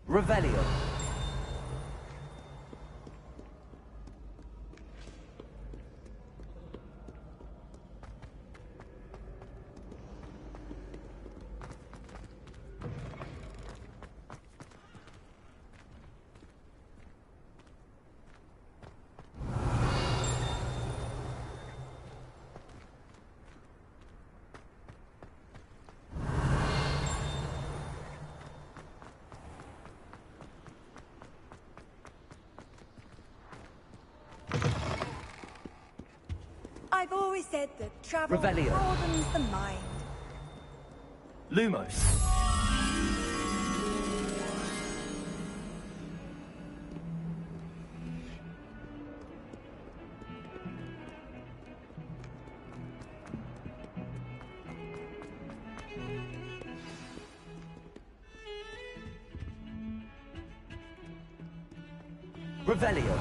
[SPEAKER 18] Revelio.
[SPEAKER 19] I've always said that travel
[SPEAKER 18] Revelio.
[SPEAKER 19] broadens the mind.
[SPEAKER 18] Lumos. Revelio.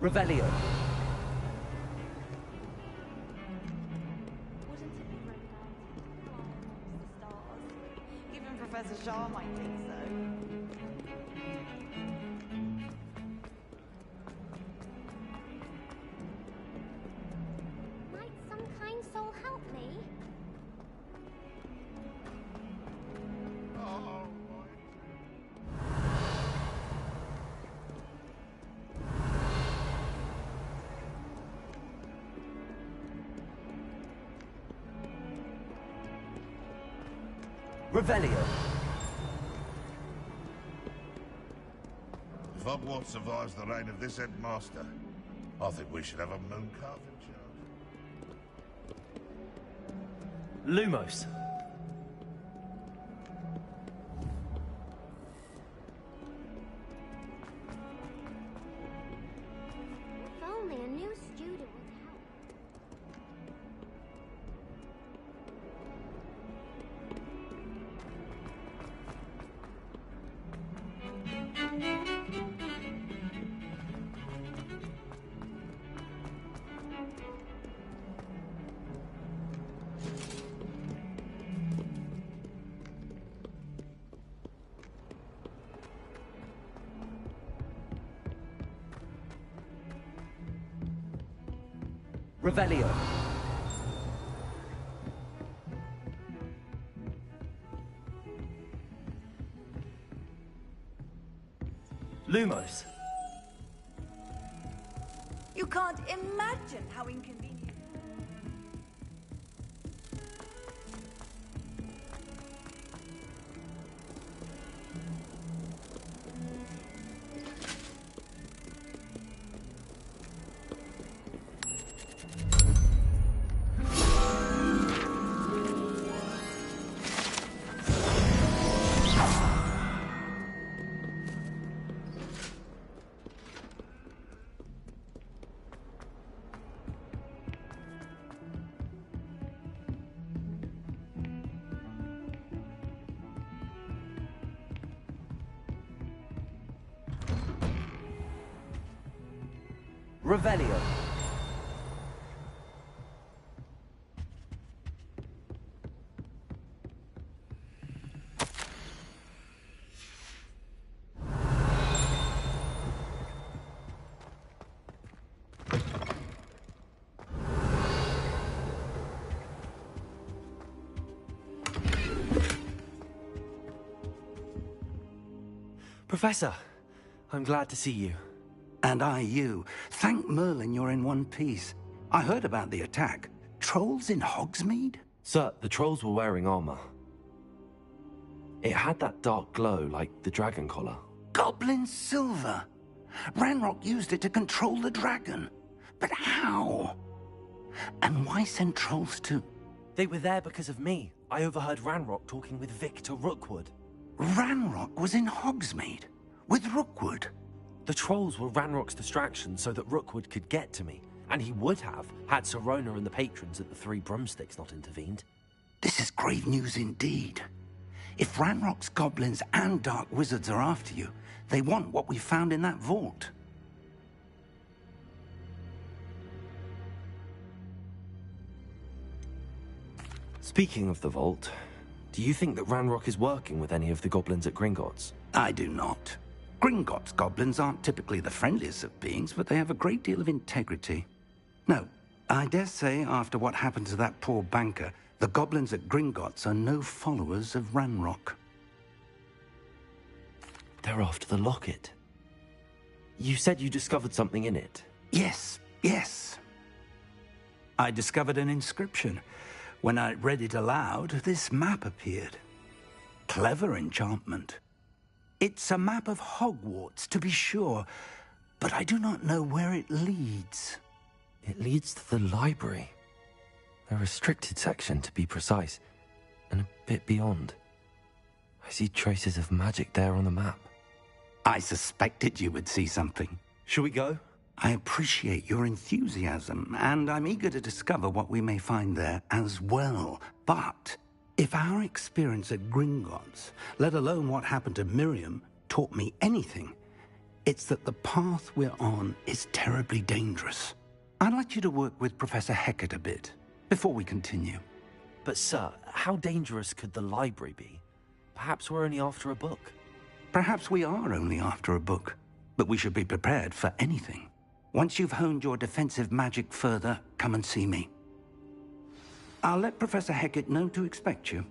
[SPEAKER 18] Revelio.
[SPEAKER 2] Even Professor Shaw might think so.
[SPEAKER 13] Might some kind soul help me?
[SPEAKER 18] Revelio.
[SPEAKER 11] If Hogwarts survives the reign of this headmaster, I think we should have a moon calf in charge.
[SPEAKER 18] Lumos.
[SPEAKER 13] If only a new student would help.
[SPEAKER 18] Revelio.
[SPEAKER 1] Lumos.
[SPEAKER 19] You can't imagine how inconvenient.
[SPEAKER 18] Revelio.
[SPEAKER 1] Professor, I'm glad to see you.
[SPEAKER 9] And I you. Thank Merlin you're in one piece. I heard about the attack. Trolls in Hogsmeade?
[SPEAKER 1] Sir, the trolls were wearing armor. It had that dark glow like the dragon collar.
[SPEAKER 9] Goblin silver. Ranrock used it to control the dragon. But how? And why send trolls to...
[SPEAKER 1] They were there because of me. I overheard Ranrock talking with Victor Rookwood.
[SPEAKER 9] Ranrock was in Hogsmeade? With Rookwood?
[SPEAKER 1] The trolls were Ranrock's distraction so that Rookwood could get to me. And he would have, had Sirona and the patrons at the Three Broomsticks not intervened.
[SPEAKER 9] This is grave news indeed. If Ranrock's goblins and dark wizards are after you, they want what we found in that vault.
[SPEAKER 1] Speaking of the vault, do you think that Ranrock is working with any of the goblins at Gringotts?
[SPEAKER 9] I do not. Gringotts goblins aren't typically the friendliest of beings, but they have a great deal of integrity. No, I dare say after what happened to that poor banker, the goblins at Gringotts are no followers of Ranrock.
[SPEAKER 1] They're after the locket. You said you discovered something in it.
[SPEAKER 9] Yes, yes. I discovered an inscription. When I read it aloud, this map appeared. Clever enchantment. It's a map of Hogwarts, to be sure, but I do not know where it leads.
[SPEAKER 1] It leads to the library. A restricted section, to be precise, and a bit beyond. I see traces of magic there on the map.
[SPEAKER 9] I suspected you would see something.
[SPEAKER 1] Shall we go?
[SPEAKER 9] I appreciate your enthusiasm, and I'm eager to discover what we may find there as well. But if our experience at Gringotts, let alone what happened to Miriam, taught me anything, it's that the path we're on is terribly dangerous. I'd like you to work with Professor Hecat a bit before we continue.
[SPEAKER 1] But sir, how dangerous could the library be? Perhaps we're only after a book.
[SPEAKER 9] Perhaps we are only after a book, but we should be prepared for anything. Once you've honed your defensive magic further, come and see me. I'll let Professor Hecat know to expect you.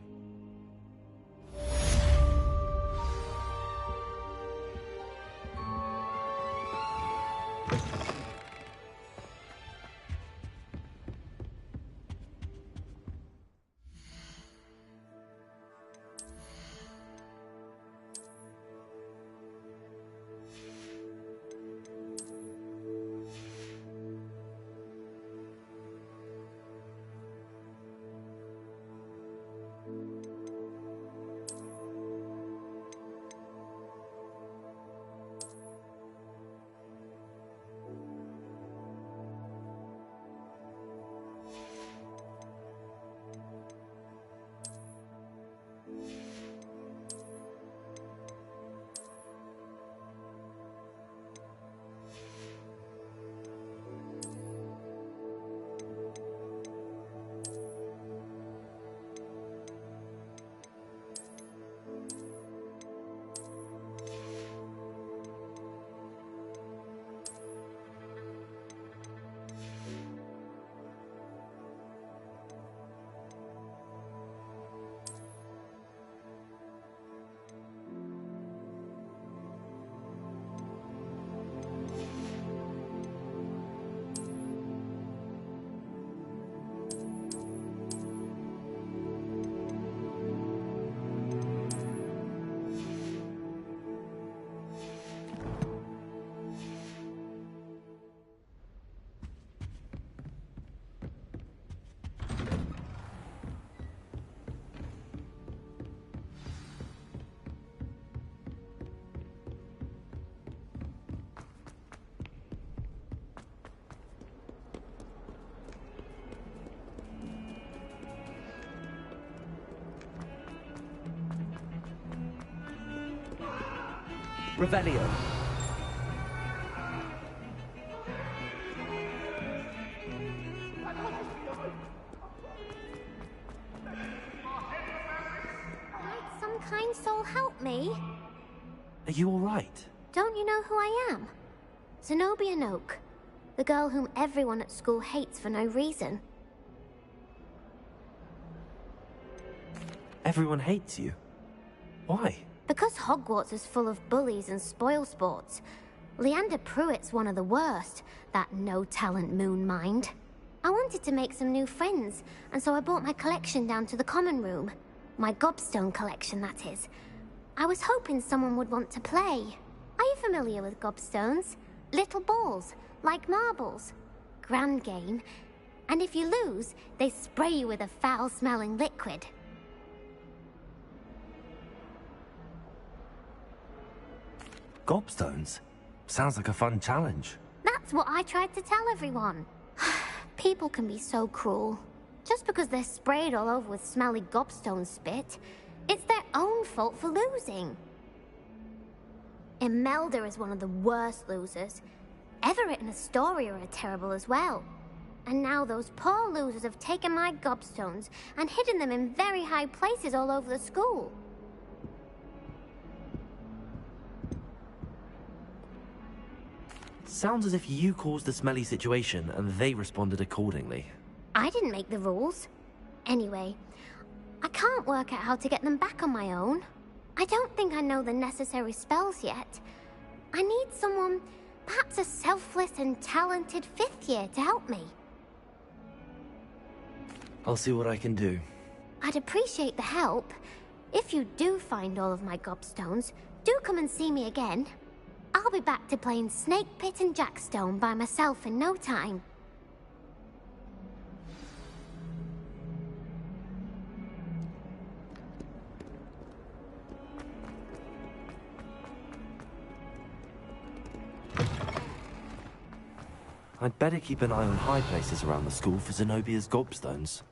[SPEAKER 18] Revelio.
[SPEAKER 13] Might some kind soul help me?
[SPEAKER 1] Are you all right?
[SPEAKER 13] Don't you know who I am? Zenobia Noak, the girl whom everyone at school hates for no reason.
[SPEAKER 1] Everyone hates you. Why?
[SPEAKER 13] Because Hogwarts is full of bullies and spoilsports. Leander Pruitt's one of the worst, that no-talent moon mind. I wanted to make some new friends, and so I brought my collection down to the common room. My gobstone collection, that is. I was hoping someone would want to play. Are you familiar with gobstones? Little balls, like marbles. Grand game. And if you lose, they spray you with a foul-smelling liquid.
[SPEAKER 1] Gobstones? Sounds like a fun challenge.
[SPEAKER 13] That's what I tried to tell everyone. People can be so cruel. Just because they're sprayed all over with smelly gobstone spit, it's their own fault for losing. Imelda is one of the worst losers. Everett and Astoria are terrible as well. And now those poor losers have taken my gobstones and hidden them in very high places all over the school.
[SPEAKER 1] Sounds as if you caused the smelly situation and they responded accordingly.
[SPEAKER 13] I didn't make the rules. Anyway, I can't work out how to get them back on my own. I don't think I know the necessary spells yet. I need someone, perhaps a selfless and talented 5th year to help me.
[SPEAKER 1] I'll see what I can do.
[SPEAKER 13] I'd appreciate the help. If you do find all of my gobstones, do come and see me again. I'll be back to playing Snake Pit and Jackstone by myself in no time.
[SPEAKER 1] I'd better keep an eye on high places around the school for Zenobia's gobstones.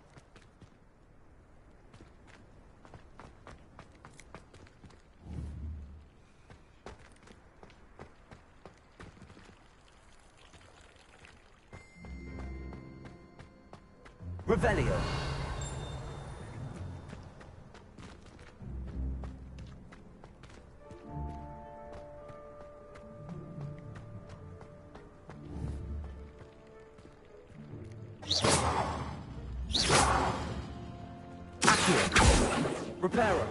[SPEAKER 18] Revelio. Reparo.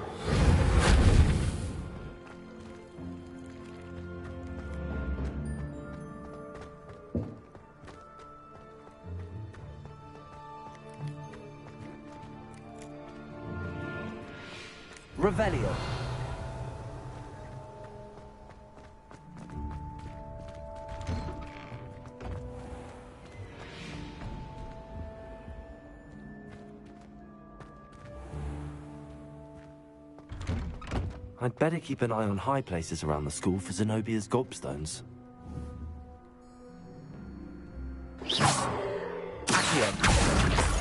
[SPEAKER 18] Revelio.
[SPEAKER 1] I'd better keep an eye on high places around the school for Zenobia's gobstones.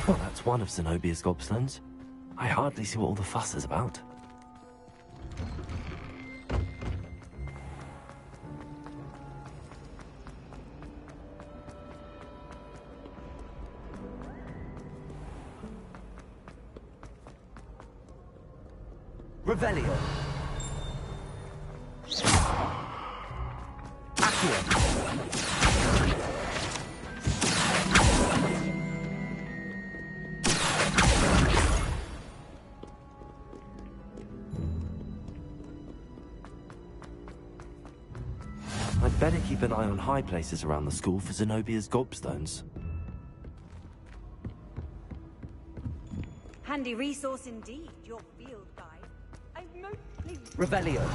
[SPEAKER 1] Well, that's one of Zenobia's gobstones. I hardly see what all the fuss is about.
[SPEAKER 18] Revelio.
[SPEAKER 1] I'd better keep an eye on high places around the school for Zenobia's gobstones.
[SPEAKER 19] Handy resource indeed, your field guide. I'm most pleased.
[SPEAKER 18] Revelio.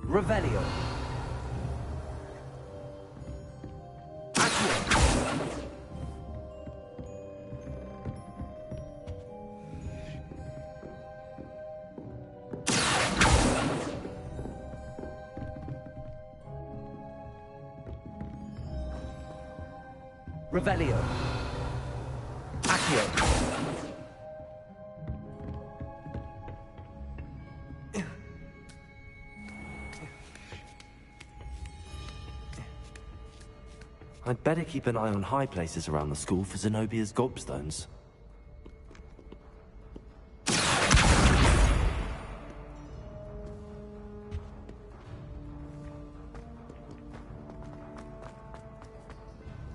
[SPEAKER 18] Revelio. Revelio. Accio.
[SPEAKER 1] I'd better keep an eye on high places around the school for Zenobia's gobstones.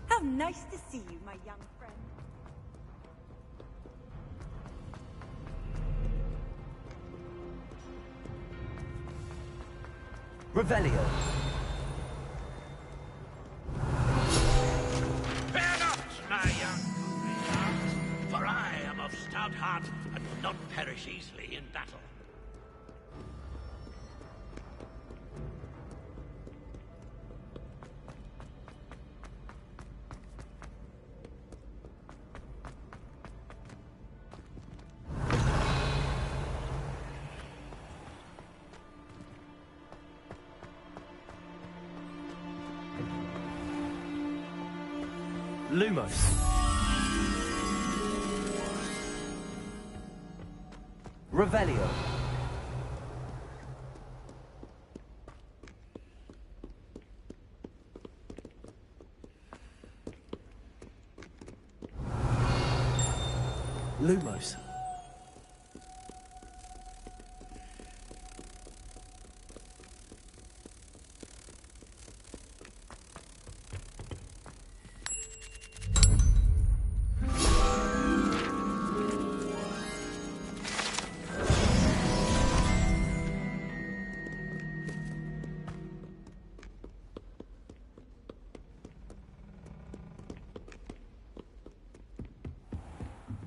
[SPEAKER 19] How nice to see you, my young friend.
[SPEAKER 18] Revelio.
[SPEAKER 15] Fear not, my young companions, for I am of stout heart and will not perish easily in battle.
[SPEAKER 1] Lumos.
[SPEAKER 18] Revelio.
[SPEAKER 1] Lumos.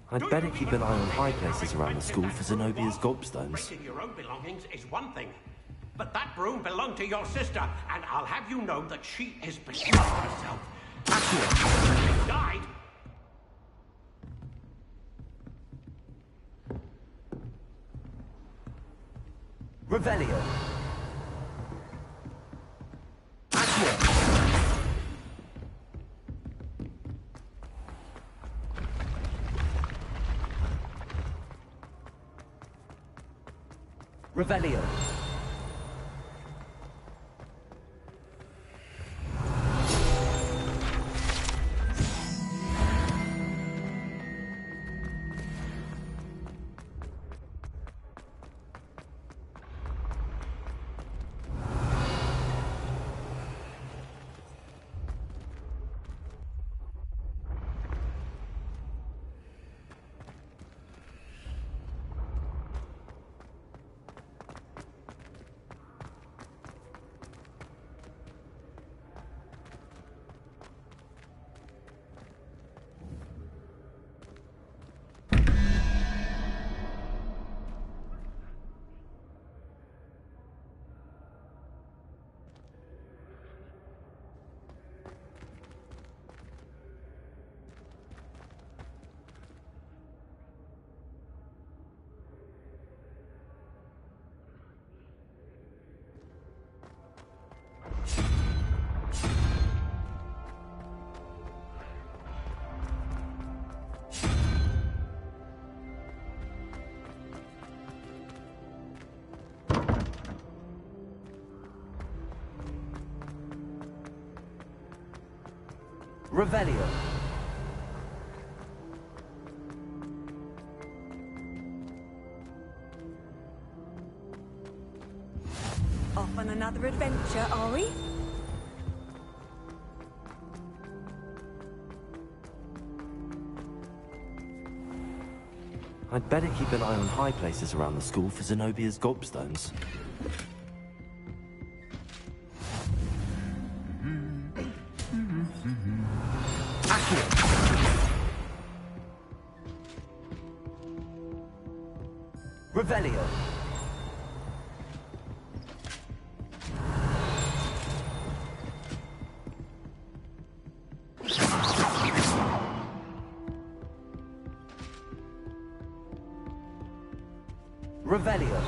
[SPEAKER 1] I'd better keep an eye on high places around the school for Zenobia's gobstones.
[SPEAKER 15] Breaking your own belongings is one thing, but that broom belonged to your sister, and I'll have you know that she is beside herself. She died.
[SPEAKER 18] Revelio. Revelio. Revelio.
[SPEAKER 19] Off on another adventure, are we?
[SPEAKER 1] I'd better keep an eye on high places around the school for Zenobia's gobstones.
[SPEAKER 18] Revelio. Revelio.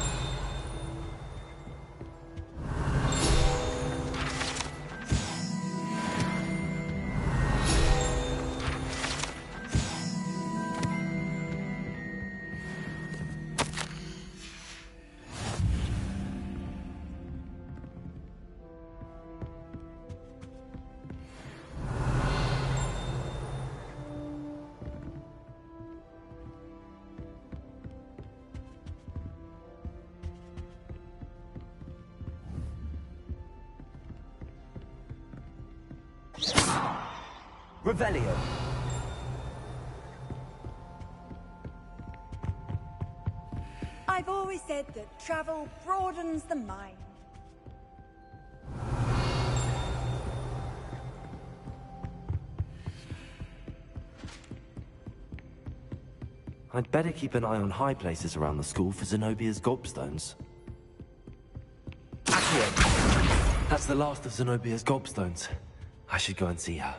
[SPEAKER 18] Revelio.
[SPEAKER 19] I've always said that travel broadens the mind.
[SPEAKER 1] I'd better keep an eye on high places around the school for Zenobia's gobstones. Accio! That's the last of Zenobia's gobstones. I should go and see her.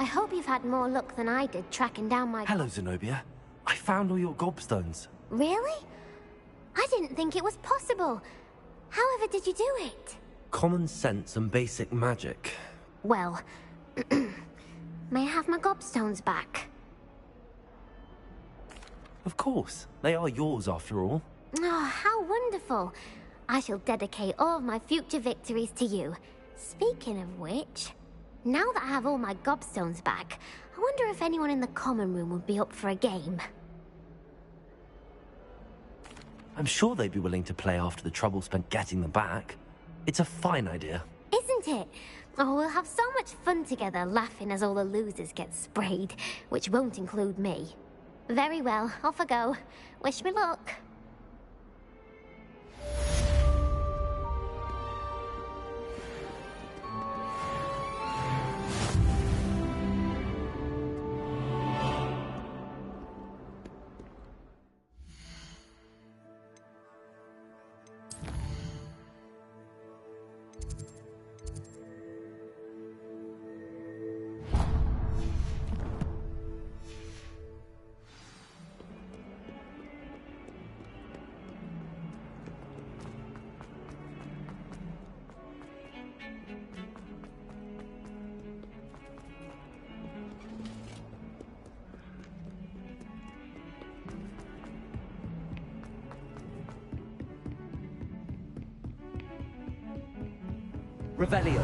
[SPEAKER 13] I hope you've had more luck than I did tracking down my...
[SPEAKER 1] Hello, Zenobia. I found all your gobstones.
[SPEAKER 13] Really? I didn't think it was possible. However did you do it?
[SPEAKER 1] Common sense and basic magic.
[SPEAKER 13] Well, may I have my gobstones back?
[SPEAKER 1] Of course. They are yours, after all.
[SPEAKER 13] Oh, how wonderful. I shall dedicate all of my future victories to you. Speaking of which, now that I have all my gobstones back, I wonder if anyone in the common room would be up for a game.
[SPEAKER 1] I'm sure they'd be willing to play after the trouble spent getting them back. It's a fine idea.
[SPEAKER 13] Isn't it? Oh, we'll have so much fun together, laughing as all the losers get sprayed, which won't include me. Very well, off I go. Wish me luck.
[SPEAKER 18] Revelio.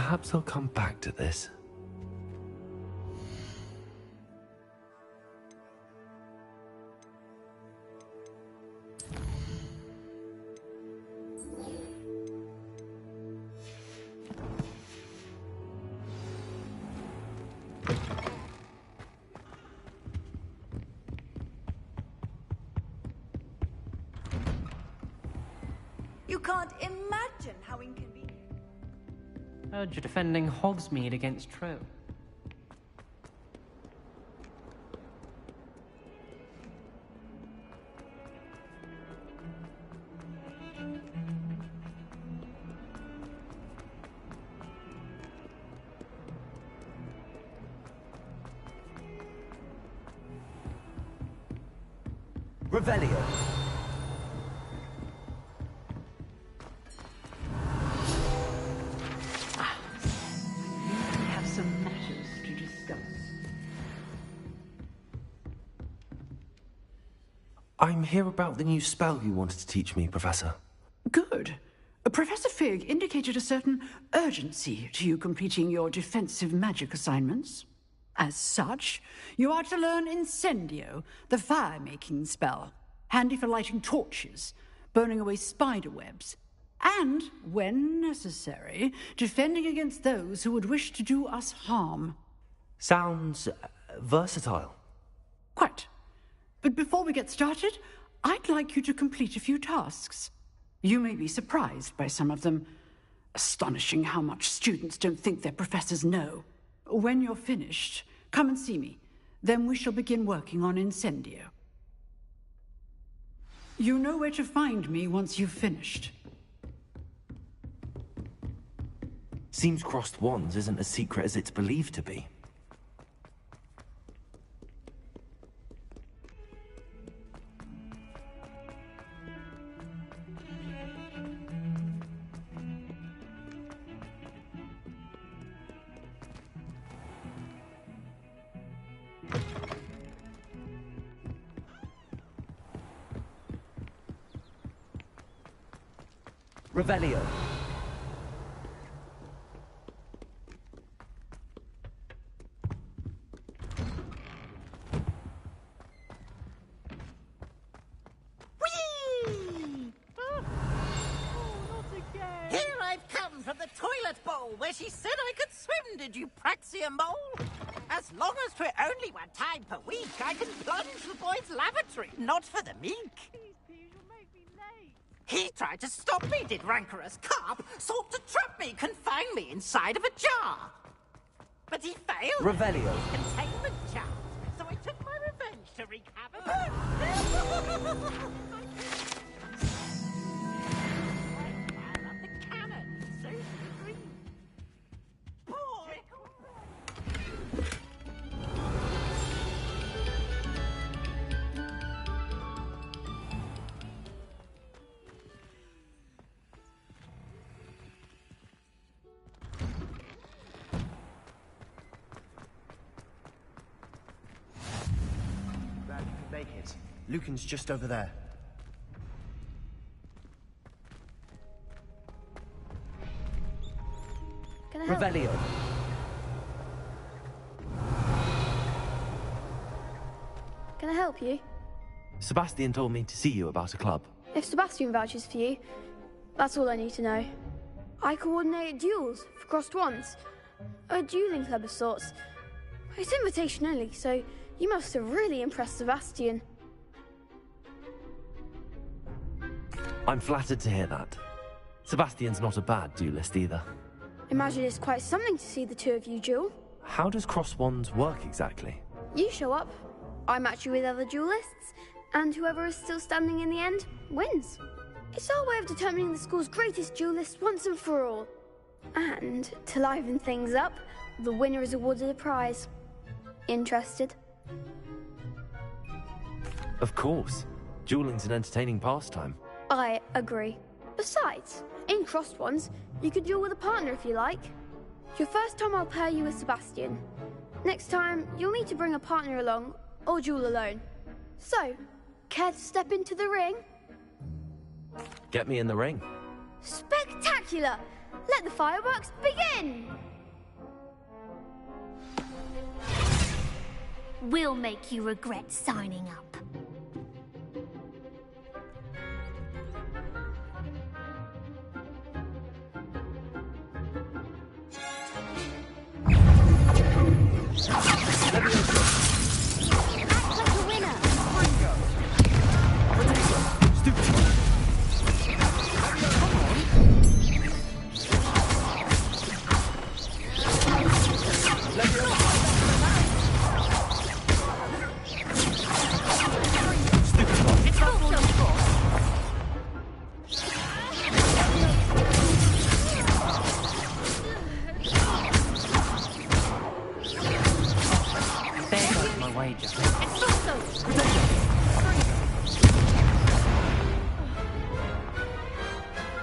[SPEAKER 1] Perhaps I'll come back to this.
[SPEAKER 19] You can't imagine how inconvenient.
[SPEAKER 7] Heard you're defending Hogsmeade against True.
[SPEAKER 18] Revelio.
[SPEAKER 6] We have some matters to discuss.
[SPEAKER 1] I'm here about the new spell you wanted to teach me, Professor.
[SPEAKER 20] Good. Professor Fig indicated a certain urgency to you completing your defensive magic assignments. As such, you are to learn Incendio, the fire-making spell, handy for lighting torches, burning away spider webs, and, when necessary, defending against those who would wish to do us harm.
[SPEAKER 1] Sounds versatile.
[SPEAKER 20] Quite. But before we get started, I'd like you to complete a few tasks. You may be surprised by some of them. Astonishing how much students don't think their professors know. When you're finished, come and see me. Then we shall begin working on Incendio. You know where to find me once you've finished.
[SPEAKER 1] Seems crossed wands isn't as secret as it's believed to be.
[SPEAKER 18] Revelio.
[SPEAKER 22] Here I've come from the toilet bowl where she said I could swim, did you praxia mole? As long as 'twere only one time per week, I can plunge the boy's lavatory, not for the meek. He tried to stop me, did rancorous carp, sought to trap me, confine me inside of a jar. But he failed.
[SPEAKER 18] Revelio.
[SPEAKER 22] His containment chart, so I took my revenge to wreak havoc.
[SPEAKER 23] Make it. Lucan's just over there.
[SPEAKER 13] Can I help?
[SPEAKER 18] Revelio.
[SPEAKER 13] Can I help you?
[SPEAKER 1] Sebastian told me to see you about a club.
[SPEAKER 13] If Sebastian vouches for you, that's all I need to know. I coordinate duels for crossed wands. A dueling club of sorts. It's invitation only, so you must have really impressed Sebastian.
[SPEAKER 1] I'm flattered to hear that. Sebastian's not a bad duelist either.
[SPEAKER 13] Imagine it's quite something to see the two of you duel.
[SPEAKER 1] How does cross wands work exactly?
[SPEAKER 13] You show up, I match you with other duelists, and whoever is still standing in the end wins. It's our way of determining the school's greatest duelist once and for all. And to liven things up, the winner is awarded a prize. Interested?
[SPEAKER 1] Of course. Dueling's an entertaining pastime.
[SPEAKER 13] I agree. Besides, in crossed ones, you could duel with a partner if you like. Your first time I'll pair you with Sebastian. Next time, you'll need to bring a partner along, or duel alone. So, care to step into the ring?
[SPEAKER 1] Get me in the ring.
[SPEAKER 13] Spectacular!
[SPEAKER 4] let the fireworks begin!
[SPEAKER 13] We'll make you regret signing up.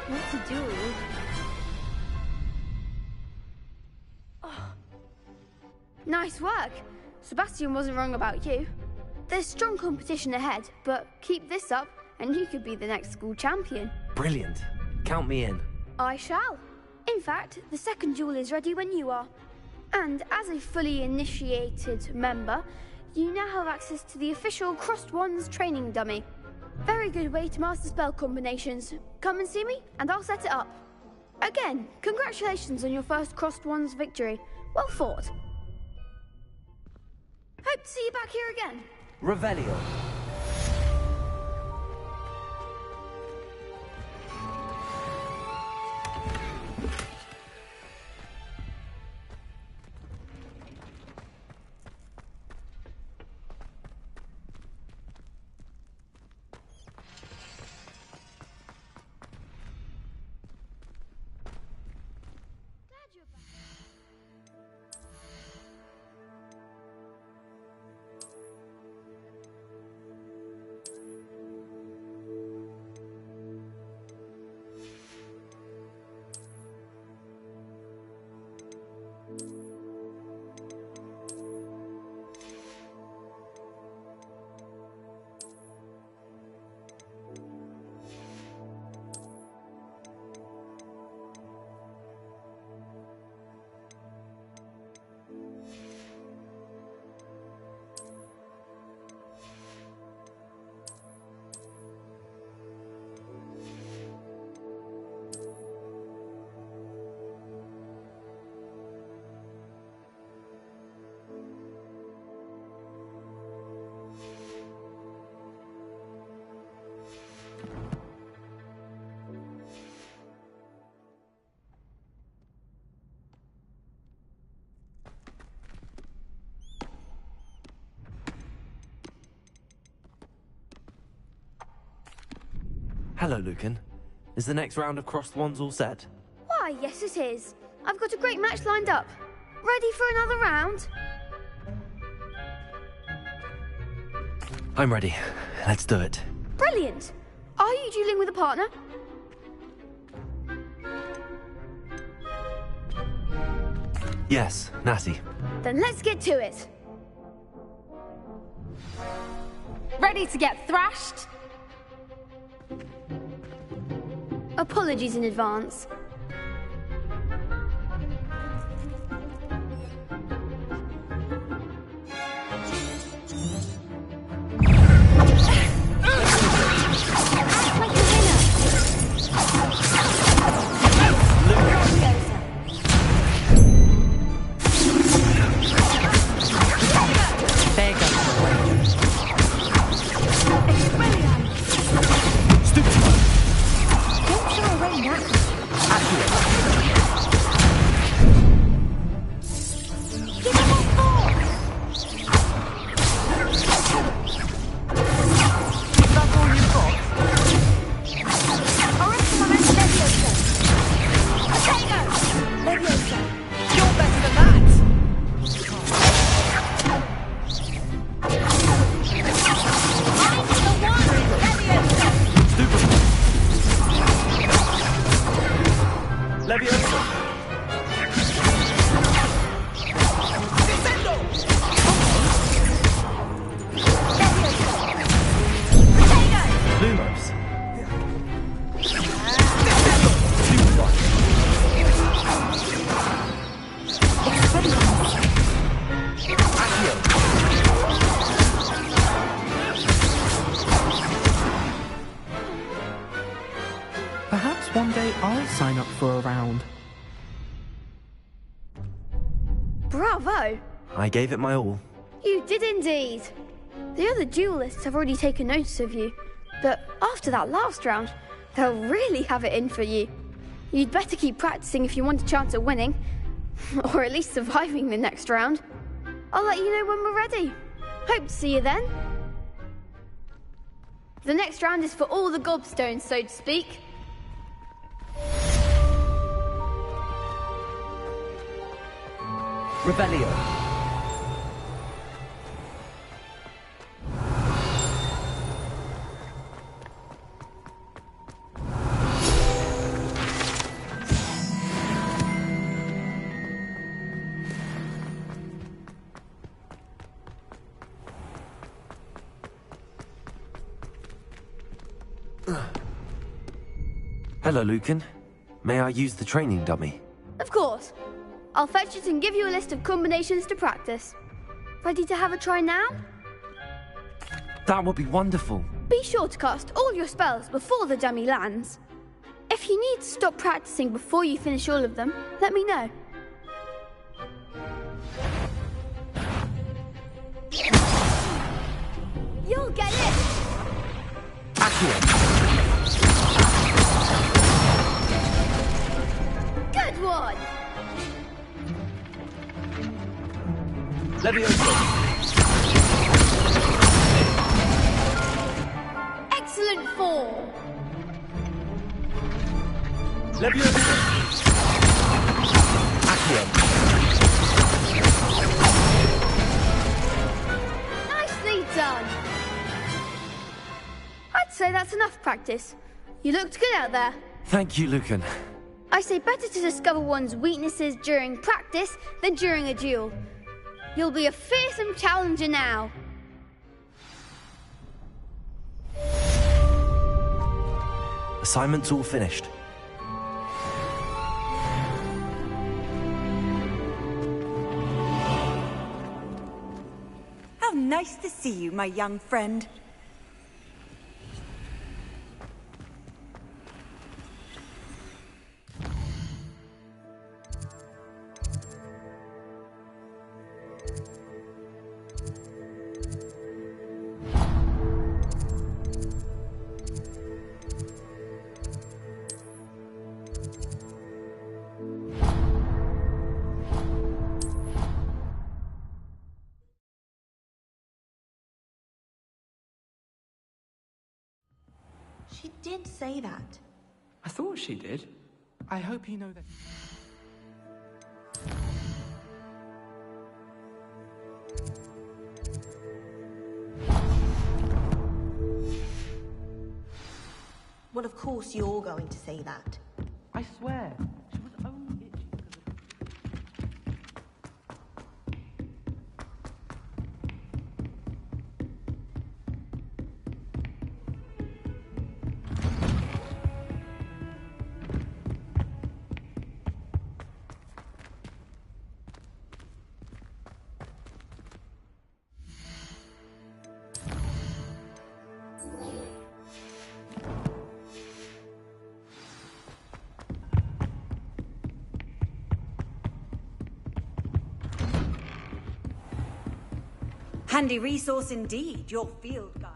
[SPEAKER 4] What to do? Nice work. Sebastian wasn't wrong about you. There's strong competition ahead, but keep this up and you could be the next school champion.
[SPEAKER 1] Brilliant. Count me in.
[SPEAKER 4] I shall. In fact, the second duel is ready when you are. And as a fully initiated member, you now have access to the official Crossed Wands training dummy. Very good way to master spell combinations. Come and see me, and I'll set it up. Again, congratulations on your first Crossed Wands victory. Well fought. Hope to see you back here again.
[SPEAKER 18] Revelio.
[SPEAKER 1] Hello, Lucan. Is the next round of Crossed Wands all set?
[SPEAKER 4] Why, yes it is. I've got a great match lined up. Ready for another round?
[SPEAKER 1] I'm ready. Let's do it.
[SPEAKER 4] Brilliant. Are you dueling with a partner?
[SPEAKER 1] Yes, Natty.
[SPEAKER 4] Then let's get to it. Ready to get thrashed? Apologies in advance.
[SPEAKER 13] Don't throw away now.
[SPEAKER 8] sign up for a round.
[SPEAKER 4] Bravo!
[SPEAKER 1] I gave it my all.
[SPEAKER 4] You did indeed. The other duelists have already taken notice of you, but after that last round, they'll really have it in for you. You'd better keep practicing if you want a chance at winning, or at least surviving the next round. I'll let you know when we're ready. Hope to see you then. The next round is for all the gobstones, so to speak.
[SPEAKER 18] Revelio.
[SPEAKER 1] Hello, Lucan. May I use the training dummy?
[SPEAKER 4] Of course. I'll fetch it and give you a list of combinations to practice. Ready to have a try now?
[SPEAKER 1] That would be wonderful.
[SPEAKER 4] Be sure to cast all your spells before the dummy lands. If you need to stop practicing before you finish all of them, let me know. You'll get it! Good one! Excellent form! Nicely done! I'd say that's enough practice. You looked good out there.
[SPEAKER 1] Thank you, Lucan.
[SPEAKER 4] I say better to discover one's weaknesses during practice than during a duel. You'll be a fearsome challenger now.
[SPEAKER 1] Assignment's all finished.
[SPEAKER 10] How nice to see you, my young friend.
[SPEAKER 14] She did say that.
[SPEAKER 8] I thought she did. I hope you know that.
[SPEAKER 14] Well, of course you're going to say that.
[SPEAKER 8] I swear. She was only itching because of...
[SPEAKER 10] Handy resource indeed, your field guide.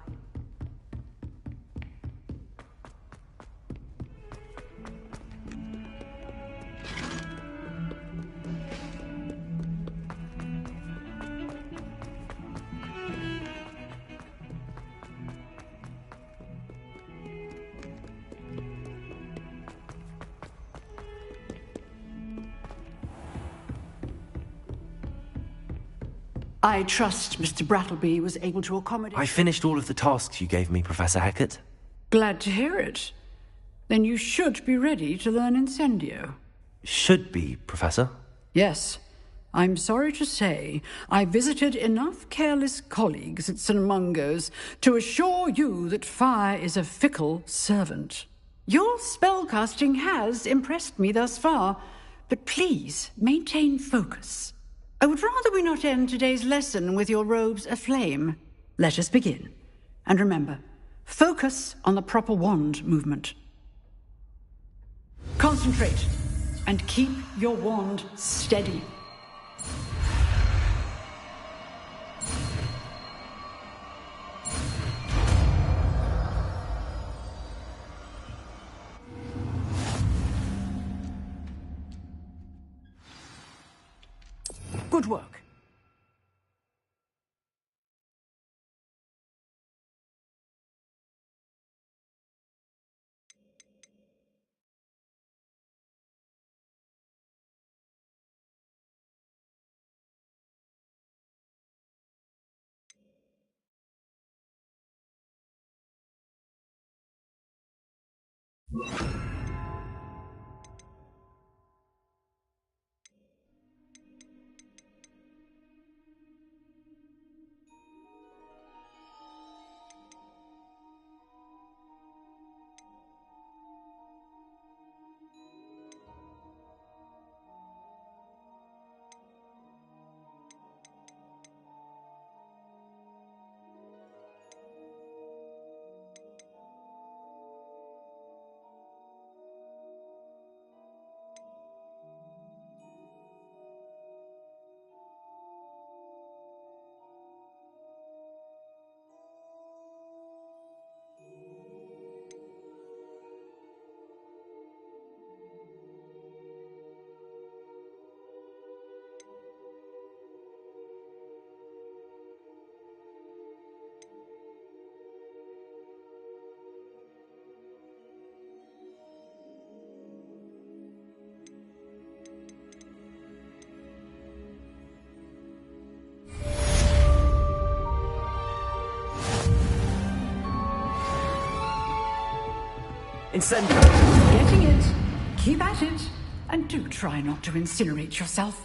[SPEAKER 20] I trust Mr. Brattleby was able to accommodate...
[SPEAKER 1] I finished all of the tasks you gave me, Professor Hecat.
[SPEAKER 20] Glad to hear it. Then you should be ready to learn Incendio.
[SPEAKER 1] Should be, Professor.
[SPEAKER 20] Yes. I'm sorry to say I visited enough careless colleagues at St. Mungo's to assure you that fire is a fickle servant. Your spellcasting has impressed me thus far, but please maintain focus. I would rather we not end today's lesson with your robes aflame. Let us begin. And remember, focus on the proper wand movement. Concentrate, and keep your wand steady. Good work.
[SPEAKER 18] Incendio!
[SPEAKER 20] Getting it. Keep at it. And do try not to incinerate yourself.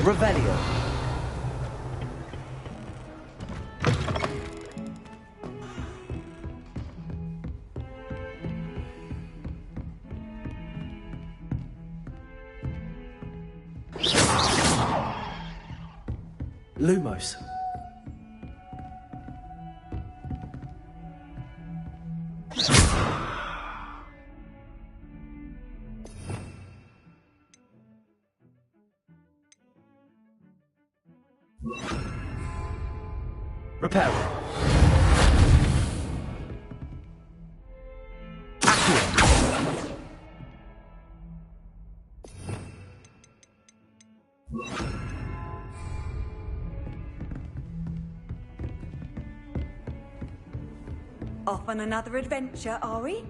[SPEAKER 18] Revelio.
[SPEAKER 23] Lumos.
[SPEAKER 18] Repair.
[SPEAKER 19] Off on another adventure, are we?